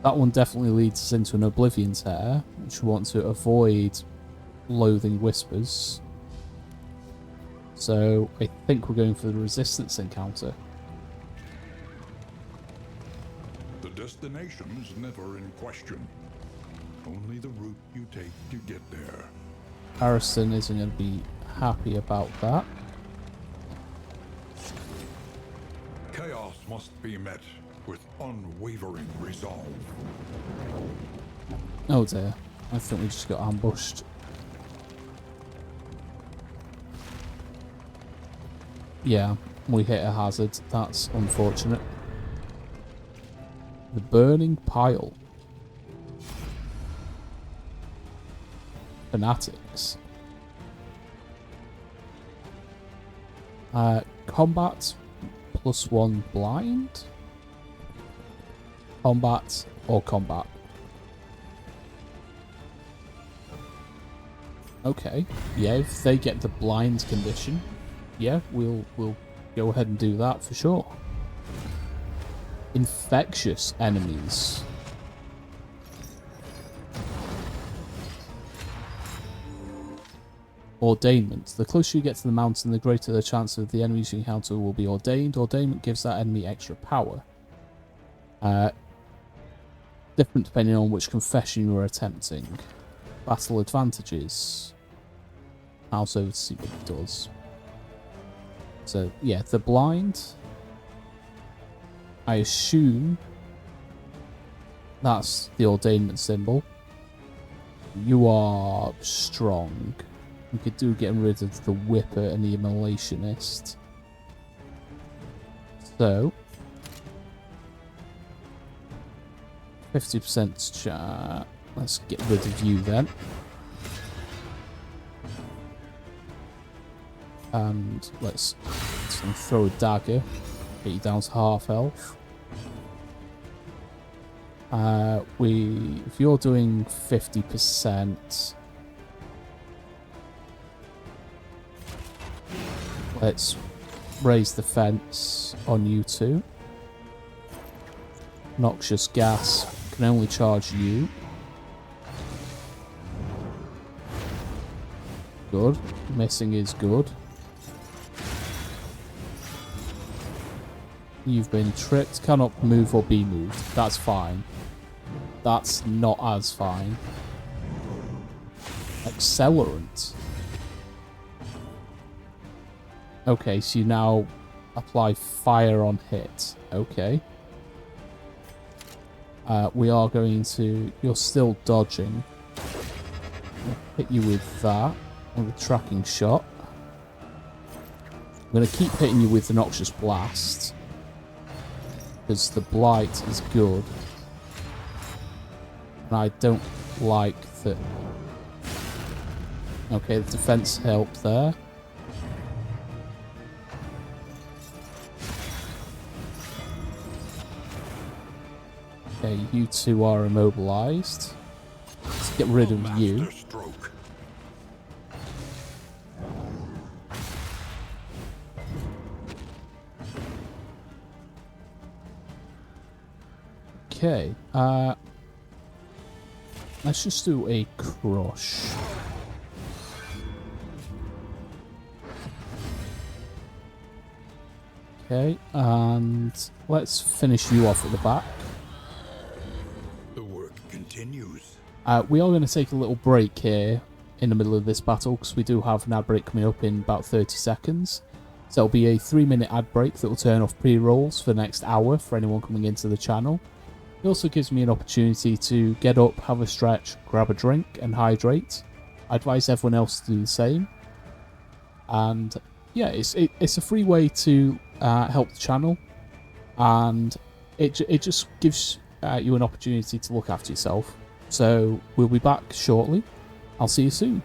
That one definitely leads us into an Oblivion Tear, which we want to avoid Loathing Whispers. So, I think we're going for the Resistance encounter. The destination is never in question. Only the route you take to get there. Harrison isn't going to be happy about that. Chaos must be met with unwavering resolve. Oh dear, I think we just got ambushed. Yeah, we hit a hazard. That's unfortunate. The Burning Pile. Fanatics. Combat +1 blind. Combat or combat. Okay. Yeah, if they get the blind condition, yeah, we'll go ahead and do that for sure. Infectious enemies. Ordainment. The closer you get to the mountain, the greater the chance of the enemies you encounter will be ordained. Ordainment gives that enemy extra power. Different depending on which confession you are attempting. Battle advantages. Mouse over to see what it does. So, yeah, the blind. I assume that's the ordainment symbol. You are strong. We could do getting rid of the Whipper and the Immolationist. So, 50% chat. Let's get rid of you then. And let's throw a dagger. Get you down to half health. If you're doing 50%, let's raise the fence on you two. Noxious gas can only charge you. Good. Missing is good. You've been tricked. Cannot move or be moved. That's fine. That's not as fine. Accelerant. Okay, so you now apply fire on hit. Okay. We are going to... You're still dodging. I'll hit you with that. With a tracking shot. I'm going to keep hitting you with the Noxious Blast. Because the blight is good. And I don't like that... Okay, the defense helped there. Okay, you two are immobilized. Let's get rid of you. Masterstroke. Okay, let's just do a crush. Okay, and let's finish you off at the back. The work continues. We are going to take a little break here in the middle of this battle because we do have an ad break coming up in about 30 seconds. So it'll be a 3-minute ad break that will turn off pre-rolls for the next hour for anyone coming into the channel. It also gives me an opportunity to get up, have a stretch, grab a drink and hydrate. I advise everyone else to do the same. And yeah, it's a free way to help the channel, and it just gives you an opportunity to look after yourself. So we'll be back shortly. I'll see you soon.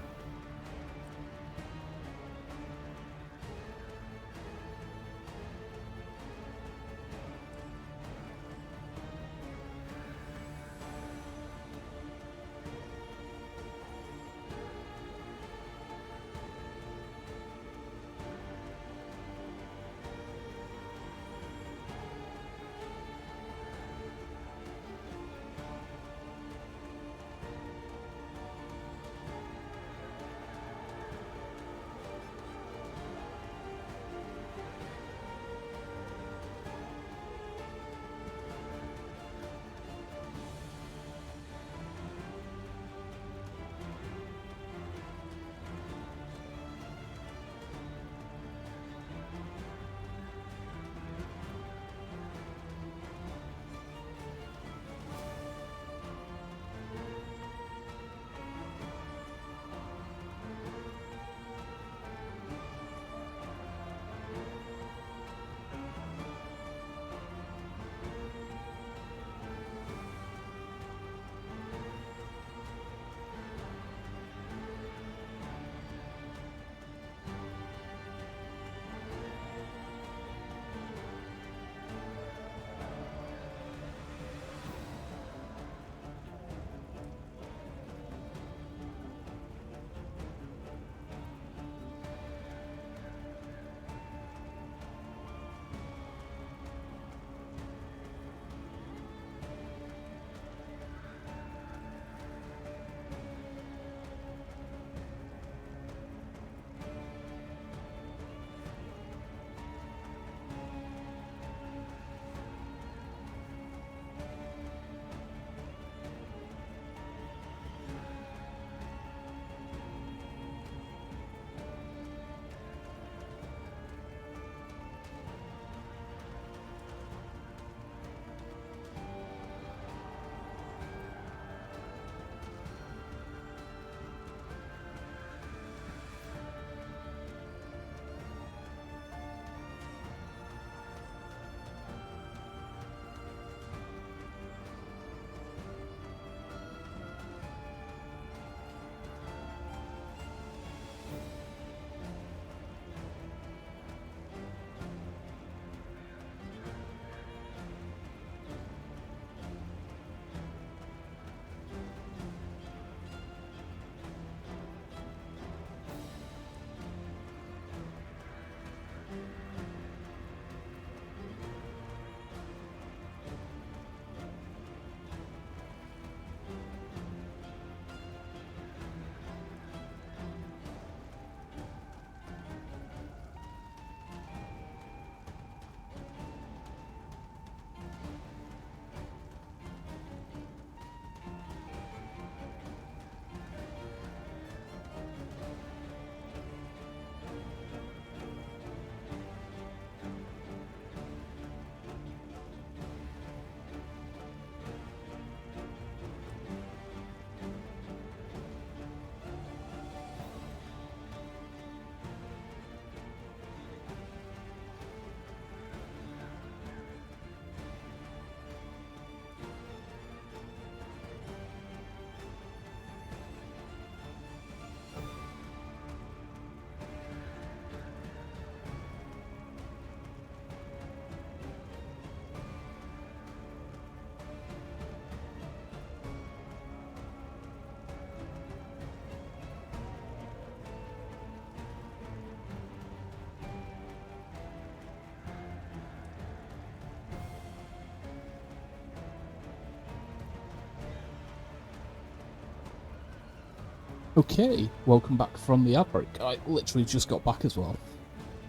Okay, welcome back from the outbreak. I literally just got back as well.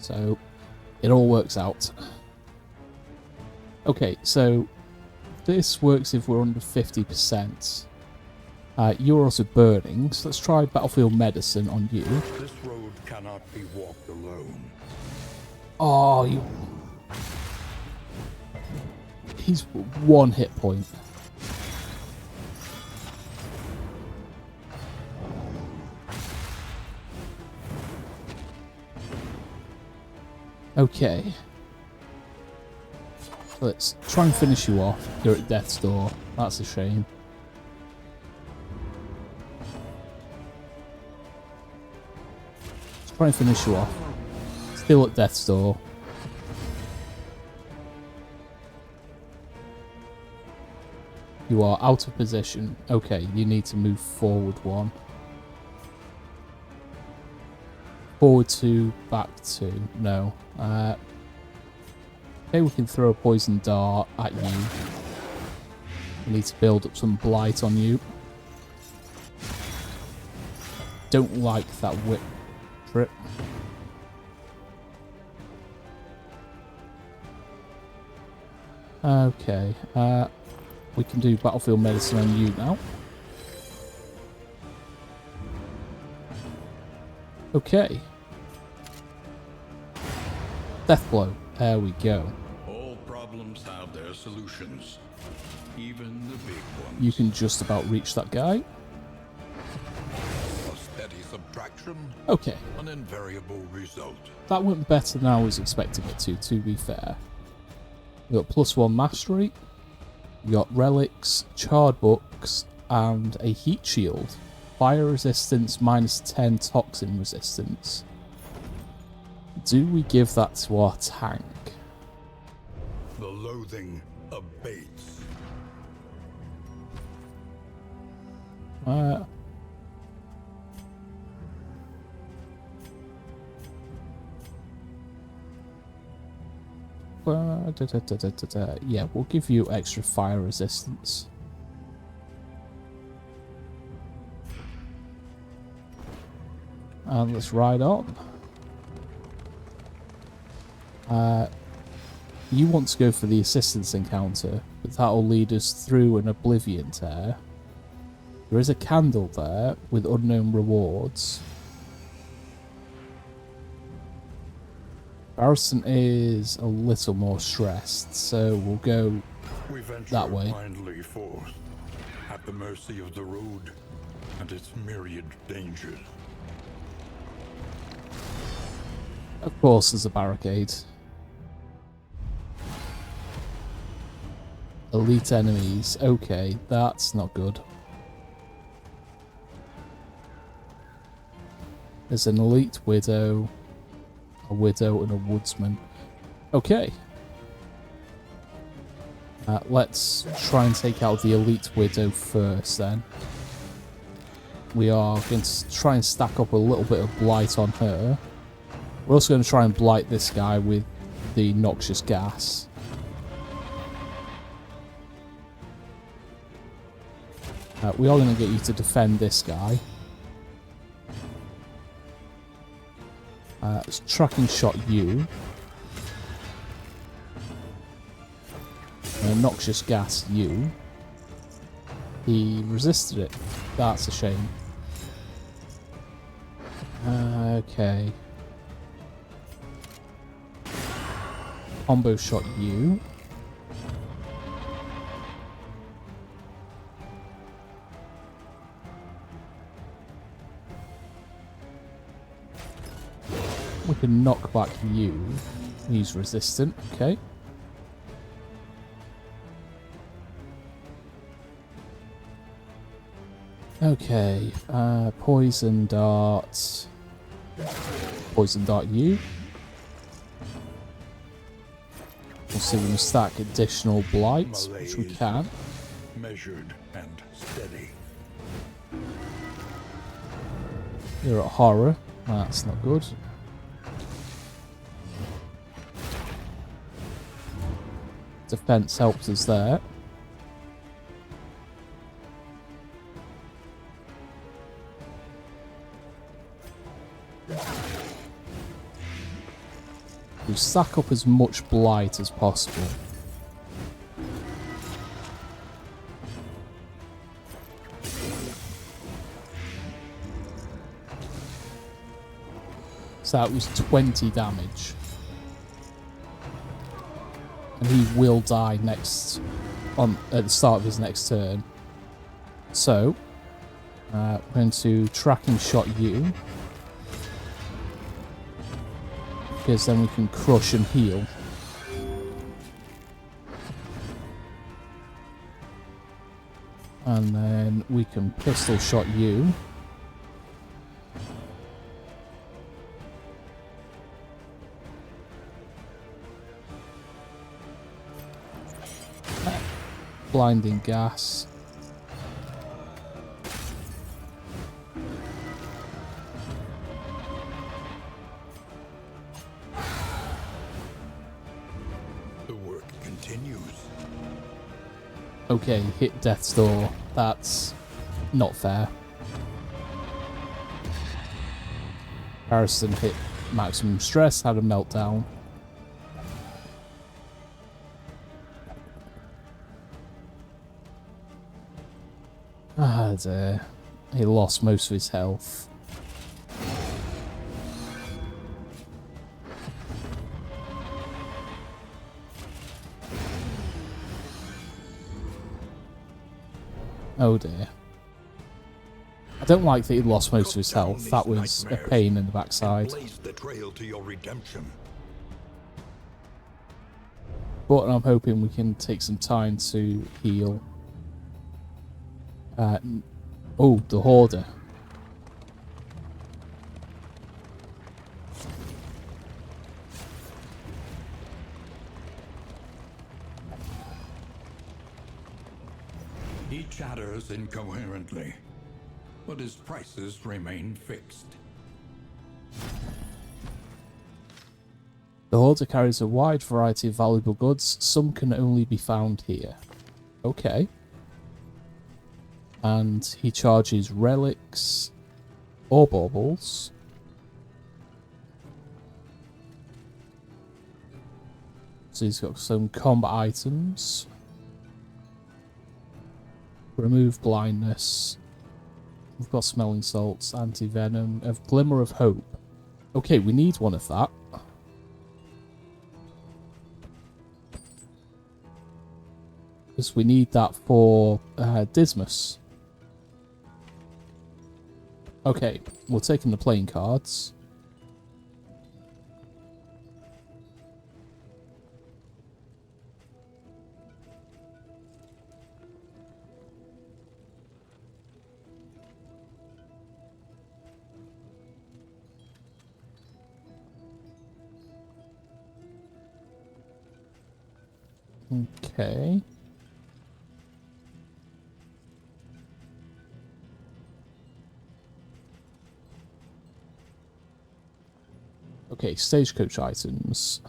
So, it all works out. Okay, so this works if we're under 50%. You're also burning, so let's try Battlefield Medicine on you. This road cannot be walked alone. Oh, you... He's 1 hit point. Okay. Let's try and finish you off. You're at death's door. That's a shame. Let's try and finish you off. Still at death's door. You are out of position. Okay, you need to move forward 1. Forward 2, back 2. No. Okay, we can throw a poison dart at you. We need to build up some blight on you. Don't like that whip trip. Okay, we can do Battlefield Medicine on you now. Okay. Death blow. There we go. All problems have their solutions, even the big ones. You can just about reach that guy. A steady subtraction, Okay. an invariable result. That went better than I was expecting it to be fair. We got +1 mastery. We got relics, charred books, and a heat shield. Fire resistance, -10 toxin resistance. Do we give that to our tank? The loathing abates. Yeah, we'll give you extra fire resistance. And let's ride on. You want to go for the assistance encounter, but that'll lead us through an oblivion tear. There is a candle there with unknown rewards. Barristan is a little more stressed, so we'll go that way. Blindly forth, at the mercy of the road and its myriad dangers. Of course, there's a barricade. Elite enemies. Okay, that's not good. There's an elite widow, a widow, and a woodsman. Okay. Let's try and take out the elite widow first then. We are going to try and stack up a little bit of blight on her. We're also going to try and blight this guy with the noxious gas. We are going to get you to defend this guy. Let's tracking shot you. Noxious gas you. He resisted it. That's a shame. Okay. Combo shot you. We can knock back you. He's resistant. Okay. Okay. Poison dart. Poison dart you. We'll see if we can stack additional blights, which we can. Measured and steady. You're at horror. That's not good. Defense helps us there. We stack up as much blight as possible. So that was 20 damage. And he will die next at the start of his next turn. So we're going to tracking shot you, because then we can crush and heal. And then we can pistol shot you. Blinding gas. The work continues. Okay, hit death's door. That's not fair. Harrison hit maximum stress, had a meltdown. Ah, dear. He lost most of his health. Oh dear. I don't like that he lost most of his health. That was a pain in the backside. Blaze the trail to your redemption. But I'm hoping we can take some time to heal. Oh, the Hoarder. He chatters incoherently, but his prices remain fixed. The Hoarder carries a wide variety of valuable goods. Some can only be found here. Okay. And he charges relics or baubles. So he's got some combat items. Remove blindness. We've got smelling salts, anti-venom, a glimmer of hope. Okay, we need one of that. Because we need that for Dismas. Okay, we're taking the playing cards. Okay. Okay, stagecoach items.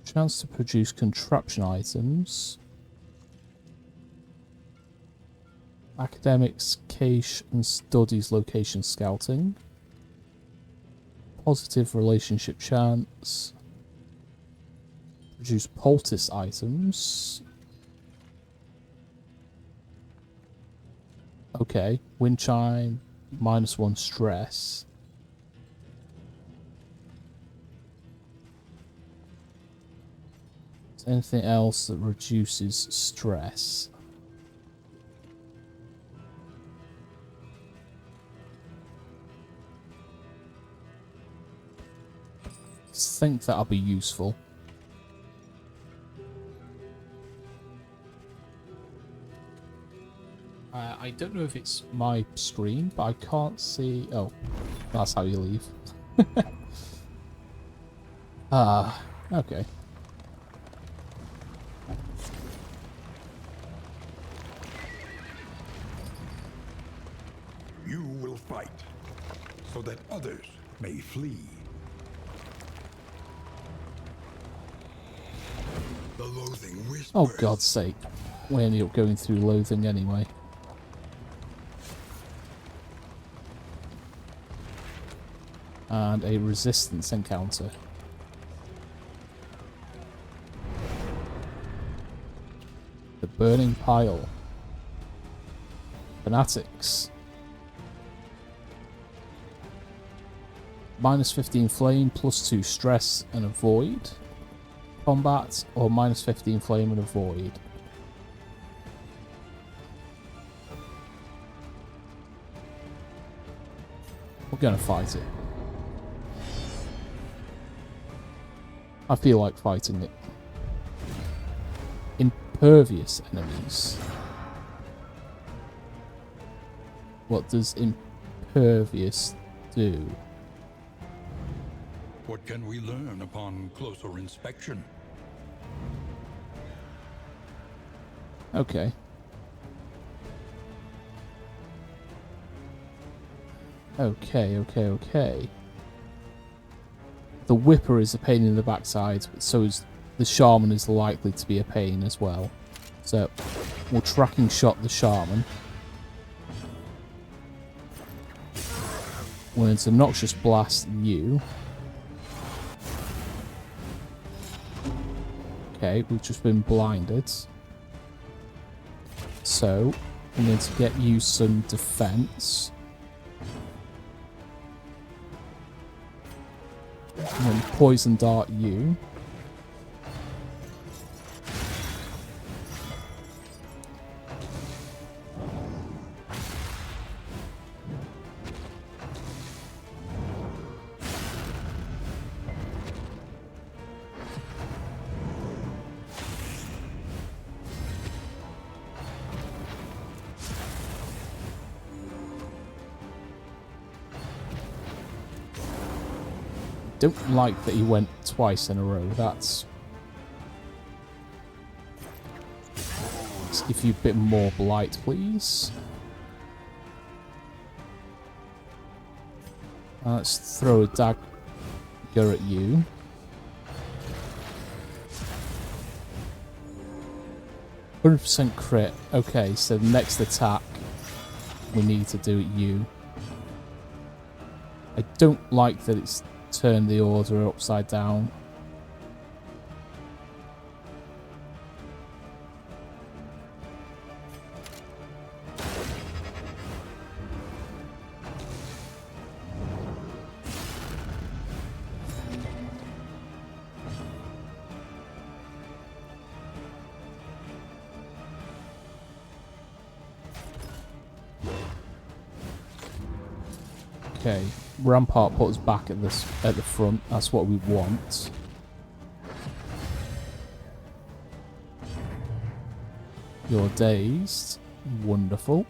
Chance to produce contraption items. Academics, cache and studies location scouting. Positive relationship chance. Produce poultice items. Okay, wind chime, -1 stress. Is there anything else that reduces stress? I think that'll be useful. I don't know if it's my screen, but I can't see. Oh, that's how you leave. Okay. You will fight, so that others may flee. The loathing whispers. Oh, God's sake. we ended up going through loathing anyway. And a resistance encounter. The burning pile. Fanatics. Minus 15 flame, plus 2 stress and avoid combat, or minus 15 flame and avoid. We're gonna fight it. I feel like fighting it. Impervious enemies. What does impervious do? What can we learn upon closer inspection? Okay. Okay. The Whipper is a pain in the backside, but so is the Shaman is likely to be a pain as well. So, we'll tracking shot the Shaman. When it's a Noxious Blast you. Okay, we've just been blinded. So, I'm going to get you some defense. And then poison dart you. Don't like that he went twice in a row. Let's give you a bit more blight, please. Let's throw a dagger at you. %, crit. Okay, so the next attack we need to do at you. I don't like that it's turned the order upside down. Okay, Rampart put us back at the front. That's what we want. You're dazed. Wonderful.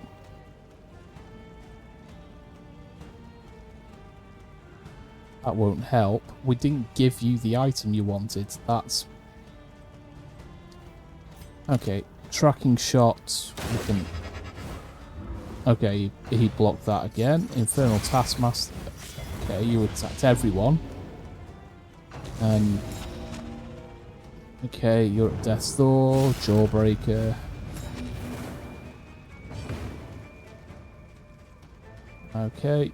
That won't help. We didn't give you the item you wanted. That's... Okay, tracking shot. We can... Okay, he blocked that again. Infernal Taskmaster. Okay, you attacked everyone. Okay, you're at Death's Door. Jawbreaker. Okay.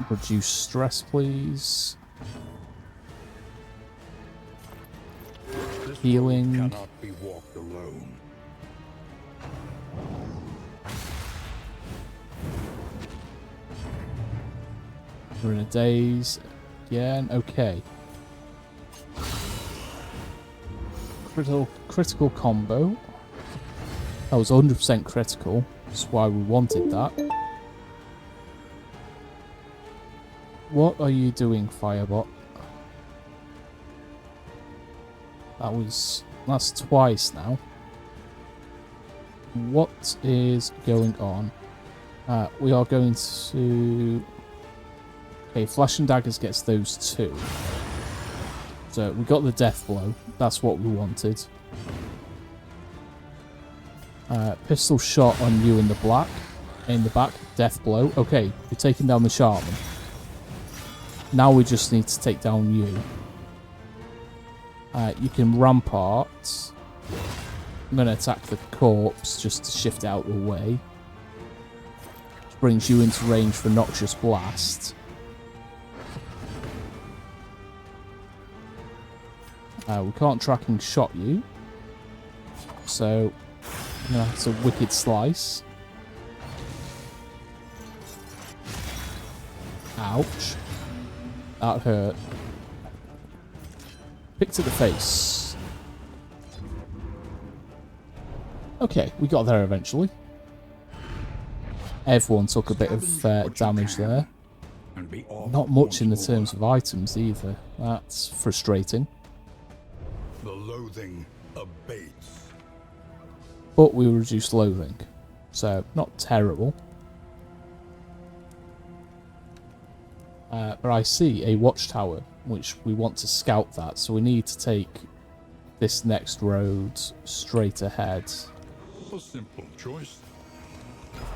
Reduce stress, please. Healing. Cannot be walked alone. We're in a daze again. Okay. Critical combo. That was 100% critical. That's why we wanted that. What are you doing, Firebot? That's twice now. What is going on? We are going to... Okay, Flash and Daggers gets those two. So we got the death blow. That's what we wanted. Pistol shot on you in the black. In the back, death blow. Okay, we're taking down the Shaman. Now we just need to take down you. You can rampart. I'm going to attack the corpse just to shift it out of the way. Which brings you into range for Noxious Blast. We can't tracking shot you. So, I'm going to have to Wicked Slice. Ouch. That hurt. Pick to the face. Okay, we got there eventually. Everyone took a bit of damage there. Not much in the terms of items either. That's frustrating. The loathing abates. But we reduced loathing. So, not terrible. But I see a watchtower, which we want to scout that, so we need to take this next road straight ahead. A simple choice.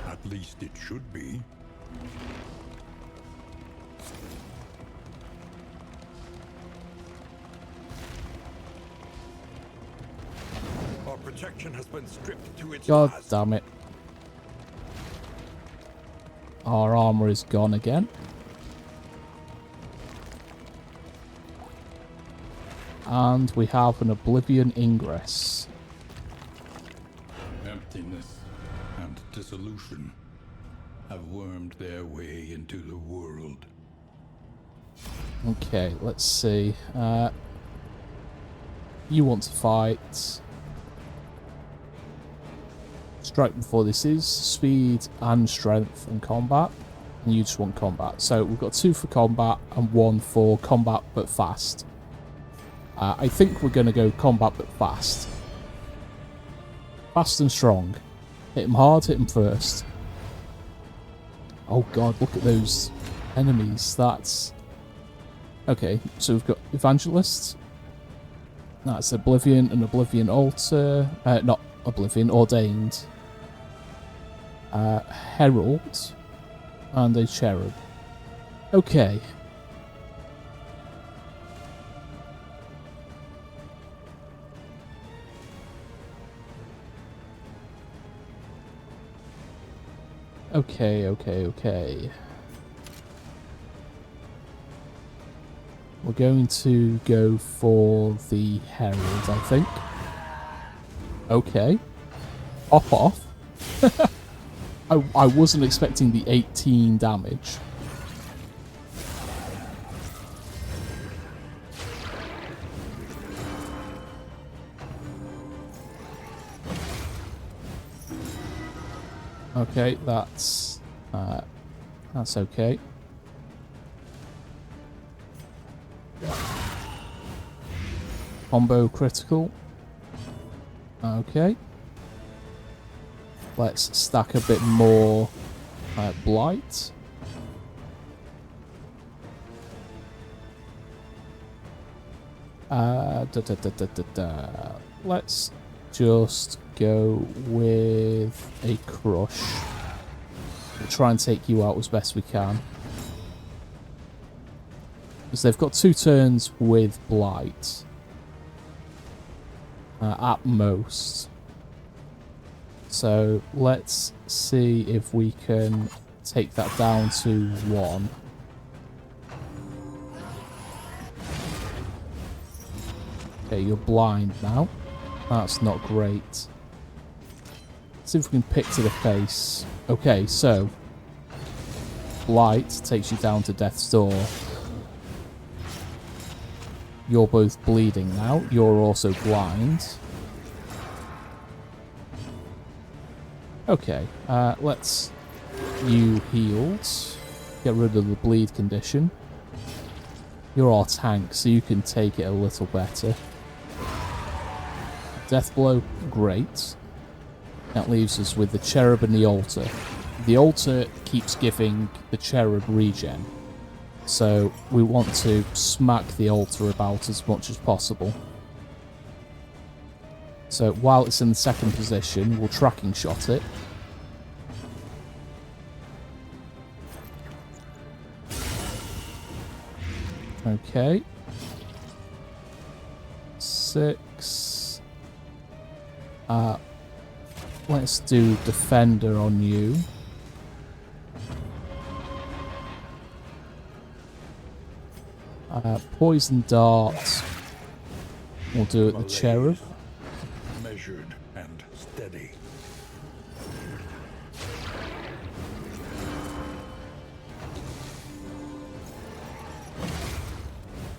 At least it should be. Our protection has been stripped to its God last. damn it. Our armor is gone again. And we have an Oblivion Ingress. Emptiness and dissolution have wormed their way into the world. Okay, let's see. You want to fight. Strike before this is speed and strength and combat. And you just want combat. So we've got 2 for combat and 1 for combat but fast. I think we're going to go combat but fast. Fast and strong. Hit him hard, hit him first. Oh god, look at those enemies. That's... Okay, so we've got Evangelist. That's Oblivion and Oblivion Altar. Not Oblivion, Ordained. Herald. And a Cherub. Okay. Okay. We're going to go for the Herald, I think. Okay. Hop off. I wasn't expecting the 18 damage. Okay, that's okay. Combo critical. Okay. Let's stack a bit more blight. Let's just go with a crush. We'll try and take you out as best we can. Because they've got 2 turns with blight. At most. So let's see if we can take that down to 1. Okay, you're blind now. That's not great. Let's see if we can pick to the face. Okay, so blight takes you down to death's door. You're both bleeding now. You're also blind. Okay, let's... You healed. Get rid of the bleed condition. You're our tank, so you can take it a little better. Death blow, great. That leaves us with the cherub and the altar. The altar keeps giving the cherub regen. So we want to smack the altar about as much as possible. So while it's in the second position, we'll tracking shot it. Okay. 6. Let's do Defender on you. Poison Dart. We'll do it the Cherub. Measured and steady.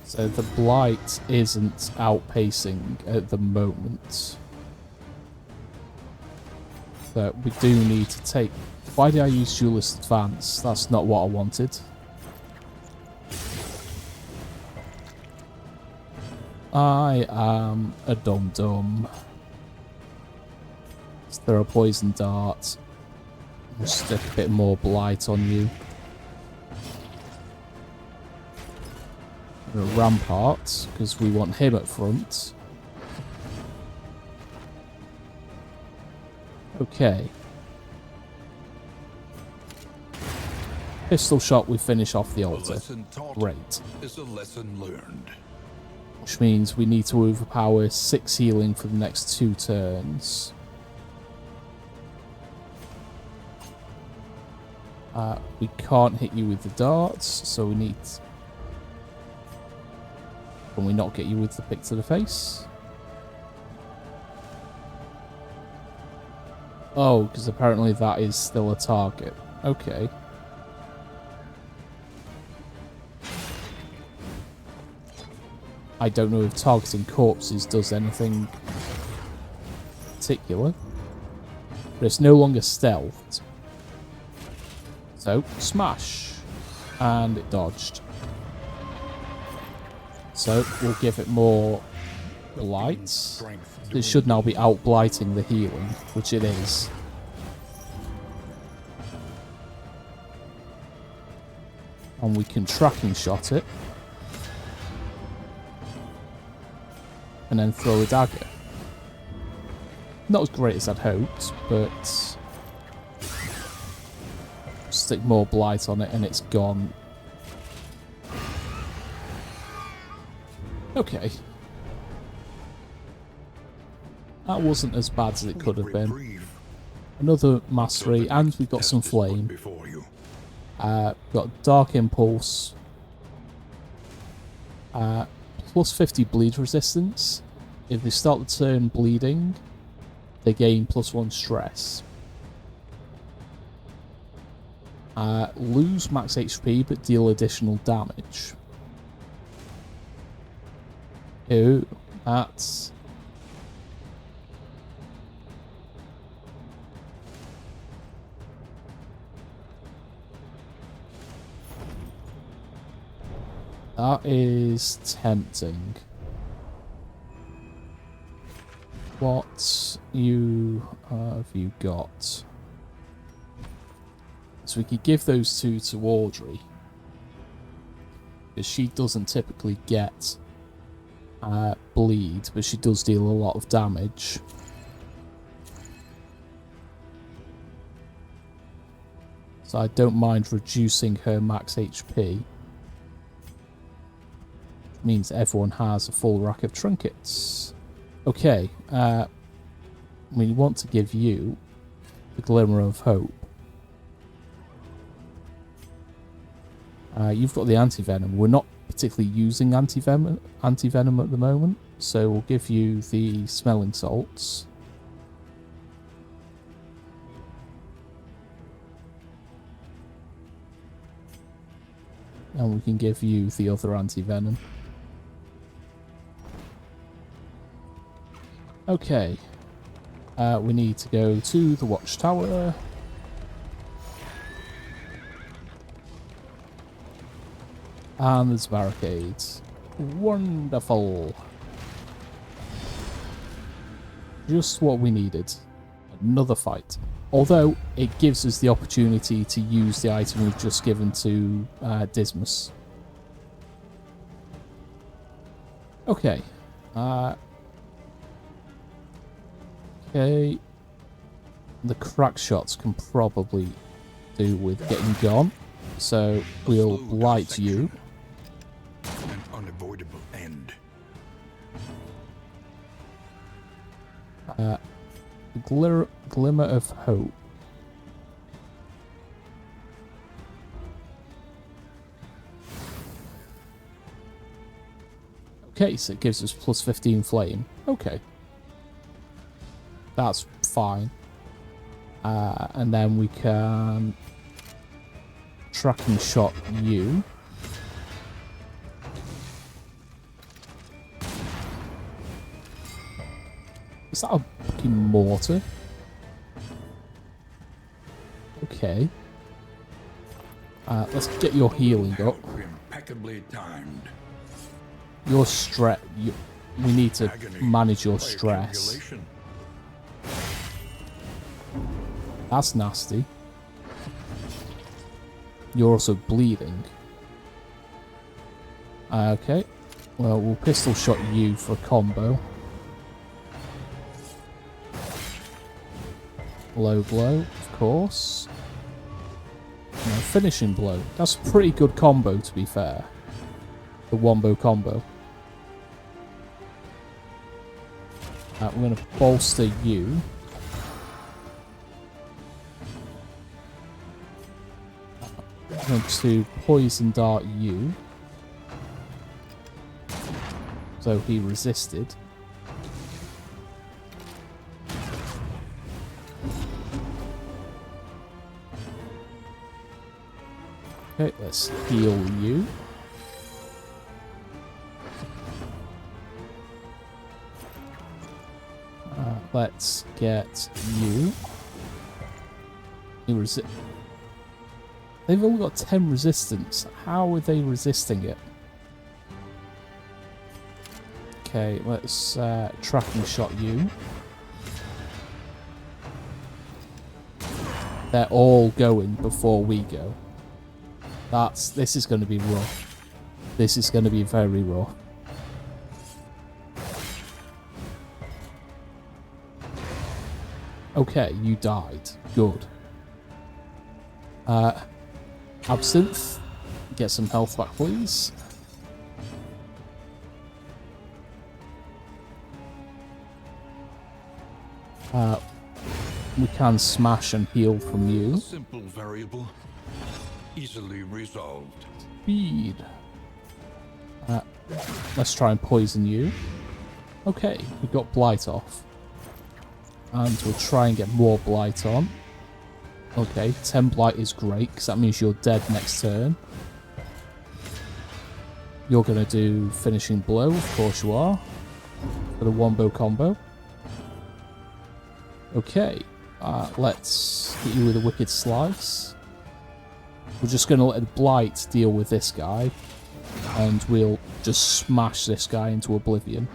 So the Blight isn't outpacing at the moment. So we do need to take... Why did I use Duelist Advance? That's not what I wanted. I am a dum-dum. Let's throw a Poison Dart. We'll stick a bit more Blight on you. A Rampart, because we want him at front. Okay. Pistol shot, we finish off the altar. Great. Is a lesson learned. Which means we need to overpower 6 healing for the next 2 turns. We can't hit you with the darts, so we need... Can we not get you with the pick to the face? Oh, because apparently that is still a target. Okay. I don't know if targeting corpses does anything particular. But it's no longer stealthed. So, smash. And it dodged. So, we'll give it more blight. It should now be out-blighting the healing, which it is. And we can tracking shot it. And then throw a dagger. Not as great as I'd hoped, but... Stick more blight on it and it's gone. Okay. That wasn't as bad as it could have been. Another mastery, and we've got some flame. Got Dark Impulse. Plus 50 bleed resistance. If they start the turn bleeding, they gain +1 stress. Lose max HP but deal additional damage. Ooh, that's... That is tempting. What have you got? So we could give those 2 to Audrey. Because she doesn't typically get bleed, but she does deal a lot of damage. So I don't mind reducing her max HP. Means everyone has a full rack of trinkets. Okay, we want to give you the Glimmer of Hope. You've got the anti-venom. We're not particularly using anti-venom at the moment, so we'll give you the smelling salts. And we can give you the other anti-venom. Okay, we need to go to the watchtower. And there's barricades. Wonderful. Just what we needed. Another fight. Although, it gives us the opportunity to use the item we've just given to Dismas. Okay. Okay. The crack shots can probably do with getting gone. So, we'll blight you. An unavoidable end. Glimmer of hope. Okay, so it gives us plus 15 flame. Okay. That's fine. And then we can tracking shot you. Is that a fucking mortar? Okay. Let's get your healing up. Impeccably timed. Your stress. We need to manage your stress. That's nasty. You're also bleeding. Okay. Well, we'll pistol shot you for a combo. Low blow, of course. No, finishing blow. That's a pretty good combo, to be fair. The wombo combo. We're going to bolster you. I'm going to poison dart you. So he resisted. Okay, let's heal you. Let's get you. They've all got 10 resistance. How are they resisting it? Okay, let's tracking shot you. They're all going before we go. This is going to be rough. This is going to be very rough. Okay, you died. Good. Absinthe. Get some health back, please. We can smash and heal from you. Simple variable. Easily resolved. Speed. Let's try and poison you. Okay, we got blight off. And we'll try and get more blight on. Okay, 10 blight is great, because that means you're dead next turn. You're going to do finishing blow, of course you are. For the wombo combo. Okay, let's hit you with a wicked slice. We're just going to let blight deal with this guy. And we'll just smash this guy into oblivion.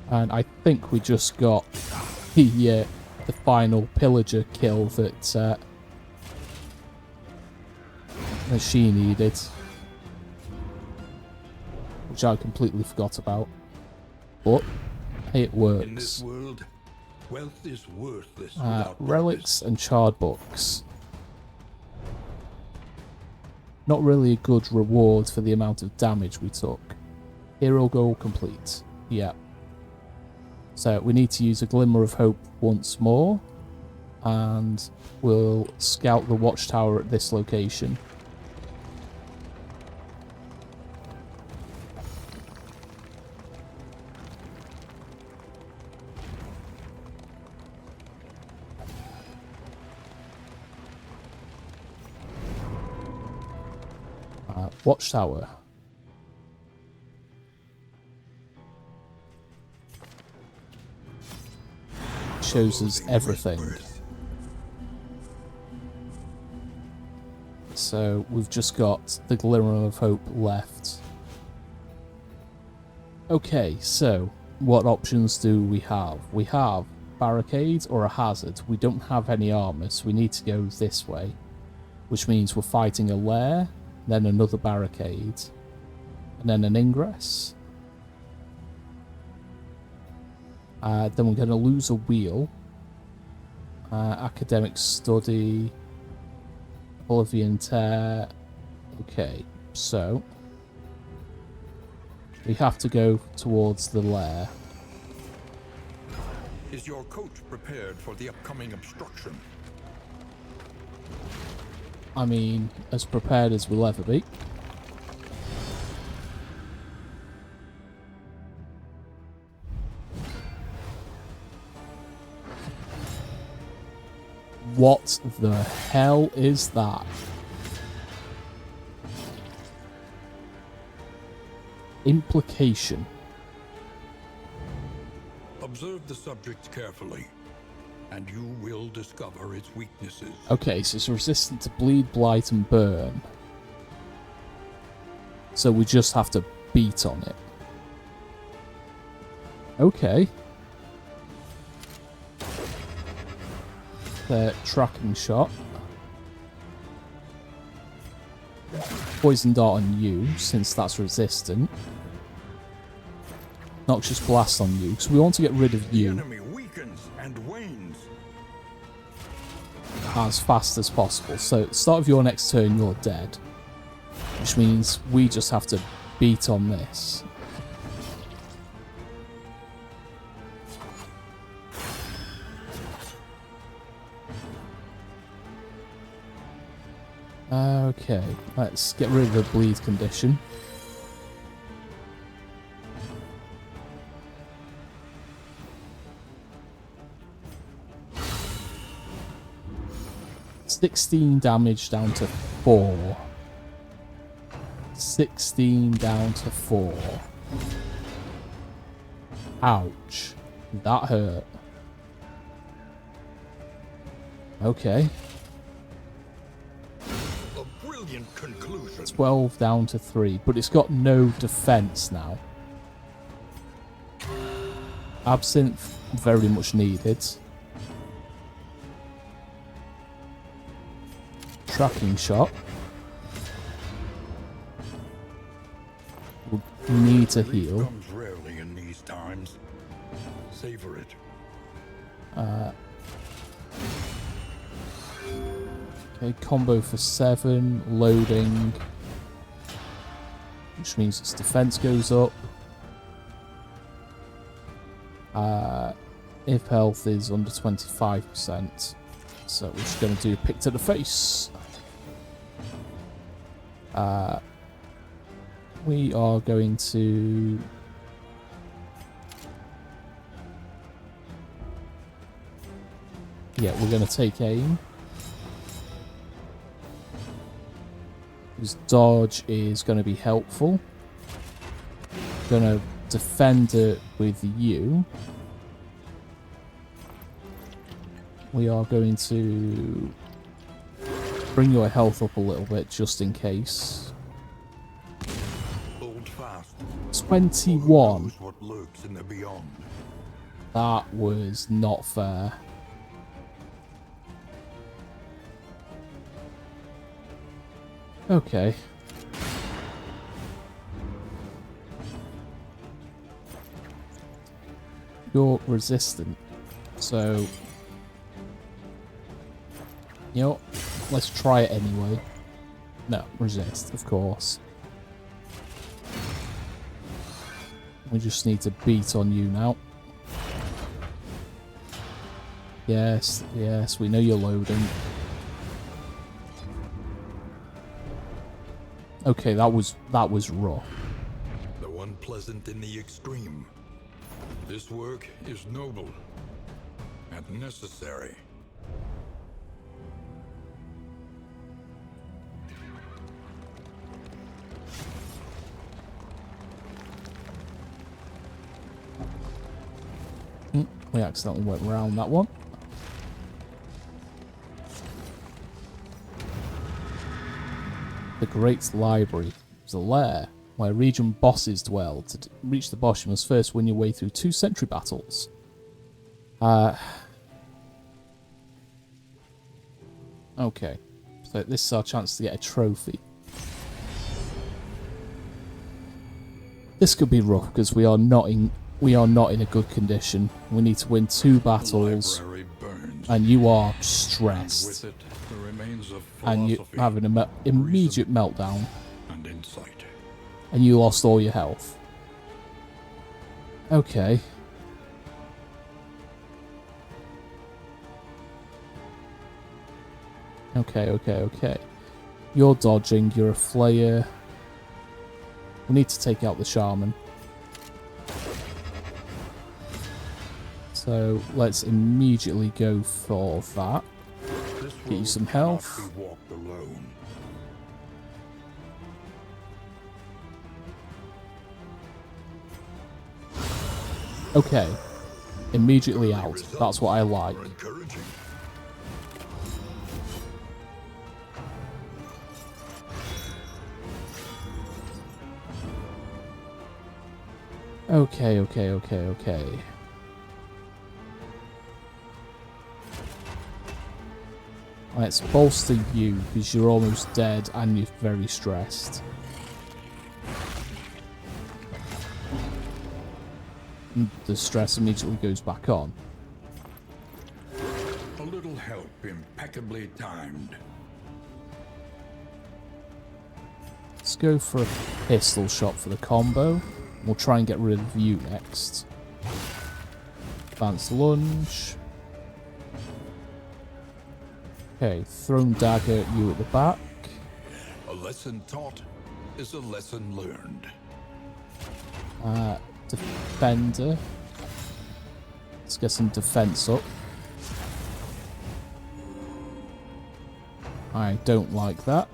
And I think we just got the final pillager kill that she needed, which I completely forgot about. But it works. In this world, wealth is worthless. Relics and charred books. Not really a good reward for the amount of damage we took. Hero goal complete. Yeah. So we need to use a Glimmer of Hope once more, and we'll scout the watchtower at this location. Watchtower. Shows us everything. So we've just got the Glimmer of Hope left. Okay, so what options do we have? We have barricades or a hazard. We don't have any armor, so we need to go this way, which means we're fighting a lair, then another barricade, and then an ingress. Then we're going to lose a wheel, Academic study. Bolivian tear. Okay, so we have to go towards the lair. Is your coach prepared for the upcoming obstruction? I mean, as prepared as we'll ever be. What the hell is that? Implication. Observe the subject carefully, and you will discover its weaknesses. Okay, so it's resistant to bleed, blight, and burn. So we just have to beat on it. Okay. The tracking shot. Poison dart on you, since that's resistant. Noxious blast on you, because we want to get rid of The you enemy weakens and wanes. as fast as possible. So at the start of your next turn, you're dead. Which means we just have to beat on this. Okay, let's get rid of the bleed condition. $16 damage down to 4. 16 down to 4. Ouch. That hurt. Okay. A brilliant conclusion. 12 down to 3, but it's got no defense now. Absinthe, very much needed. Tracking shot. We'll need to Relief heal. comes rarely in these times. Savor it. Okay, combo for 7, loading. Which means its defense goes up. If health is under 25%. So we're just going to do pick to the face. We are going to... Yeah, we're going to take aim. His dodge is going to be helpful. Going to defend it with you. We are going to bring your health up a little bit just in case. Hold fast. 21. Who knows what lurks in the beyond? That was not fair. Okay. You're resistant. So, you know, let's try it anyway. No, resist, of course. We just need to beat on you now. Yes, yes, we know you're loading. Okay, that was rough. Though unpleasant in the extreme, this work is noble and necessary. We accidentally went around that one. The Great Library is a lair where region bosses dwell. To reach the boss, you must first win your way through 2 sentry battles. Okay, so this is our chance to get a trophy. This could be rough because we are not in a good condition. We need to win 2 battles. The library burns. and you are And stressed, with it, the remains of and you're philosophy, having an immediate meltdown, and insight. and you lost all your health. Okay. Okay. You're dodging, you're a flayer. We need to take out the shaman. So let's immediately go for that. This Get you road some cannot health. be walked alone. Okay. Immediately Early out. results That's what I like. are encouraging. Okay. Let's bolster you, because you're almost dead and you're very stressed. And the stress immediately goes back on. A little help impeccably timed. Let's go for a pistol shot for the combo. We'll try and get rid of you next. Advanced lunge. Okay, thrown dagger at you at the back. A lesson taught is a lesson learned. Defender. Let's get some defense up. I don't like that.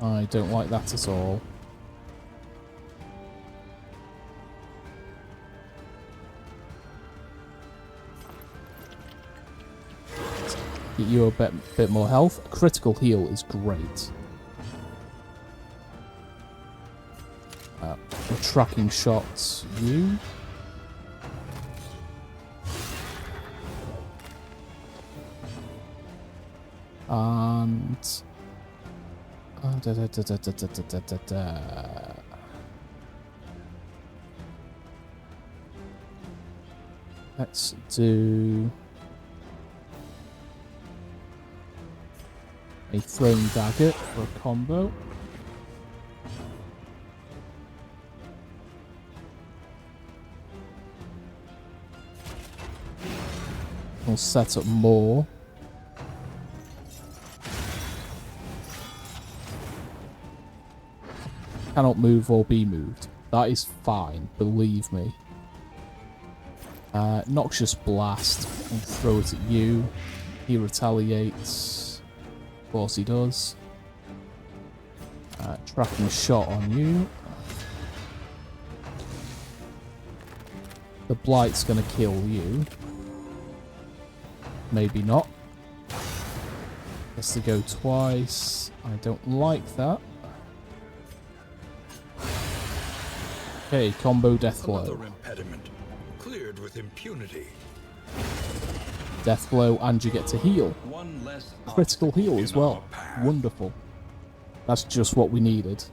I don't like that at all. Get you a bit more health. A critical heal is great. A tracking shot, you. And let's do a thrown dagger for a combo. We'll set up more. Cannot move or be moved. That is fine, believe me. Noxious Blast. I'll throw it at you. He retaliates. Of course he does. Tracking shot on you. The Blight's gonna kill you. Maybe not. Has to go twice. I don't like that. Okay, combo death blow. Another impediment cleared with impunity. Death blow, and you get to heal. One less Critical heal as obstacle in well. our path. Wonderful. That's just what we needed.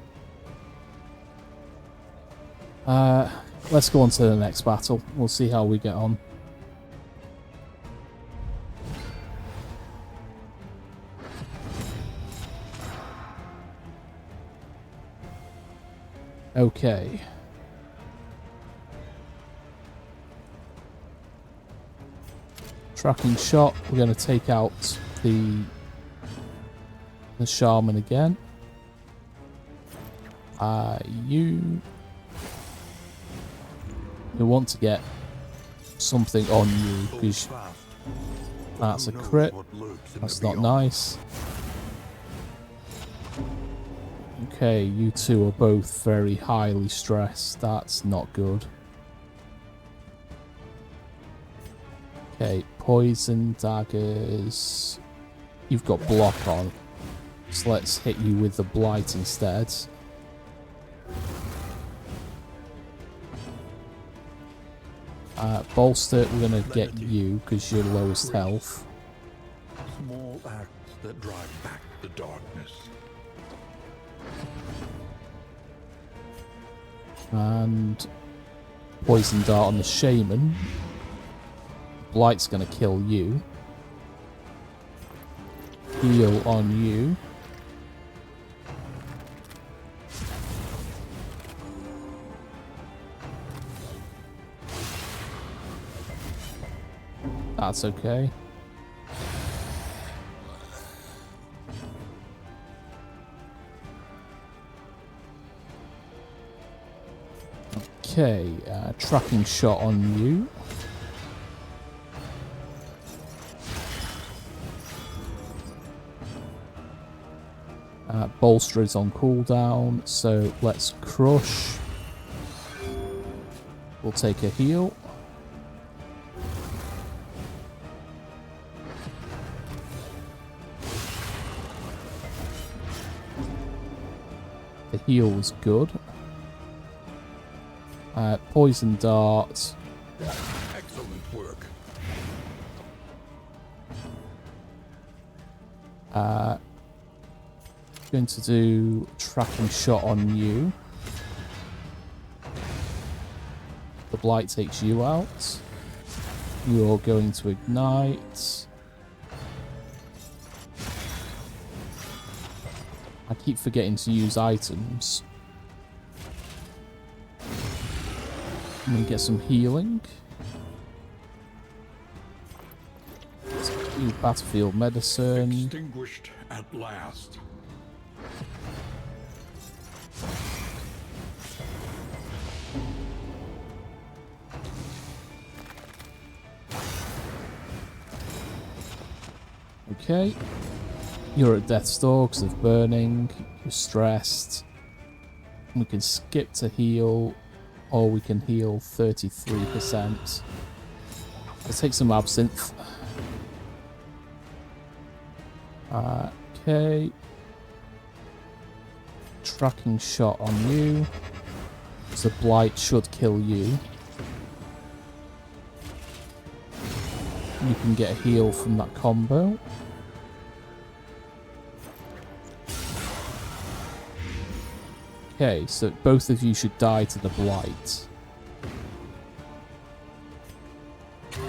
Let's go on to the next battle. We'll see how we get on. Okay. Tracking shot. We're going to take out the shaman again. You want to get something on you because that's a crit. That's not nice. Okay, you two are both very highly stressed. That's not good. Okay, poison daggers. You've got block on. So let's hit you with the blight instead. Bolster, we're going to get you because you're lowest health. Small acts that drive back the darkness. And poison dart on the shaman. Blight's gonna kill you. Heal on you. That's okay. Okay, tracking shot on you. Bolster is on cooldown, so let's crush. We'll take a heal. The heal was good. Poison dart. Excellent work. Going to do tracking shot on you. The blight takes you out. You're going to ignite. I keep forgetting to use items. Let me get some healing. Let's do battlefield medicine. Extinguished at last. Okay. You're at death's door because of burning. You're stressed. We can skip to heal, or we can heal 33%. Let's take some absinthe. Okay. Tracking shot on you. So blight should kill you. You can get a heal from that combo. Okay, so both of you should die to the blight.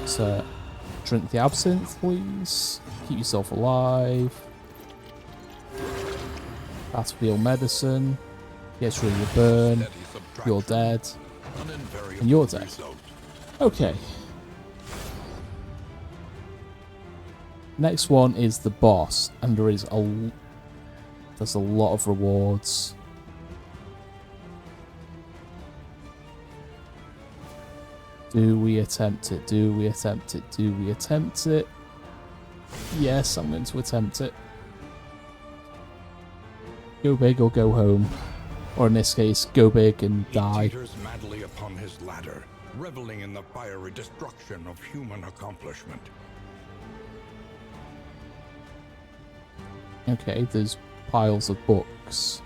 So, drink the absinthe, please. Keep yourself alive. Battlefield medicine. Gets rid of the burn. You're dead. And you're dead. Okay. Next one is the boss, and there's a lot of rewards. Do we attempt it? Do we attempt it? Do we attempt it? Yes, I'm going to attempt it. Go big or go home. Or in this case, go big and die. He teeters madly upon his ladder, reveling in the fiery destruction of human accomplishment. Okay, there's piles of books.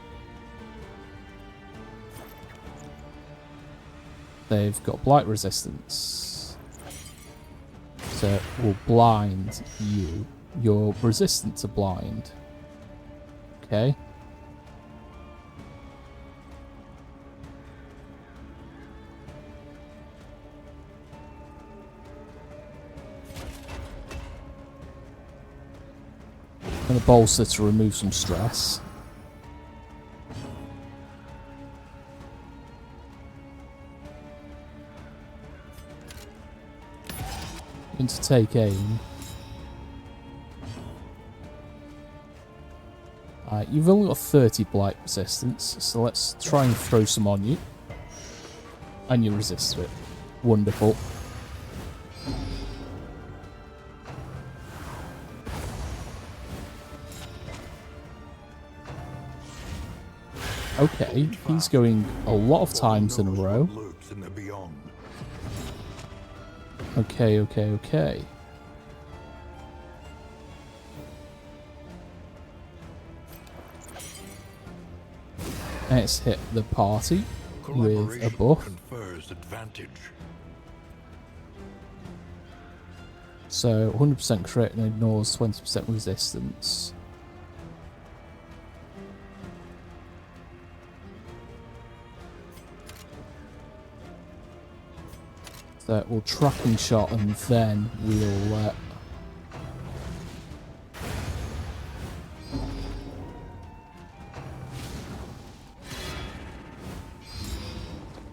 They've got blight resistance. So we'll blind you. You're resistant to blind. Okay. And a bolster to remove some stress. Going to take aim. You've only got 30 blight resistance, so let's try and throw some on you. And you resist it. Wonderful. Okay, he's going a lot of times in a row. Okay, okay, okay. Let's hit the party with a buff. So 100% crit and ignores 20% resistance. So we'll tracking shot and then we'll...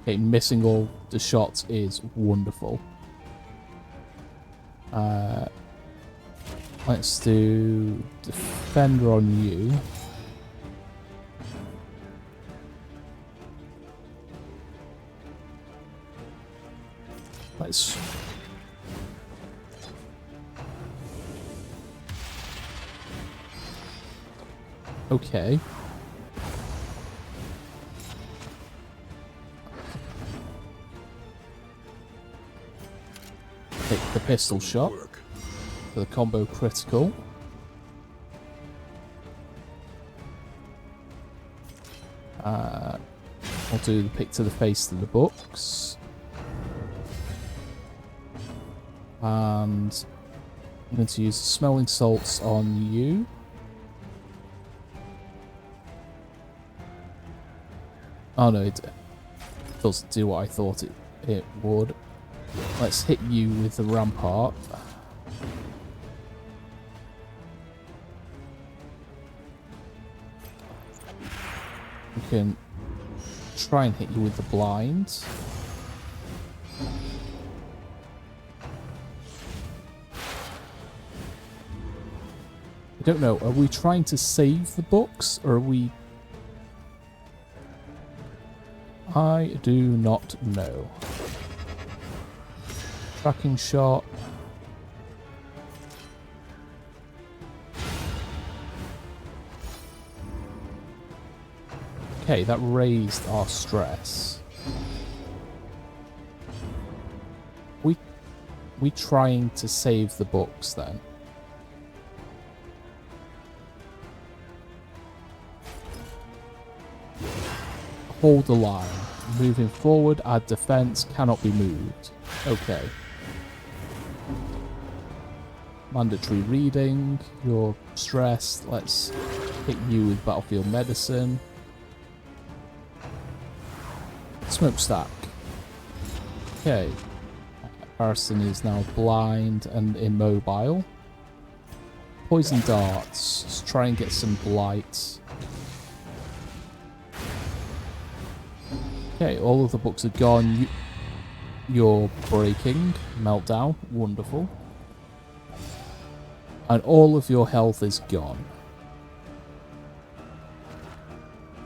Okay, missing all the shots is wonderful. Let's do Defender on you. Let's... Okay. Take the pistol shot for the combo critical. I'll do the pick to the face to the books. And I'm going to use smelling salts on you. Oh no, it doesn't do what I thought it would. Let's hit you with the rampart. We can try and hit you with the blind. I don't know, are we trying to save the books, or are we... I do not know. Tracking shot. Okay, that raised our stress. We trying to save the books then? Hold the line. Moving forward, add defense, cannot be moved. Okay. Mandatory reading. You're stressed. Let's hit you with battlefield medicine. Smokestack. Okay. Harrison is now blind and immobile. Poison darts. Let's try and get some blight. Okay, all of the books are gone. You're breaking. Meltdown. Wonderful. And all of your health is gone.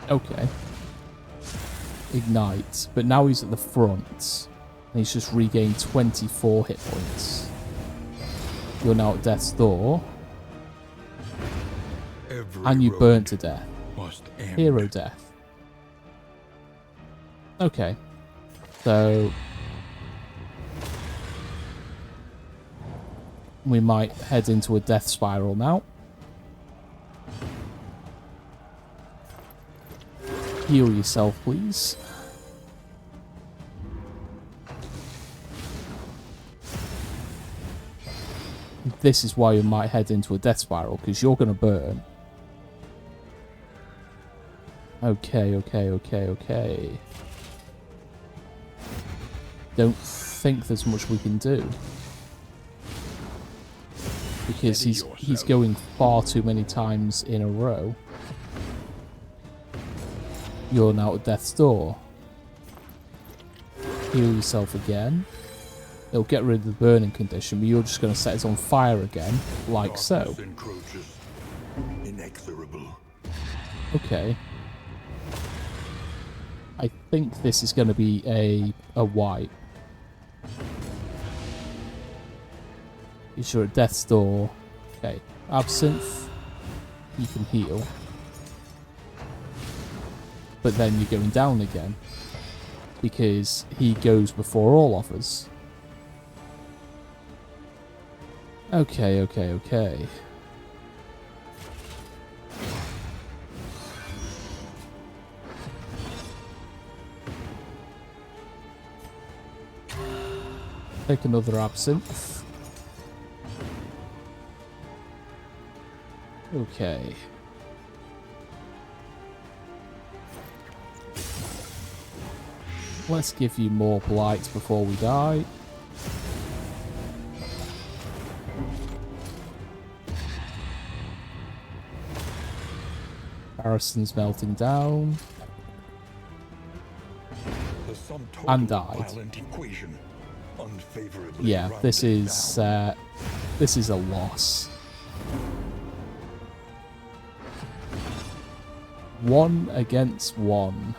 Okay. Ignite. But now he's at the front. And he's just regained 24 hit points. You're now at death's door. And you burnt to death. Hero death. Okay. So... we might head into a death spiral now. Heal yourself, please. This is why you might head into a death spiral, because you're going to burn. Okay. Don't think there's much we can do. Because he's going far too many times in a row. You're now at death's door. Heal yourself again. It'll get rid of the burning condition, but you're just going to set it on fire again, like so. Okay. I think this is going to be a wipe. You're at death's door. Okay. Absinthe. You can heal. But then you're going down again. Because he goes before all of us. Okay. Take another absinthe. Okay. Let's give you more blight before we die. Harrison's melting down. The sum total And died. violent equation unfavorably Yeah, this rounded is down. a loss. 1 against 1.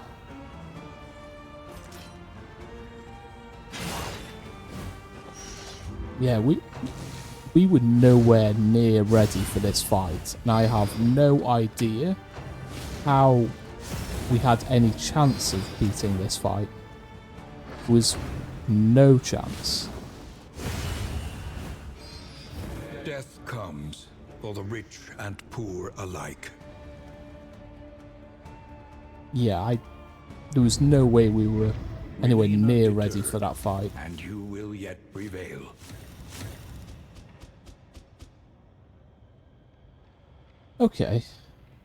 Yeah, we were nowhere near ready for this fight, and I have no idea how we had any chance of beating this fight. There was no chance. Death comes for the rich and poor alike. Yeah, there was no way we were anywhere Remain near undeterred, ready for that fight. and you will yet prevail. Okay,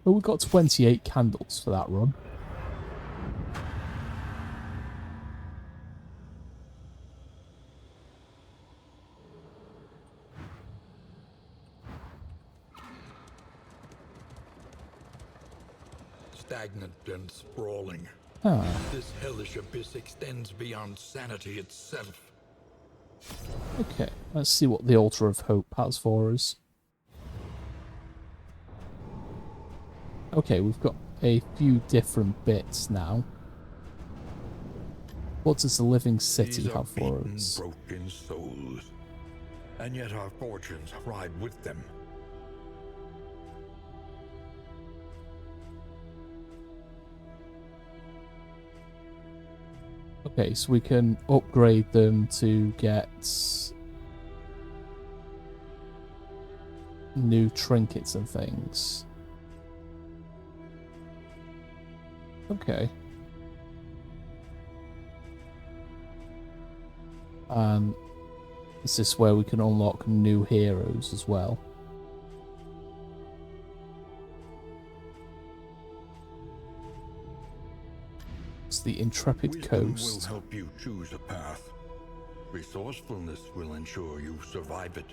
well, we got 28 candles for that run. Stagnant and sprawling. Ah, This hellish abyss extends beyond sanity itself. okay, let's see what the Altar of Hope has for us. Okay, we've got a few different bits now. What does the Living City These are have for beaten, us? broken souls, and yet our fortunes ride with them. Okay, so we can upgrade them to get new trinkets and things. Okay. And is this where we can unlock new heroes as well? It's the Intrepid Wisdom Coast. will help you choose a path. Resourcefulness will ensure you survive it.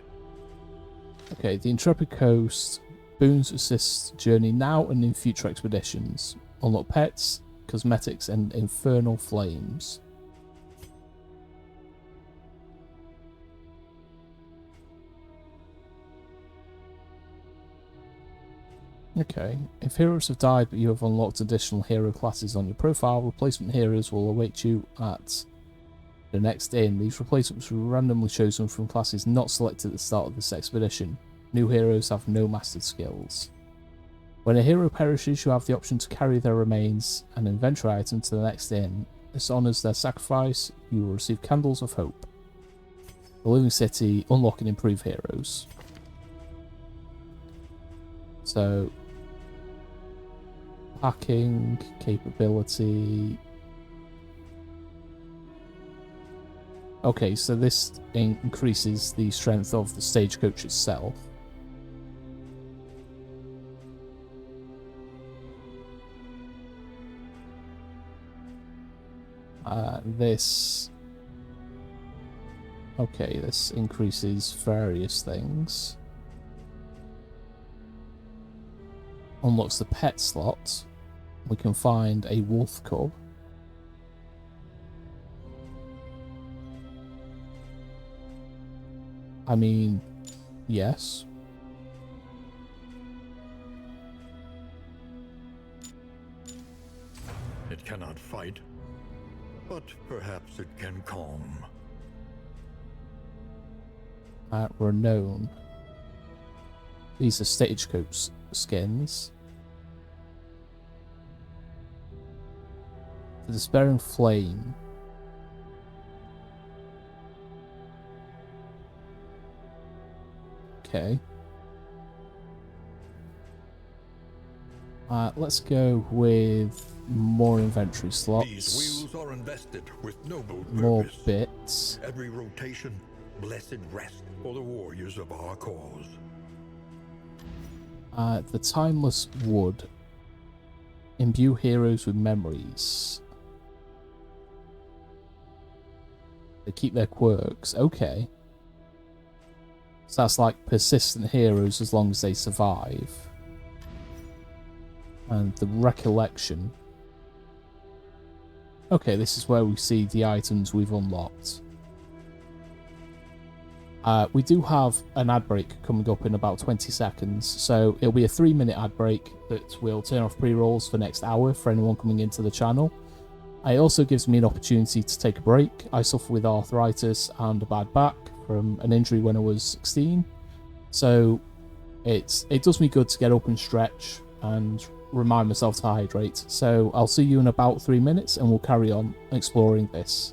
Okay, the Intrepid Coast. Boons assist journey now and in future expeditions. Unlock pets, cosmetics, and infernal flames. Okay, if heroes have died but you have unlocked additional hero classes on your profile, replacement heroes will await you at the next inn. These replacements were randomly chosen from classes not selected at the start of this expedition. New heroes have no mastered skills. When a hero perishes, you have the option to carry their remains and inventory item to the next inn. This honours their sacrifice. You will receive Candles of Hope. The Living City, unlock and improve heroes. So, hacking, capability. Okay, so this increases the strength of the stagecoach itself. This... Okay, this increases various things. Unlocks the pet slot. We can find a wolf cub. I mean, yes. It cannot fight, but perhaps it can calm. Renown. These are stagecoach skins. The Despairing Flame. Okay. Let's go with more inventory slots. These wheels are invested with noble More purpose. bits. Every rotation, blessed rest for the warriors of our cause. The Timeless Wood. Imbue heroes with memories. They keep their quirks. Okay. So that's like persistent heroes as long as they survive. And the recollection. Okay, this is where we see the items we've unlocked. We do have an ad break coming up in about 20 seconds, so it'll be a 3-minute ad break that will turn off pre-rolls for next hour for anyone coming into the channel. It also gives me an opportunity to take a break. I suffer with arthritis and a bad back from an injury when I was 16, so it does me good to get up and stretch and remind myself to hydrate. So I'll see you in about 3 minutes and we'll carry on exploring this.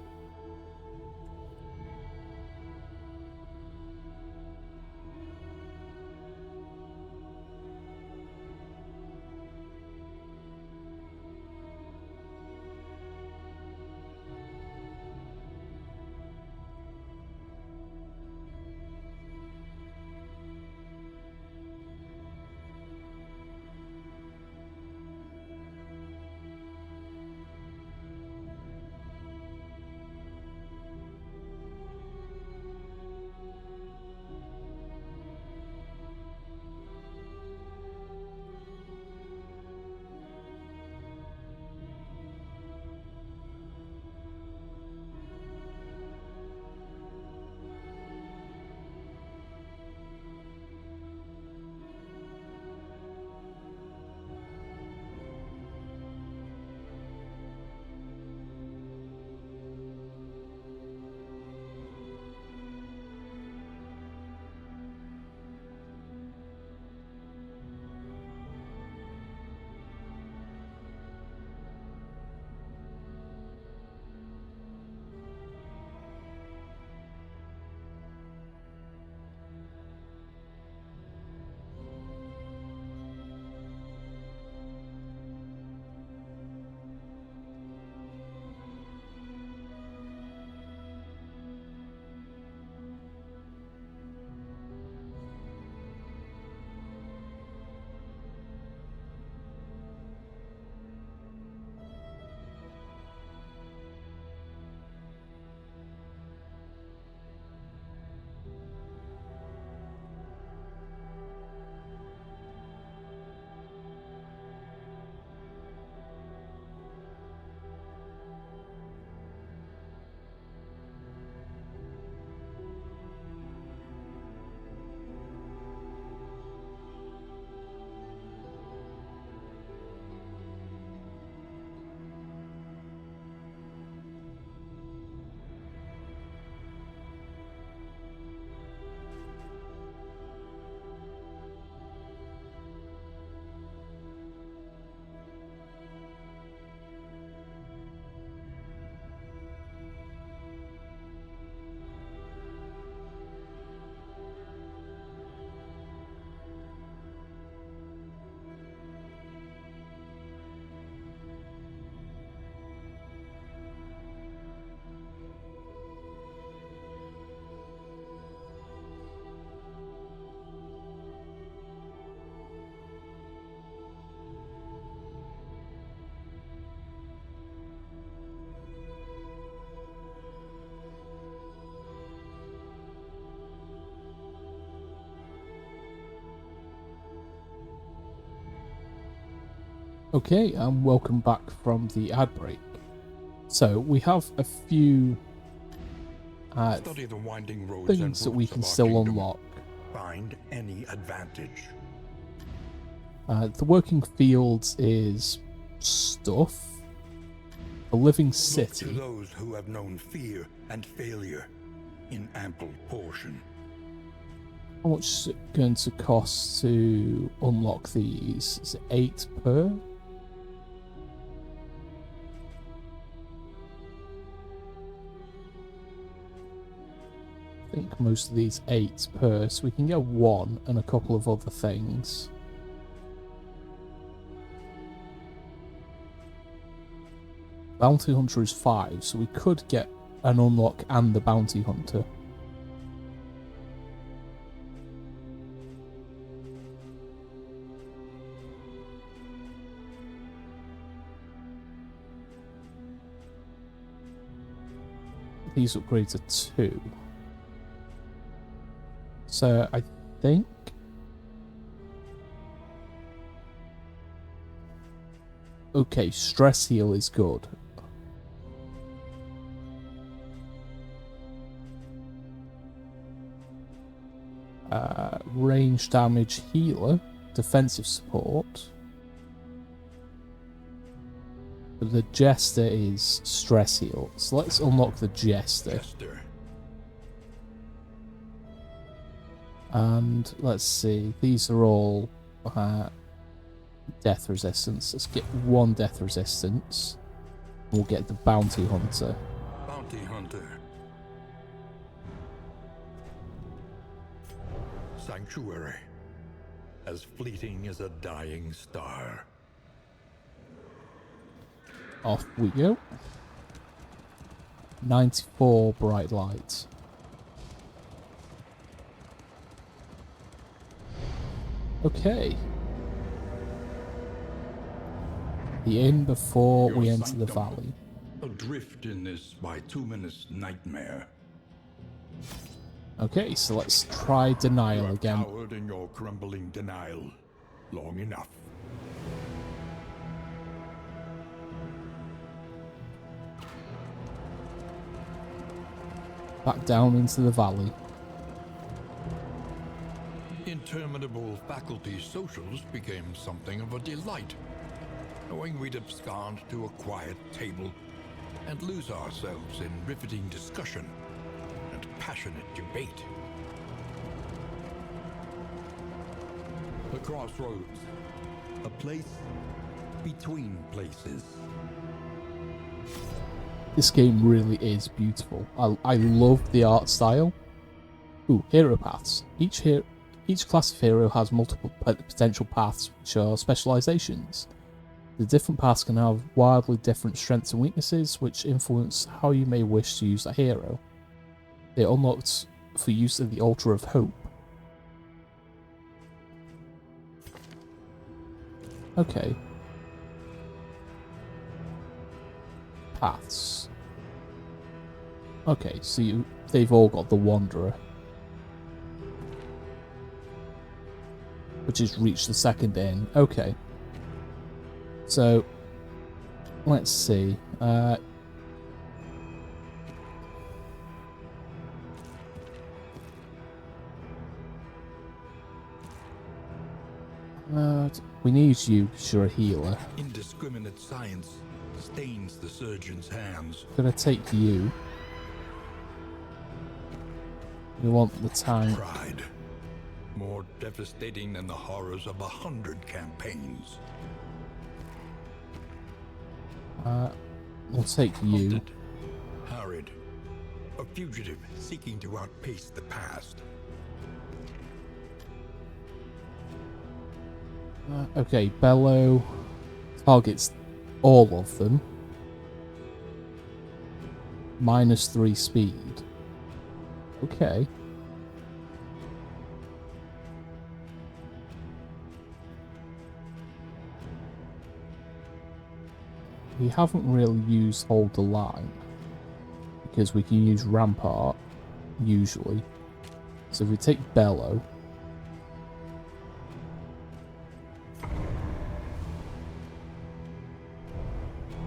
Okay, and welcome back from the ad break. So we have a few Study the winding roads things that and we routes can of our still kingdom. unlock. Find any advantage. The working fields is stuff. A living Look to city. those who have known fear and failure in ample portion. How much is it going to cost to unlock these? Is it 8 per? I think most of these 8 per, so we can get 1 and a couple of other things. Bounty Hunter is 5, so we could get an unlock and the Bounty Hunter. These upgrades are 2. So I think Okay, stress heal is good. Range damage healer, defensive support. But the Jester is stress heal. So let's unlock the Jester. And let's see, these are all death resistance. Let's get one death resistance. We'll get the Bounty Hunter. Bounty Hunter. Sanctuary. As fleeting as a dying star. Off we go. 94 bright lights. Okay. The inn before we enter the valley. Adrift in this bituminous nightmare. Okay, so let's try denial again. Cowered in your crumbling denial long enough. Back down into the valley. Interminable faculty socials became something of a delight, knowing we'd abscond to a quiet table and lose ourselves in riveting discussion and passionate debate. The crossroads, a place between places. This game really is beautiful. I love the art style. Ooh, hero paths. Each class of hero has multiple potential paths, which are specializations. The different paths can have wildly different strengths and weaknesses, which influence how you may wish to use a hero. They're unlocked for use of the Altar of Hope. Okay. Paths. Okay, so they've all got the Wanderer, which has reached the second inn. Okay. So, let's see. We need you, you're a healer. Indiscriminate science stains the surgeon's hands. Gonna take you. We want the tank. Pride. More devastating than the horrors of 100 campaigns. We'll take you. Hunted, harried, a fugitive seeking to outpace the past. Okay, Bellow targets all of them. -3 speed. Okay. We haven't really used Hold the Line, because we can use Rampart, usually. So if we take Bellow...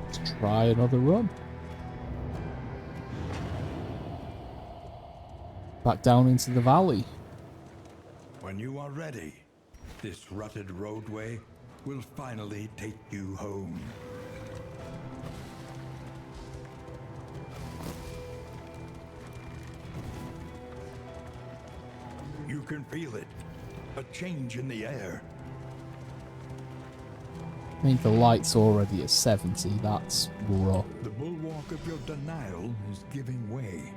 let's try another run. Back down into the valley. When you are ready, this rutted roadway will finally take you home. You can feel it. A change in the air. I mean, the light's already at 70. That's rough. The bulwark of your denial is giving way.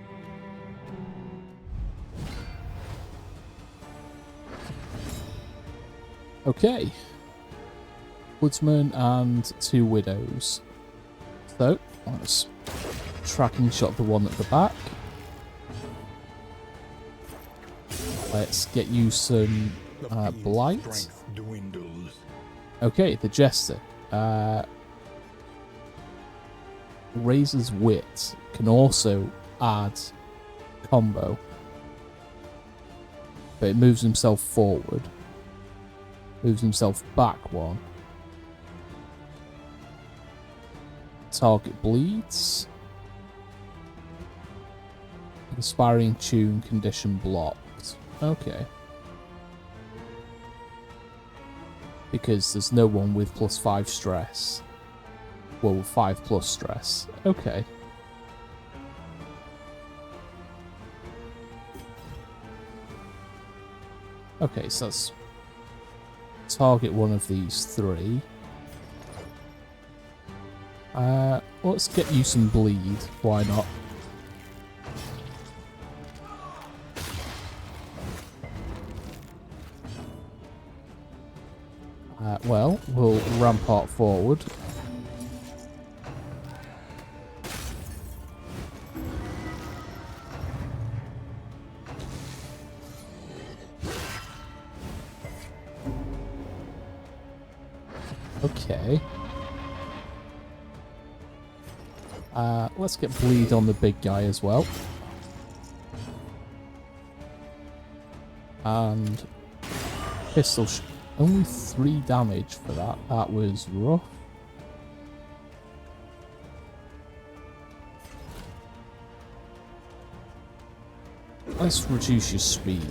Okay. Woodsman and 2 widows. So, let's tracking shot the one at the back. Let's get you some blight. Okay, the Jester. Razor's Wit can also add combo, but it moves himself forward, moves himself back 1. Target bleeds. Inspiring tune condition blocked. Okay. Because there's no one with +5 stress. Well, 5+ stress. Okay. Okay, so let's target one of these 3. Let's get you some bleed. Why not? Well, we'll rampart forward. Okay. Let's get bleed on the big guy as well. And pistol only 3 damage for that. That was rough. Let's reduce your speed.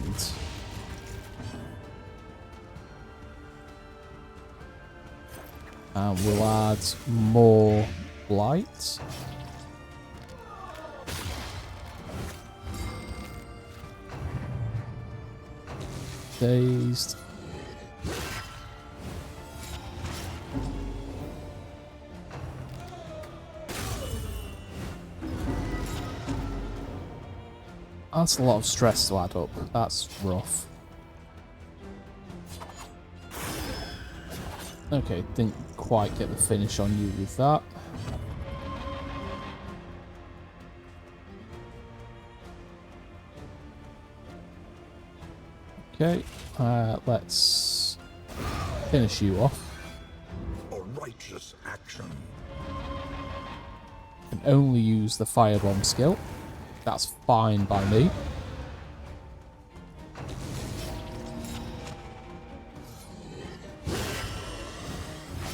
And we'll add more blight. Dazed. That's a lot of stress to add up. That's rough. Okay, didn't quite get the finish on you with that. Okay, let's finish you off. A righteous action. Can only use the firebomb skill. That's fine by me.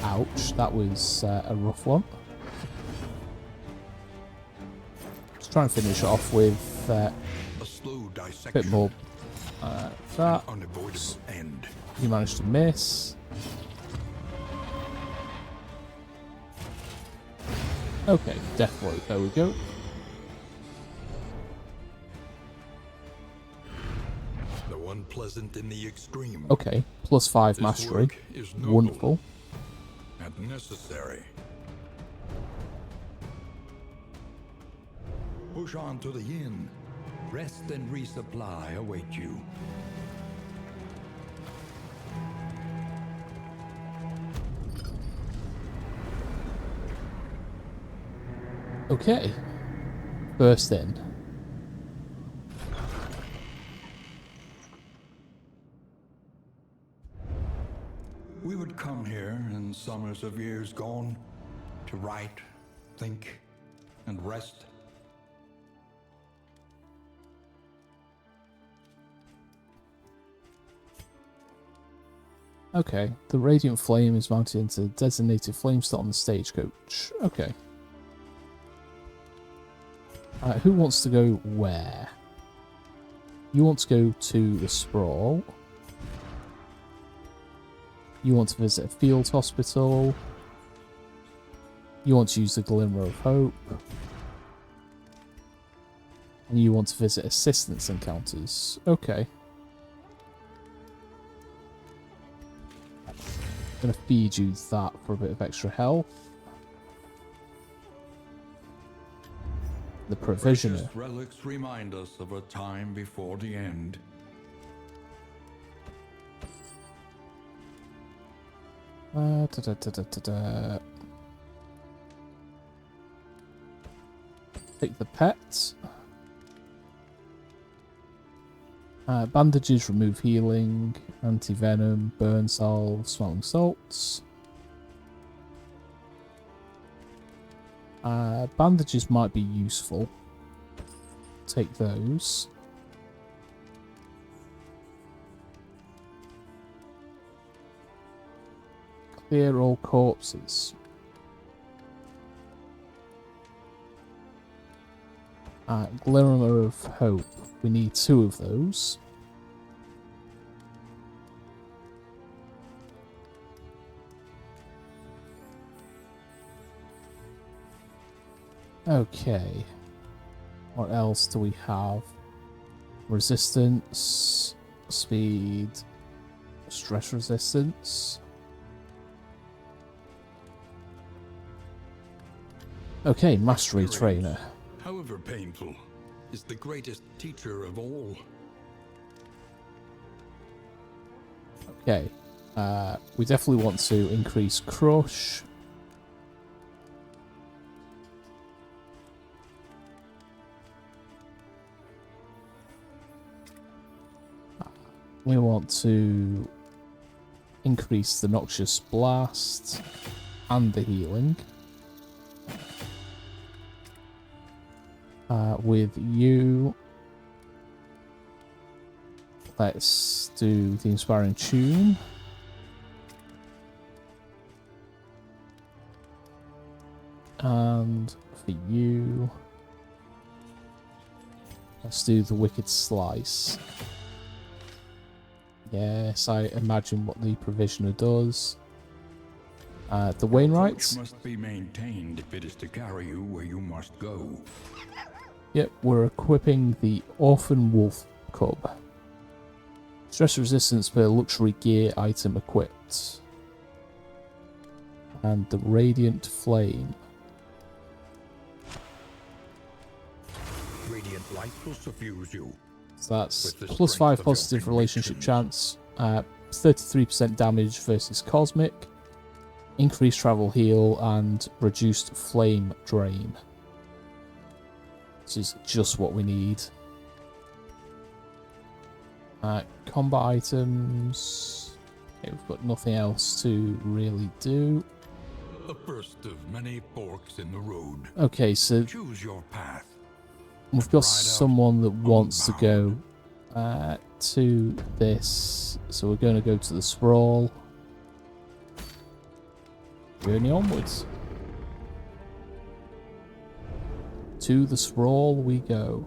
Ouch, that was a rough one. Let's try and finish it off with A slow a dissection. bit more that. An unavoidable end. You managed to miss. Okay, deathloop, there we go. Though unpleasant in the extreme. Okay, +5 This mastery. work is noble Wonderful. and necessary. Push on to the inn. Rest and resupply await you. Okay, first in. We would come here in summers of years gone to write, think, and rest. Okay, the radiant flame is mounted into the designated flame slot on the stagecoach. Okay. Who wants to go where? You want to go to the Sprawl. You want to visit a field hospital. You want to use the Glimmer of Hope. And you want to visit assistance encounters. Okay. I'm going to feed you that for a bit of extra health. The Provisioner. Precious relics remind us of a time before the end. Take the pet. Bandages remove healing, anti-venom, burn salve, smelling salts. Bandages might be useful. Take those. Clear all corpses. Glimmer of Hope. We need 2 of those. Okay. What else do we have? Resistance, speed, stress resistance. Okay, mastery trainer. However painful, is the greatest teacher of all. Okay. We definitely want to increase crush. We want to increase the noxious blast and the healing. With you, let's do the inspiring tune. And for you, let's do the wicked slice. Yes, I imagine what the provisioner does. The Wainwrights must be maintained if it is to carry you where you must go. Yep, we're equipping the Orphan Wolf Cub. Stress resistance per luxury gear item equipped. And the Radiant Flame. Radiant light will suffuse you. So that's +5 positive relationship chance, 33% damage versus Cosmic, increased travel heal, and reduced flame drain. This is just what we need. Combat items. Okay, we've got nothing else to really do. The first of many forks in the road. Okay, so choose your path. We've got someone that wants to go to this, so we're going to go to the Sprawl. Journey onwards. To the Sprawl we go.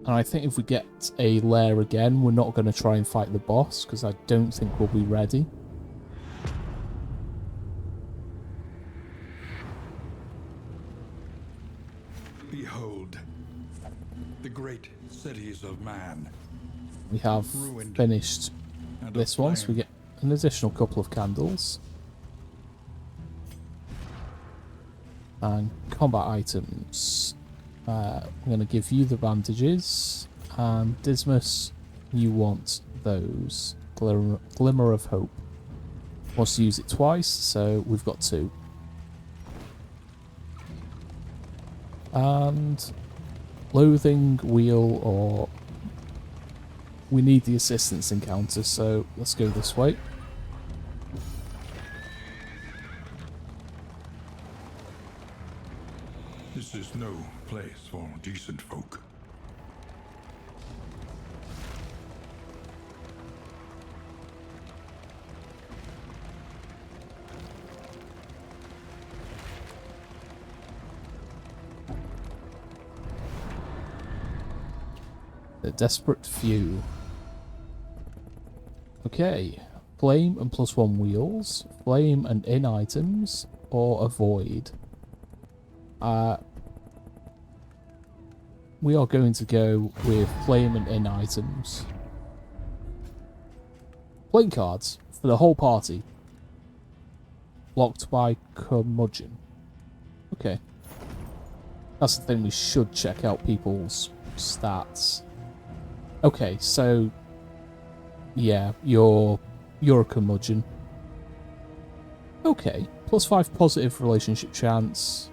And I think if we get a lair again, we're not going to try and fight the boss, because I don't think we'll be ready. Behold, the great cities of man. We have finished this one, so we get an additional couple of candles. And combat items. I'm going to give you the bandages. And Dismas, you want those. Glimmer of Hope. Wants to use it twice, so we've got 2. And Loathing Wheel, or we need the assistance encounter, so let's go this way. This is no place for decent folk. The Desperate Few. Okay. Flame and +1 wheels. Flame and in items. Or avoid. We are going to go with flame and in items. Playing cards for the whole party. Blocked by Curmudgeon. Okay. That's the thing, we should check out people's stats. Okay, so yeah, you're a Curmudgeon. Okay, +5 positive relationship chance.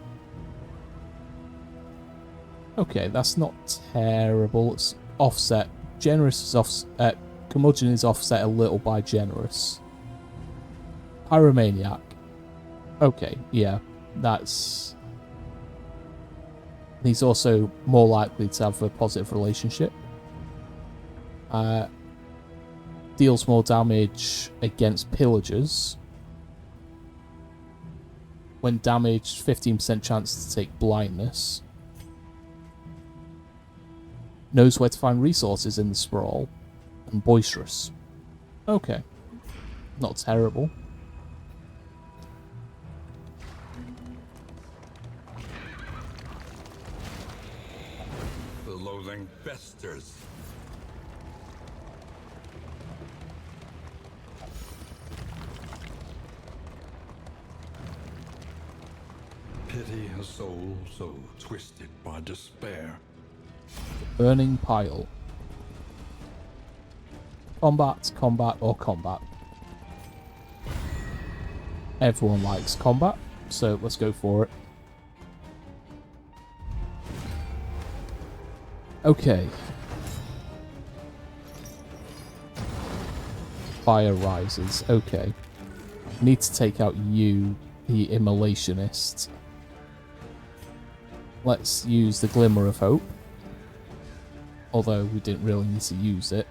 Okay, that's not terrible. It's offset. Generous is offset. Curmudgeon is offset a little by generous. Pyromaniac. Okay, yeah, that's. He's also more likely to have a positive relationship. Deals more damage against pillagers. When damaged, 15% chance to take blindness. Knows where to find resources in the sprawl. And boisterous. Okay. Not terrible. The loathing festers. Pity a soul so twisted by despair. Burning pile. Combat, combat, or combat. Everyone likes combat, so let's go for it. Okay. Fire rises. Okay. Need to take out you, the immolationist. Let's use the Glimmer of Hope. Although we didn't really need to use it.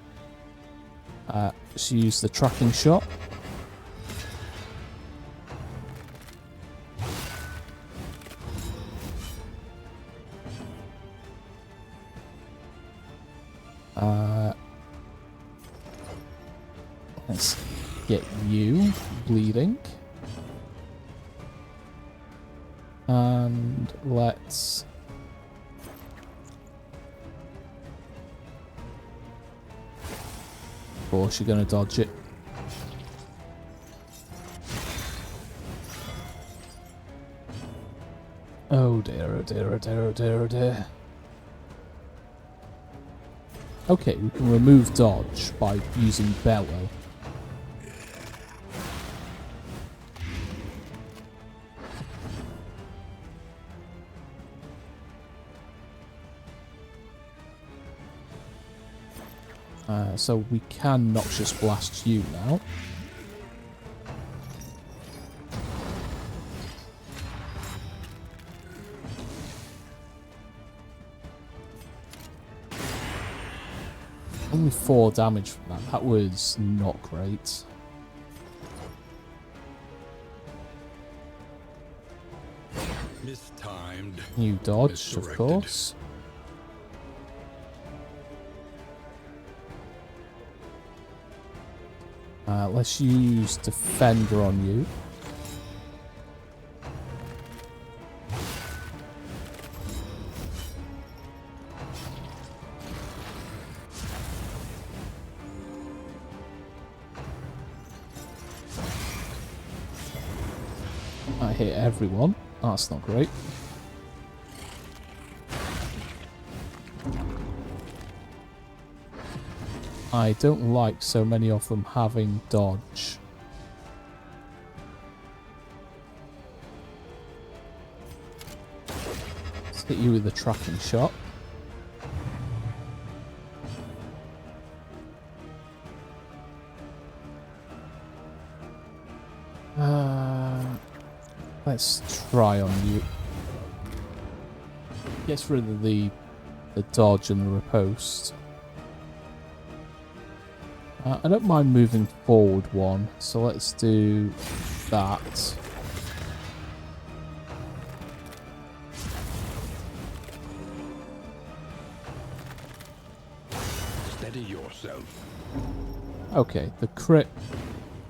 Let's use the tracking shot. Let's get you bleeding. And let's... Of course, you're going to dodge it. Oh dear, oh dear, oh dear, oh dear, oh dear. Okay, we can remove dodge by using bellow. So we can Noxious Blast you now. Only 4 damage from that. That was not great. Mistimed. You dodged, of course. Let's use Defender on you. I hit everyone. That's not great. I don't like so many of them having dodge. Let's hit you with the tracking shot. Let's try on you. Gets rid of the dodge and the riposte. I don't mind moving forward one, so let's do that. Steady yourself. Okay, the crit,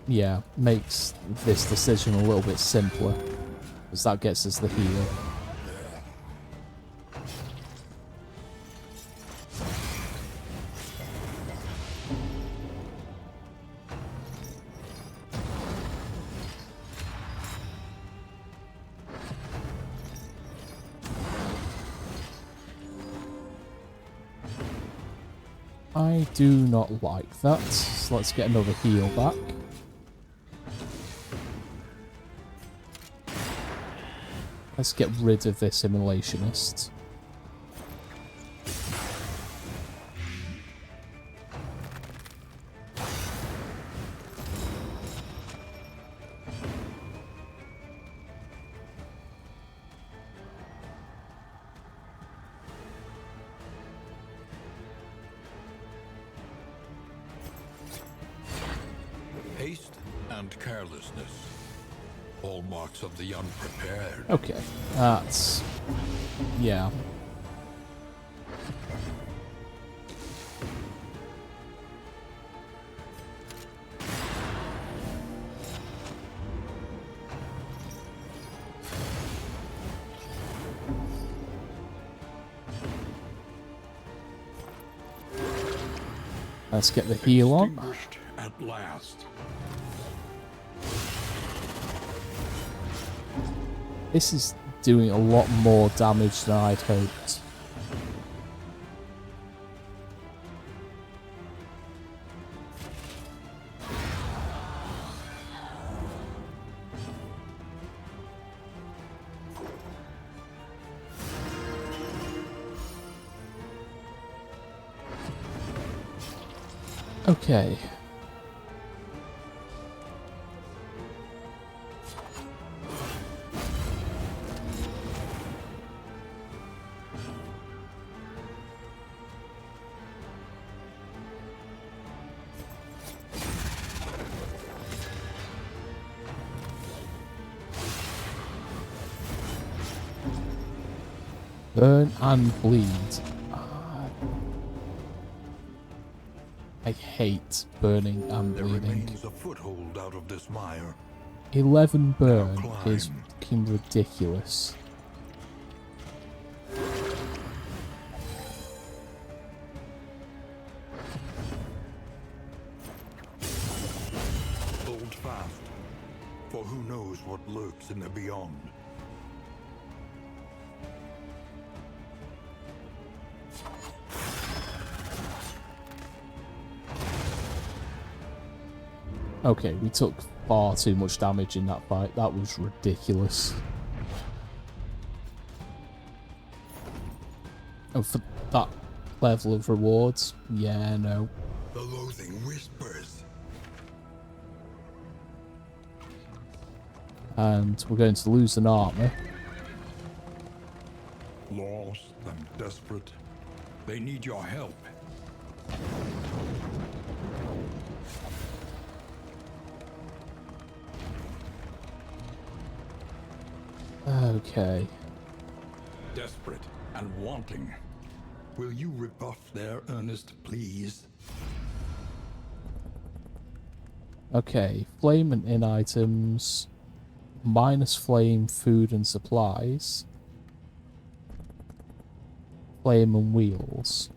yeah, makes this decision a little bit simpler, because that gets us the heal. I do not like that, so let's get another heal back. Let's get rid of this immolationist. Haste and carelessness. Hallmarks of the unprepared. Okay, that's... yeah. Let's get the heal on. Extinguished at last. This is doing a lot more damage than I'd hoped. Okay. Burn and bleed. I hate burning and There bleeding. remains a foothold out of this mire. 11 burn Now is climb. fucking ridiculous. Hold fast, for who knows what lurks in the beyond. Okay, we took far too much damage in that fight. That was ridiculous. And for that level of rewards, yeah, no. The loathing whispers. And we're going to lose an armor. Lost and desperate. They need your help. Okay. Desperate and wanting. Will you rebuff their earnest pleas? Okay, flame and in items. Minus flame, food and supplies. Flame and wheels.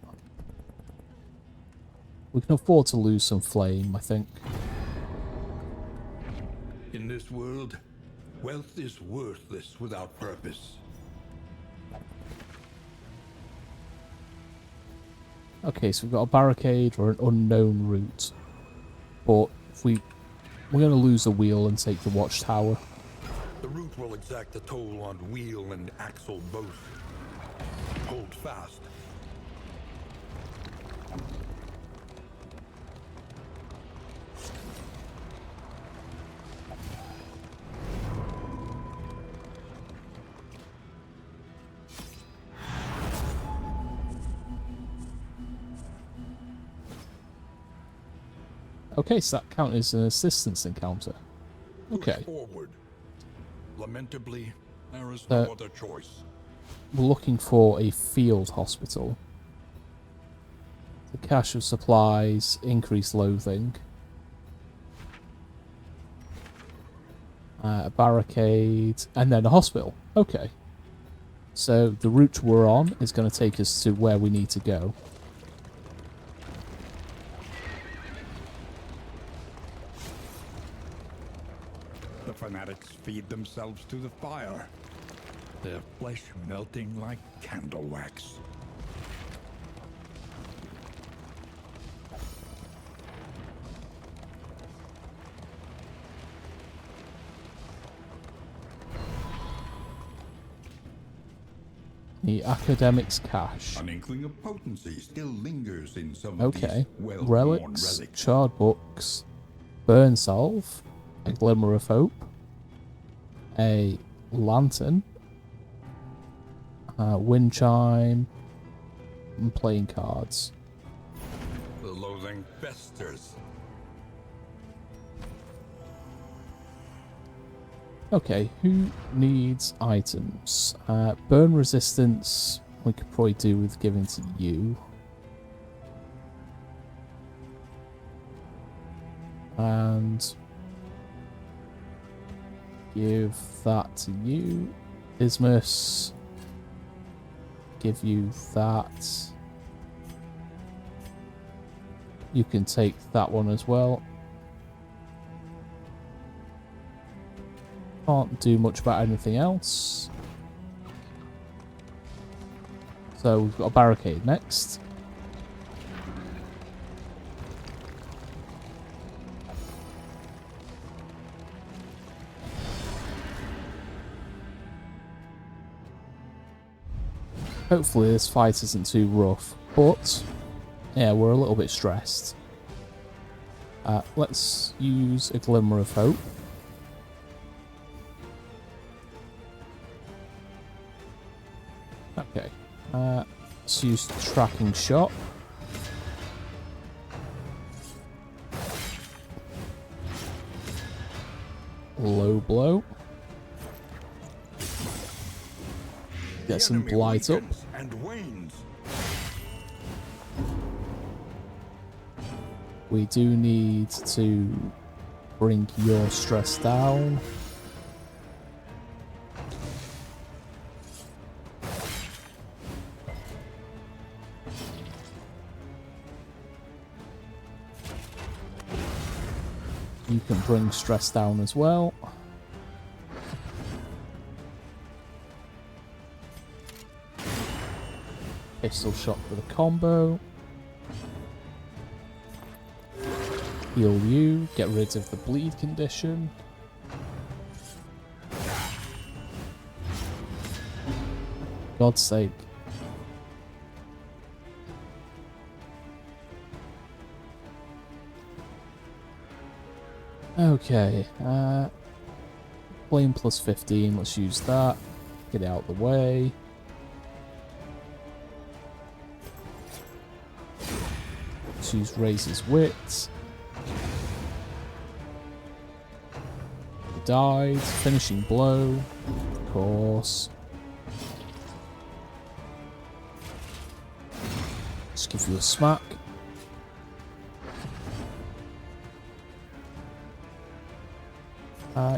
We can afford to lose some flame, I think. In this world, wealth is worthless without purpose. Okay, so we've got a barricade or an unknown route. But if we're going to lose a wheel and take the watchtower. The route will exact a toll on wheel and axle both. Hold fast. Okay, so that counts as an assistance encounter. Okay. Push forward. Lamentably, there is Uh, no other choice. We're looking for a field hospital. The cache of supplies, increased loathing. A barricade, and then a hospital. Okay. So the route we're on is going to take us to where we need to go. The fanatics feed themselves to the fire, their flesh melting like candle wax. The academic's cache. An inkling of potency still lingers in some of Okay. these well-worn Relics, relics. charred books, burn salve, a glimmer of hope, a lantern, wind chime, and playing cards. The loathing festers. Okay, who needs items? Burn resistance, we could probably do with giving to you. And give that to you. Ismus, give you that. You can take that one as well. Can't do much about anything else. So we've got a barricade next. Hopefully this fight isn't too rough, but yeah, we're a little bit stressed. Let's use a glimmer of hope. Okay, let's use tracking shot. Low blow. Get some blight up. We do need to bring your stress down. You can bring stress down as well. Pistol shot for the combo. Heal you, get rid of the bleed condition. God's sake. Okay, flame plus 15, let's use that. Get it out of the way. Let's use Razor's Wit. Died. Finishing blow. Of course. Just give you a smack.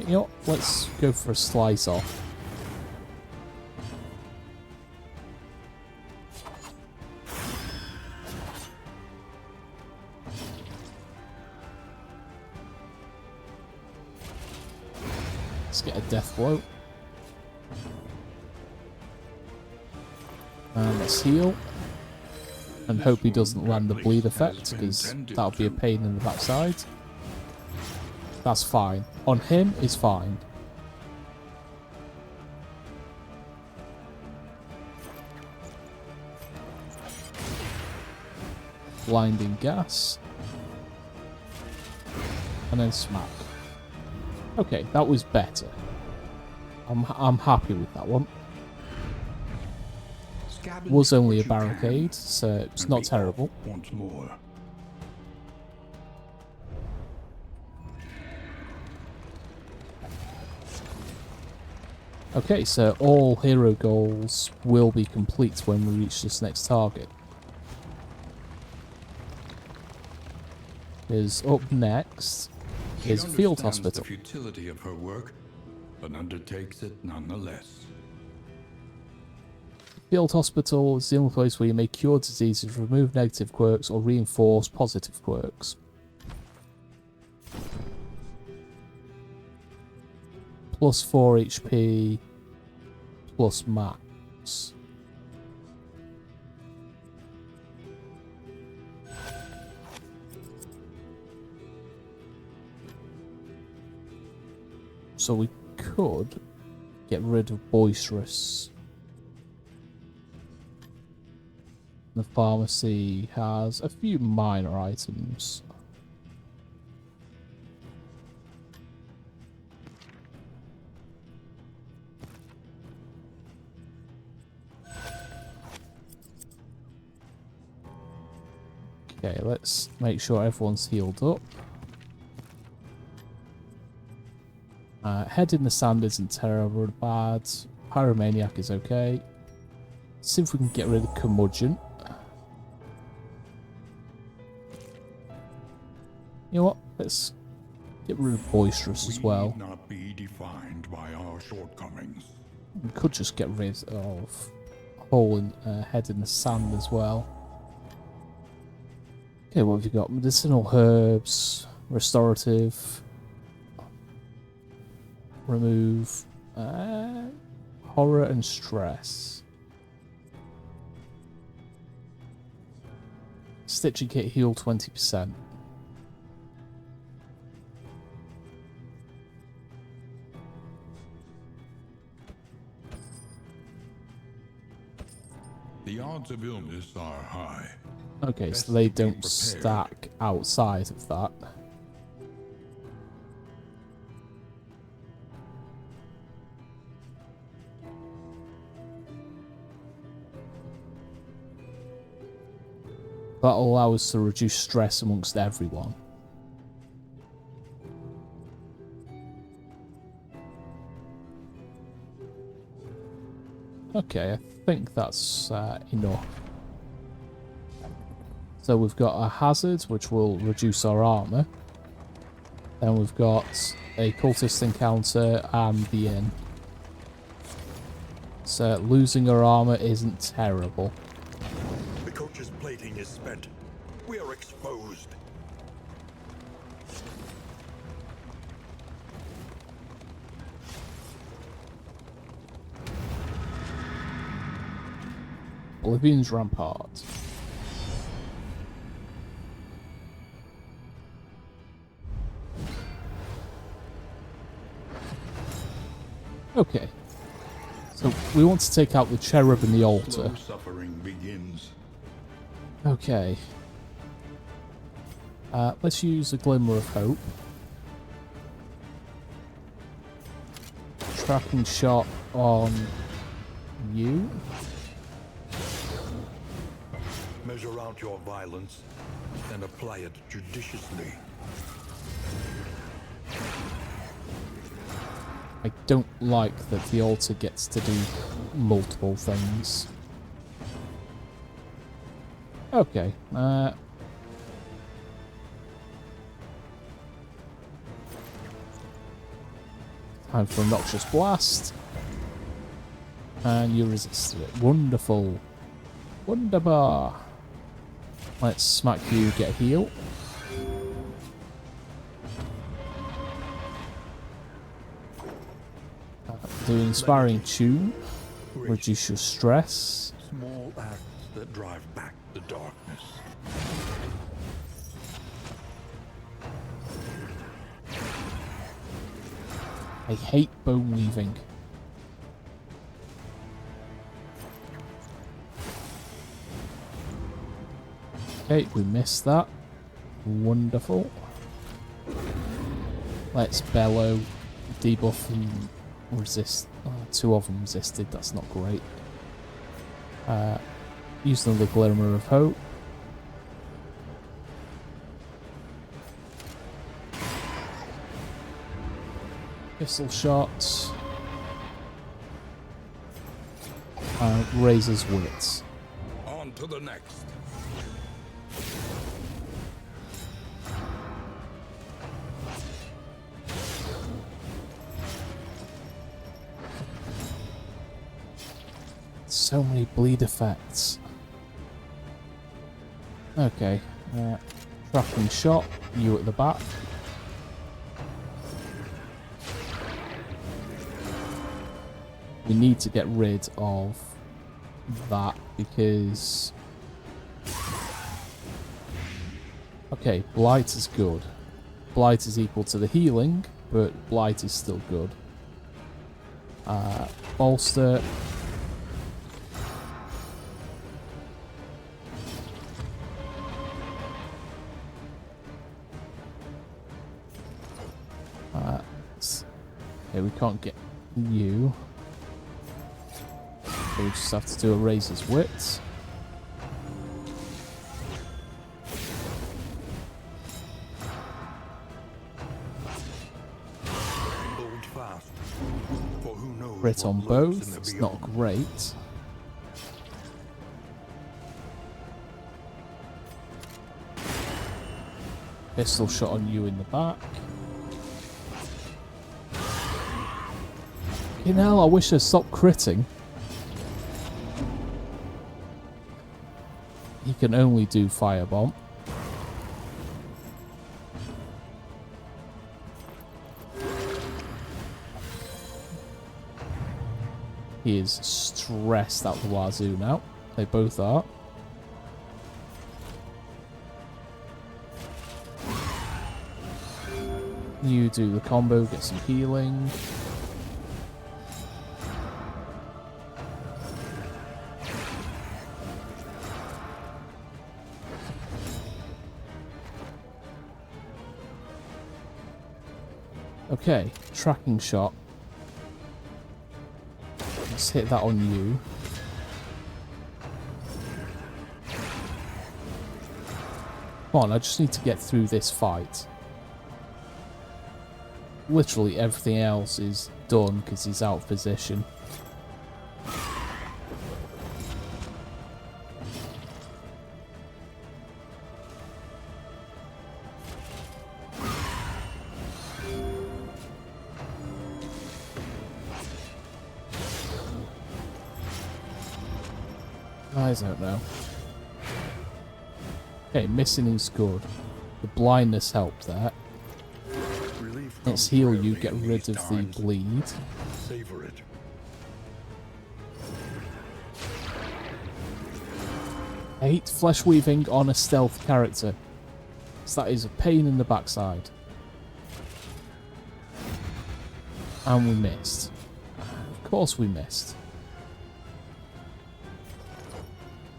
You know what? Let's go for a slice off. Let's get a death blow. And let's heal. And hope he doesn't land the bleed effect, because that would be a pain in the backside. That's fine. On him is fine. Blinding gas. And then smack. Okay, that was better. I'm happy with that one. Was only a barricade, so it's not terrible. Once more. Okay, so all hero goals will be complete when we reach this next target. Is up next is Field Hospital. The futility of her work, but undertakes it nonetheless. Field Hospital is the only place where you may cure diseases, remove negative quirks, or reinforce positive quirks. Plus 4 HP, plus max. So we could get rid of Boisterous. The pharmacy has a few minor items. Okay, let's make sure everyone's healed up. Head in the sand isn't terrible bad. Pyromaniac is okay. See if we can get rid of Curmudgeon. You know what? Let's get rid of Boisterous as well. We need not be defined by our shortcomings. We could just get rid of Hole in Head in the Sand as well. Okay, what have you got? Medicinal herbs, restorative, remove horror and stress. Stitching kit heal 20%. The odds of illness are high. Okay, Best so they to be don't prepared. stack outside of that. That'll allow us to reduce stress amongst everyone. Okay, I think that's enough. So we've got a hazard, which will reduce our armor. Then we've got a cultist encounter and the inn. So losing our armor isn't terrible. The coach's plating is spent. We are exposed. Oblivion's Rampart. Okay. So we want to take out the cherub and the altar. Slow suffering begins. Okay. Let's use a glimmer of hope. Tracking shot on you. Measure out your violence and apply it judiciously. I don't like that the altar gets to do multiple things. Okay. Time for a Noxious Blast. And you resisted it. Wonderful. Wunderbar. Let's smack you, get a heal. Do Inspiring Tune. Reduce your stress. Small acts that drive back the darkness. I hate bone weaving. Okay, we missed that. Wonderful. Let's bellow, debuff and resist. Oh, two of them resisted, that's not great. Use another Glimmer of Hope. Pistol shots. Razor's Wits. On to the next. So many bleed effects. Okay. Tracking shot. You at the back. We need to get rid of that because... Okay, Blight is good. Blight is equal to the healing, but Blight is still good. Bolster. Okay, we can't get you. So we just have to do a Razor's Wit. Crit on both. It's not great. Pistol shot on you in the back. You know, I wish I'd stopped critting. He can only do firebomb. He is stressed out the wazoo now. They both are. You do the combo, get some healing. Okay, tracking shot. Let's hit that on you. Come on, I just need to get through this fight. Literally everything else is done because he's out of position. I don't know. Okay, missing is good. The blindness helped there. Let's heal you, get rid of the bleed. Savor it. I hate flesh weaving on a stealth character. So that is a pain in the backside. And we missed. Of course we missed.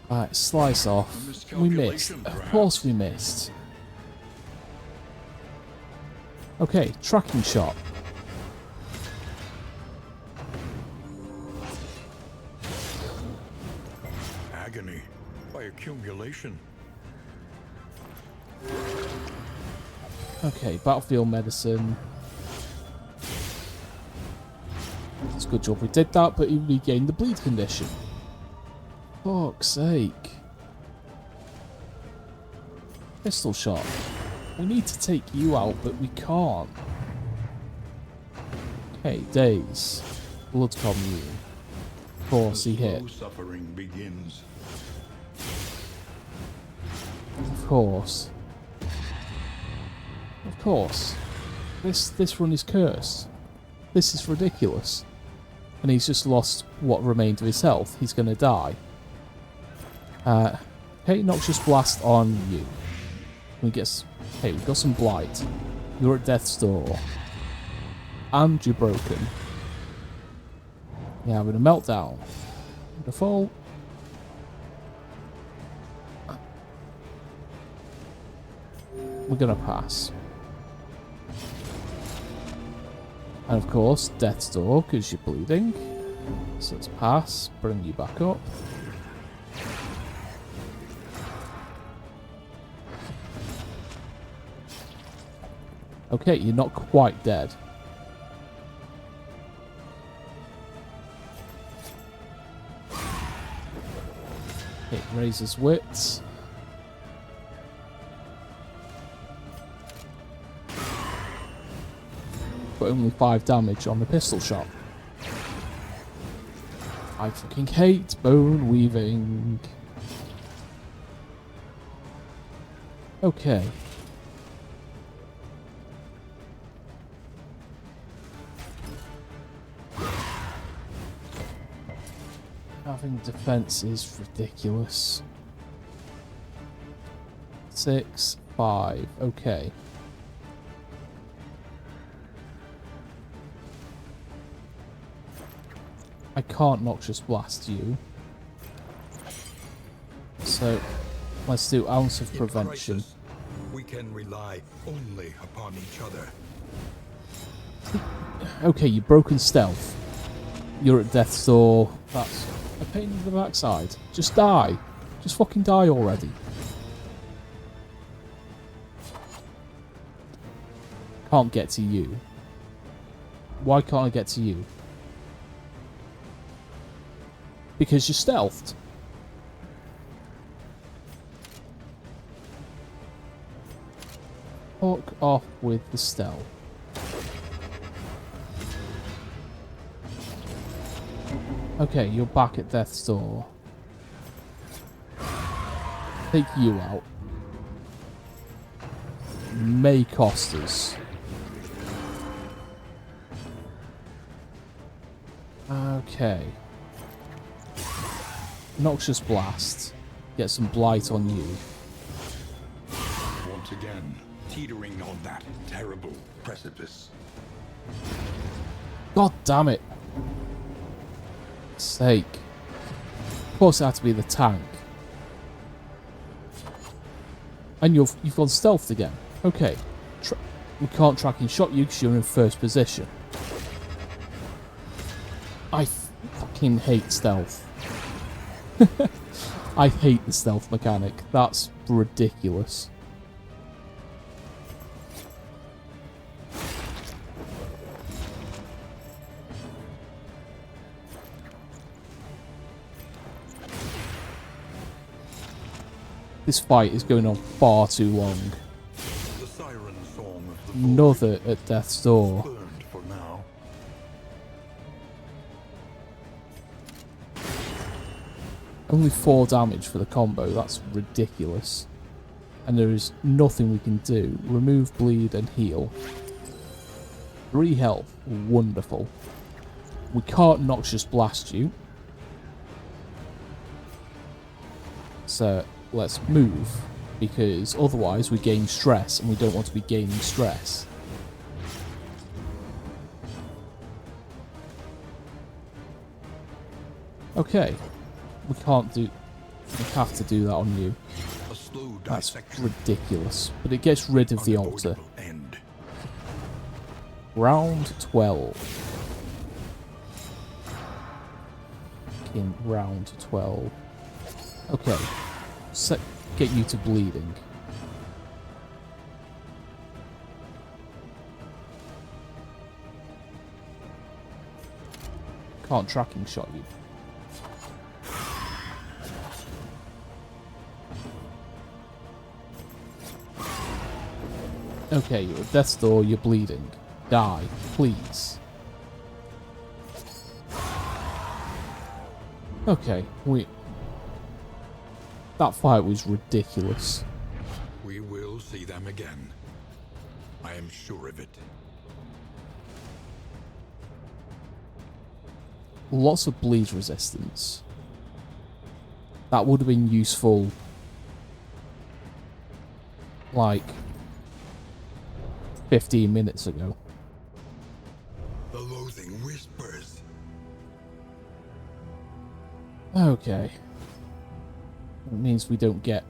Alright, slice off. We missed. Of course we missed. Okay, tracking shot. Agony by accumulation. Okay, battlefield medicine. It's a good job we did that, but he regained the bleed condition. Fuck's sake. Pistol shot. We need to take you out, but we can't. Okay, daze. Blood commune. Of course, he hit. Suffering begins. Of course. Of course. This run is cursed. This is ridiculous. And he's just lost what remained of his health. He's gonna die. Okay, Noxious Blast on you. We get. Hey, we've got some blight. You're at death's door. And you're broken. You're having a meltdown. Default. We're gonna pass. And of course, death's door, because you're bleeding. So let's pass, bring you back up. Okay, you're not quite dead. It raises wits. But only 5 damage on the pistol shot. I fucking hate bone weaving. Okay. Having defense is ridiculous. 6, 5, okay. I can't Noxious Blast you. So, let's do Ounce of Prevention. Crisis, we can rely only upon each other. Okay, you've broken stealth. You're at death's door. That's a pain in the backside. Just die. Just fucking die already. Can't get to you. Why can't I get to you? Because you're stealthed. Fuck off with the stealth. Okay, you're back at death's door. Take you out. May cost us. Okay. Noxious Blast. Get some blight on you. Once again, teetering on that terrible precipice. God damn it. Sake. Of course it had to be the tank. And you've gone stealthed again. Okay. We can't track and shot you because you're in first position. I fucking hate stealth. I hate the stealth mechanic. That's ridiculous. This fight is going on far too long. The siren song of the Another at death's door. burned for now. Only 4 damage for the combo. That's ridiculous. And there is nothing we can do. Remove bleed and heal. 3 health. Wonderful. We can't Noxious Blast you. So let's move. Because otherwise we gain stress and we don't want to be gaining stress. Okay. We can't do... We have to do that on you. A slow That's dissection. ridiculous. But it gets rid of the altar. Unavoidable end. Round 12. In round 12. Okay. Get you to bleeding. Can't tracking shot you. Okay, you're at death's door, you're bleeding. Die, please. Okay, that fight was ridiculous. We will see them again. I am sure of it. Lots of bleed resistance. That would have been useful, like, 15 minutes ago. The loathing whispers. Okay. It means we don't get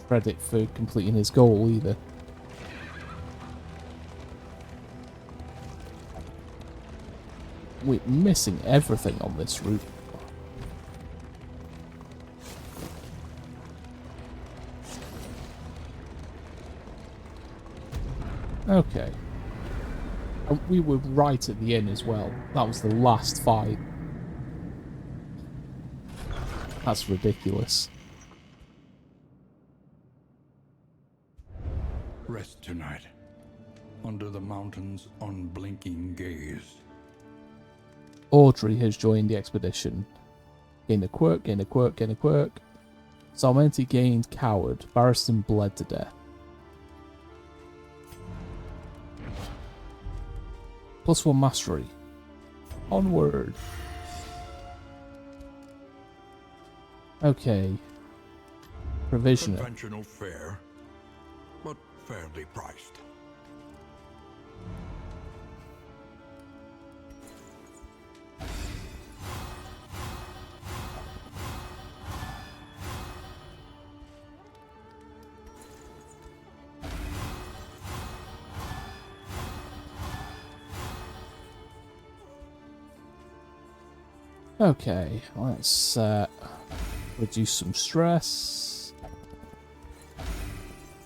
credit for completing his goal either. We're missing everything on this route. Okay. And we were right at the inn as well. That was the last fight. That's ridiculous. Rest tonight. Under the mountain's unblinking gaze. Audrey has joined the expedition. Gain a quirk, gain a quirk, gain a quirk. Salmenti gained coward. Barristan bled to death. +1 mastery. Onward. Okay. Provisioner. Conventional fare, but fairly priced. Okay, let's reduce some stress.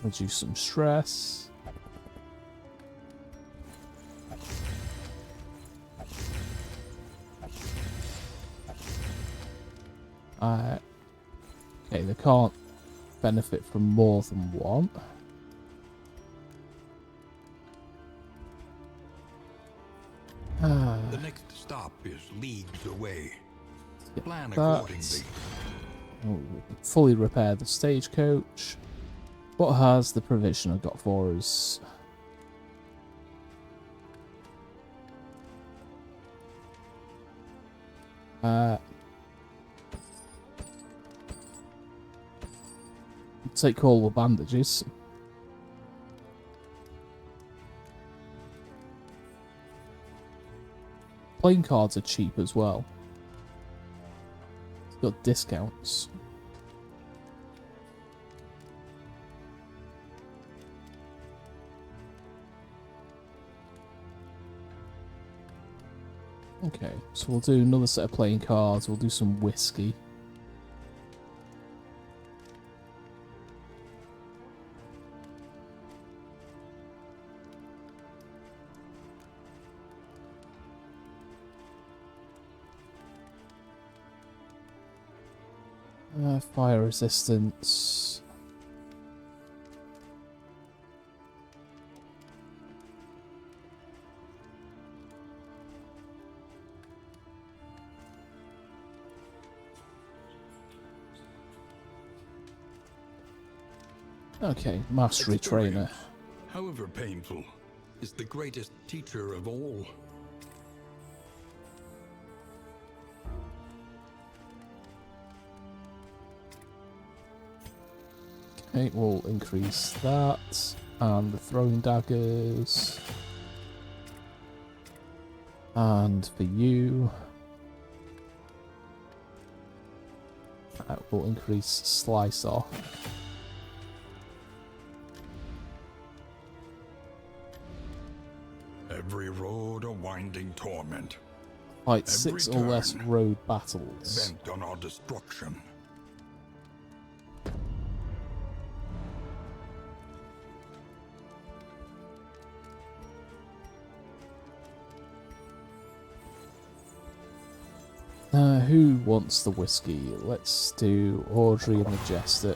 Reduce some stress. Okay, they can't benefit from more than one. The next stop is leagues away. Plan accordingly. Oh, fully repair the stagecoach. What has the provisioner got for us? Take all the bandages. Playing cards are cheap as well. It's got discounts. Okay, so we'll do another set of playing cards. We'll do some whiskey. Fire resistance. Okay, mastery trainer. However painful, is the greatest teacher of all. Okay, we'll increase that. And the throwing daggers. And for you, we'll increase slice off. Every road a winding torment. Fight Every 6 or less turn road battles. bent on our destruction. Who wants the whiskey? Let's do Audrey and the Jester.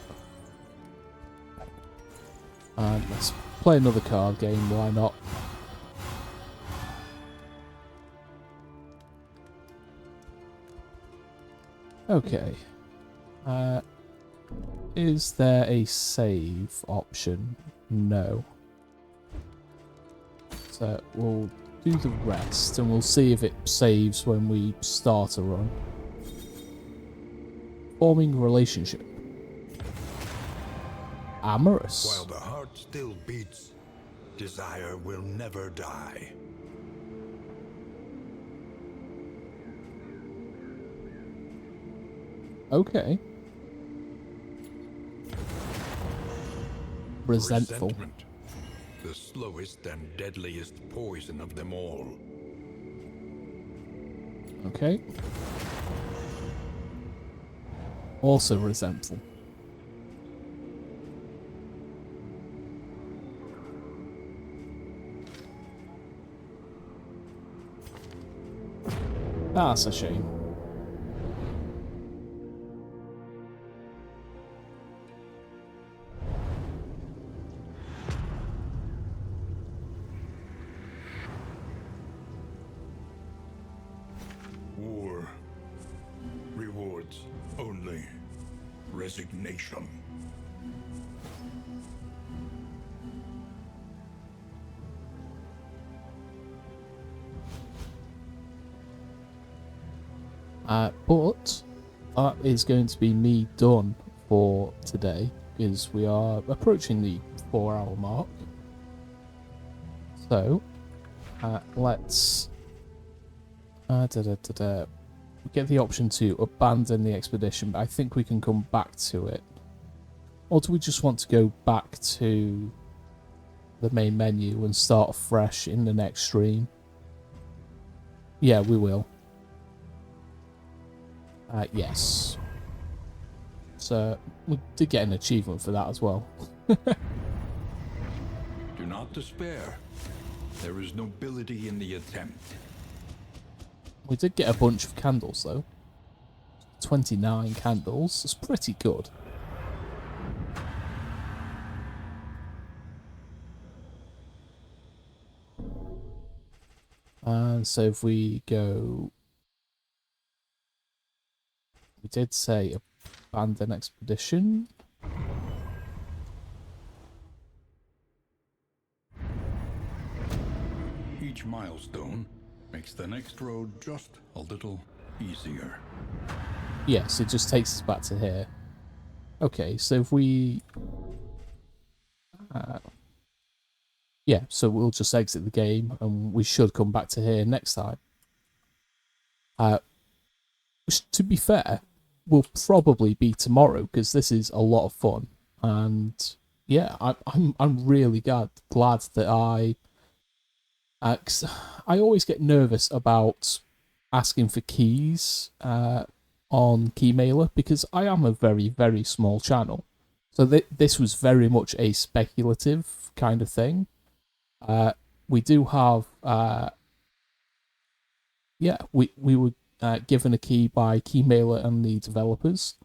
And let's play another card game, why not? Okay. Is there a save option? No. So we'll do the rest and we'll see if it saves when we start a run. Forming relationship. Amorous. While the heart still beats, desire will never die. Okay. Resentful. Resentment, the slowest and deadliest poison of them all. Okay. Also resentful. That's a shame. War rewards only resignation. But that is going to be me done for today, because we are approaching the 4-hour mark. So, let's get the option to abandon the expedition, but I think we can come back to it. Or do we just want to go back to the main menu and start fresh in the next stream? Yeah, we will. Yes. So, we did get an achievement for that as well. Do not despair. There is nobility in the attempt. We did get a bunch of candles, though. 29 candles. It's pretty good. And so if we go... We did say abandon expedition. Each milestone makes the next road just a little easier. Yes, it just takes us back to here. Okay, so if we... yeah, so we'll just exit the game and we should come back to here next time. Which, to be fair, will probably be tomorrow because this is a lot of fun. And yeah, I'm really glad that cause I always get nervous about asking for keys on Keymailer because I am a very, very small channel. So this was very much a speculative kind of thing. We do have, we were given a key by Keymailer and the developers.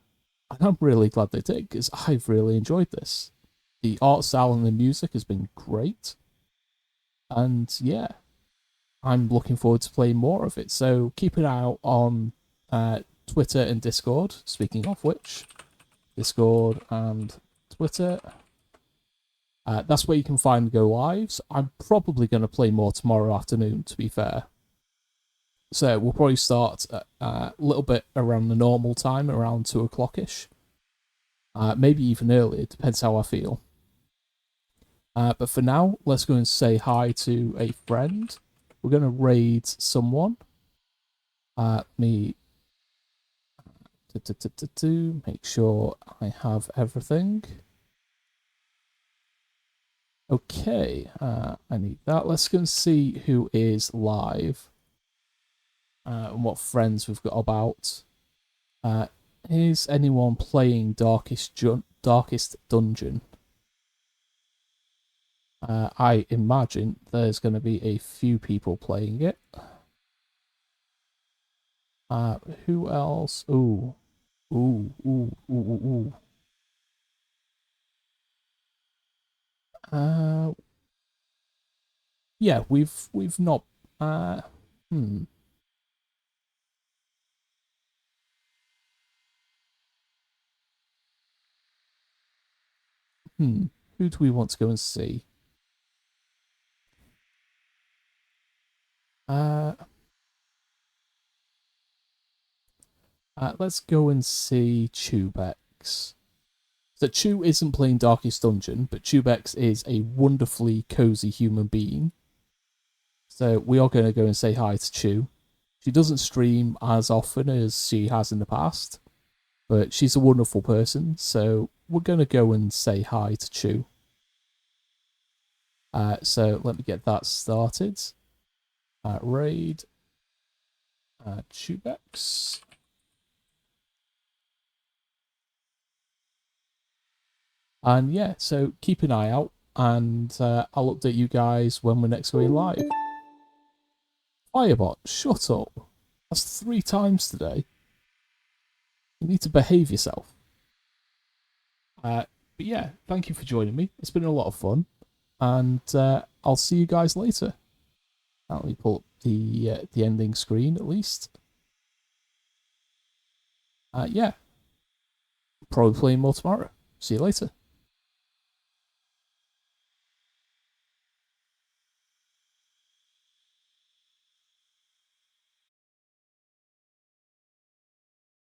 And I'm really glad they did because I've really enjoyed this. The art style and the music has been great. And yeah, I'm looking forward to playing more of it. So keep an eye out on Twitter and Discord. Speaking of which, Discord and Twitter. That's where you can find Go Lives. I'm probably going to play more tomorrow afternoon, to be fair. So we'll probably start a little bit around the normal time, around 2 o'clock-ish. Maybe even earlier, depends how I feel. But for now, let's go and say hi to a friend. We're going to raid someone. Make sure I have everything. Okay, I need that. Let's go and see who is live and what friends we've got about. Is anyone playing Darkest Dungeon? I imagine there's going to be a few people playing it. Who else? Ooh. Yeah, we've not. Who do we want to go and see? Let's go and see Tubex. So Chew isn't playing Darkest Dungeon, but Tubex is a wonderfully cozy human being. So we are going to go and say hi to Chew. She doesn't stream as often as she has in the past, but she's a wonderful person, so we're going to go and say hi to Chew. So let me get that started. Raid. Tubex. And yeah, so keep an eye out, and I'll update you guys when we're next going live. Firebot, shut up. That's 3 times today. You need to behave yourself. But yeah, thank you for joining me. It's been a lot of fun. And I'll see you guys later. Let me pull up the ending screen at least. Yeah. Probably playing more tomorrow. See you later.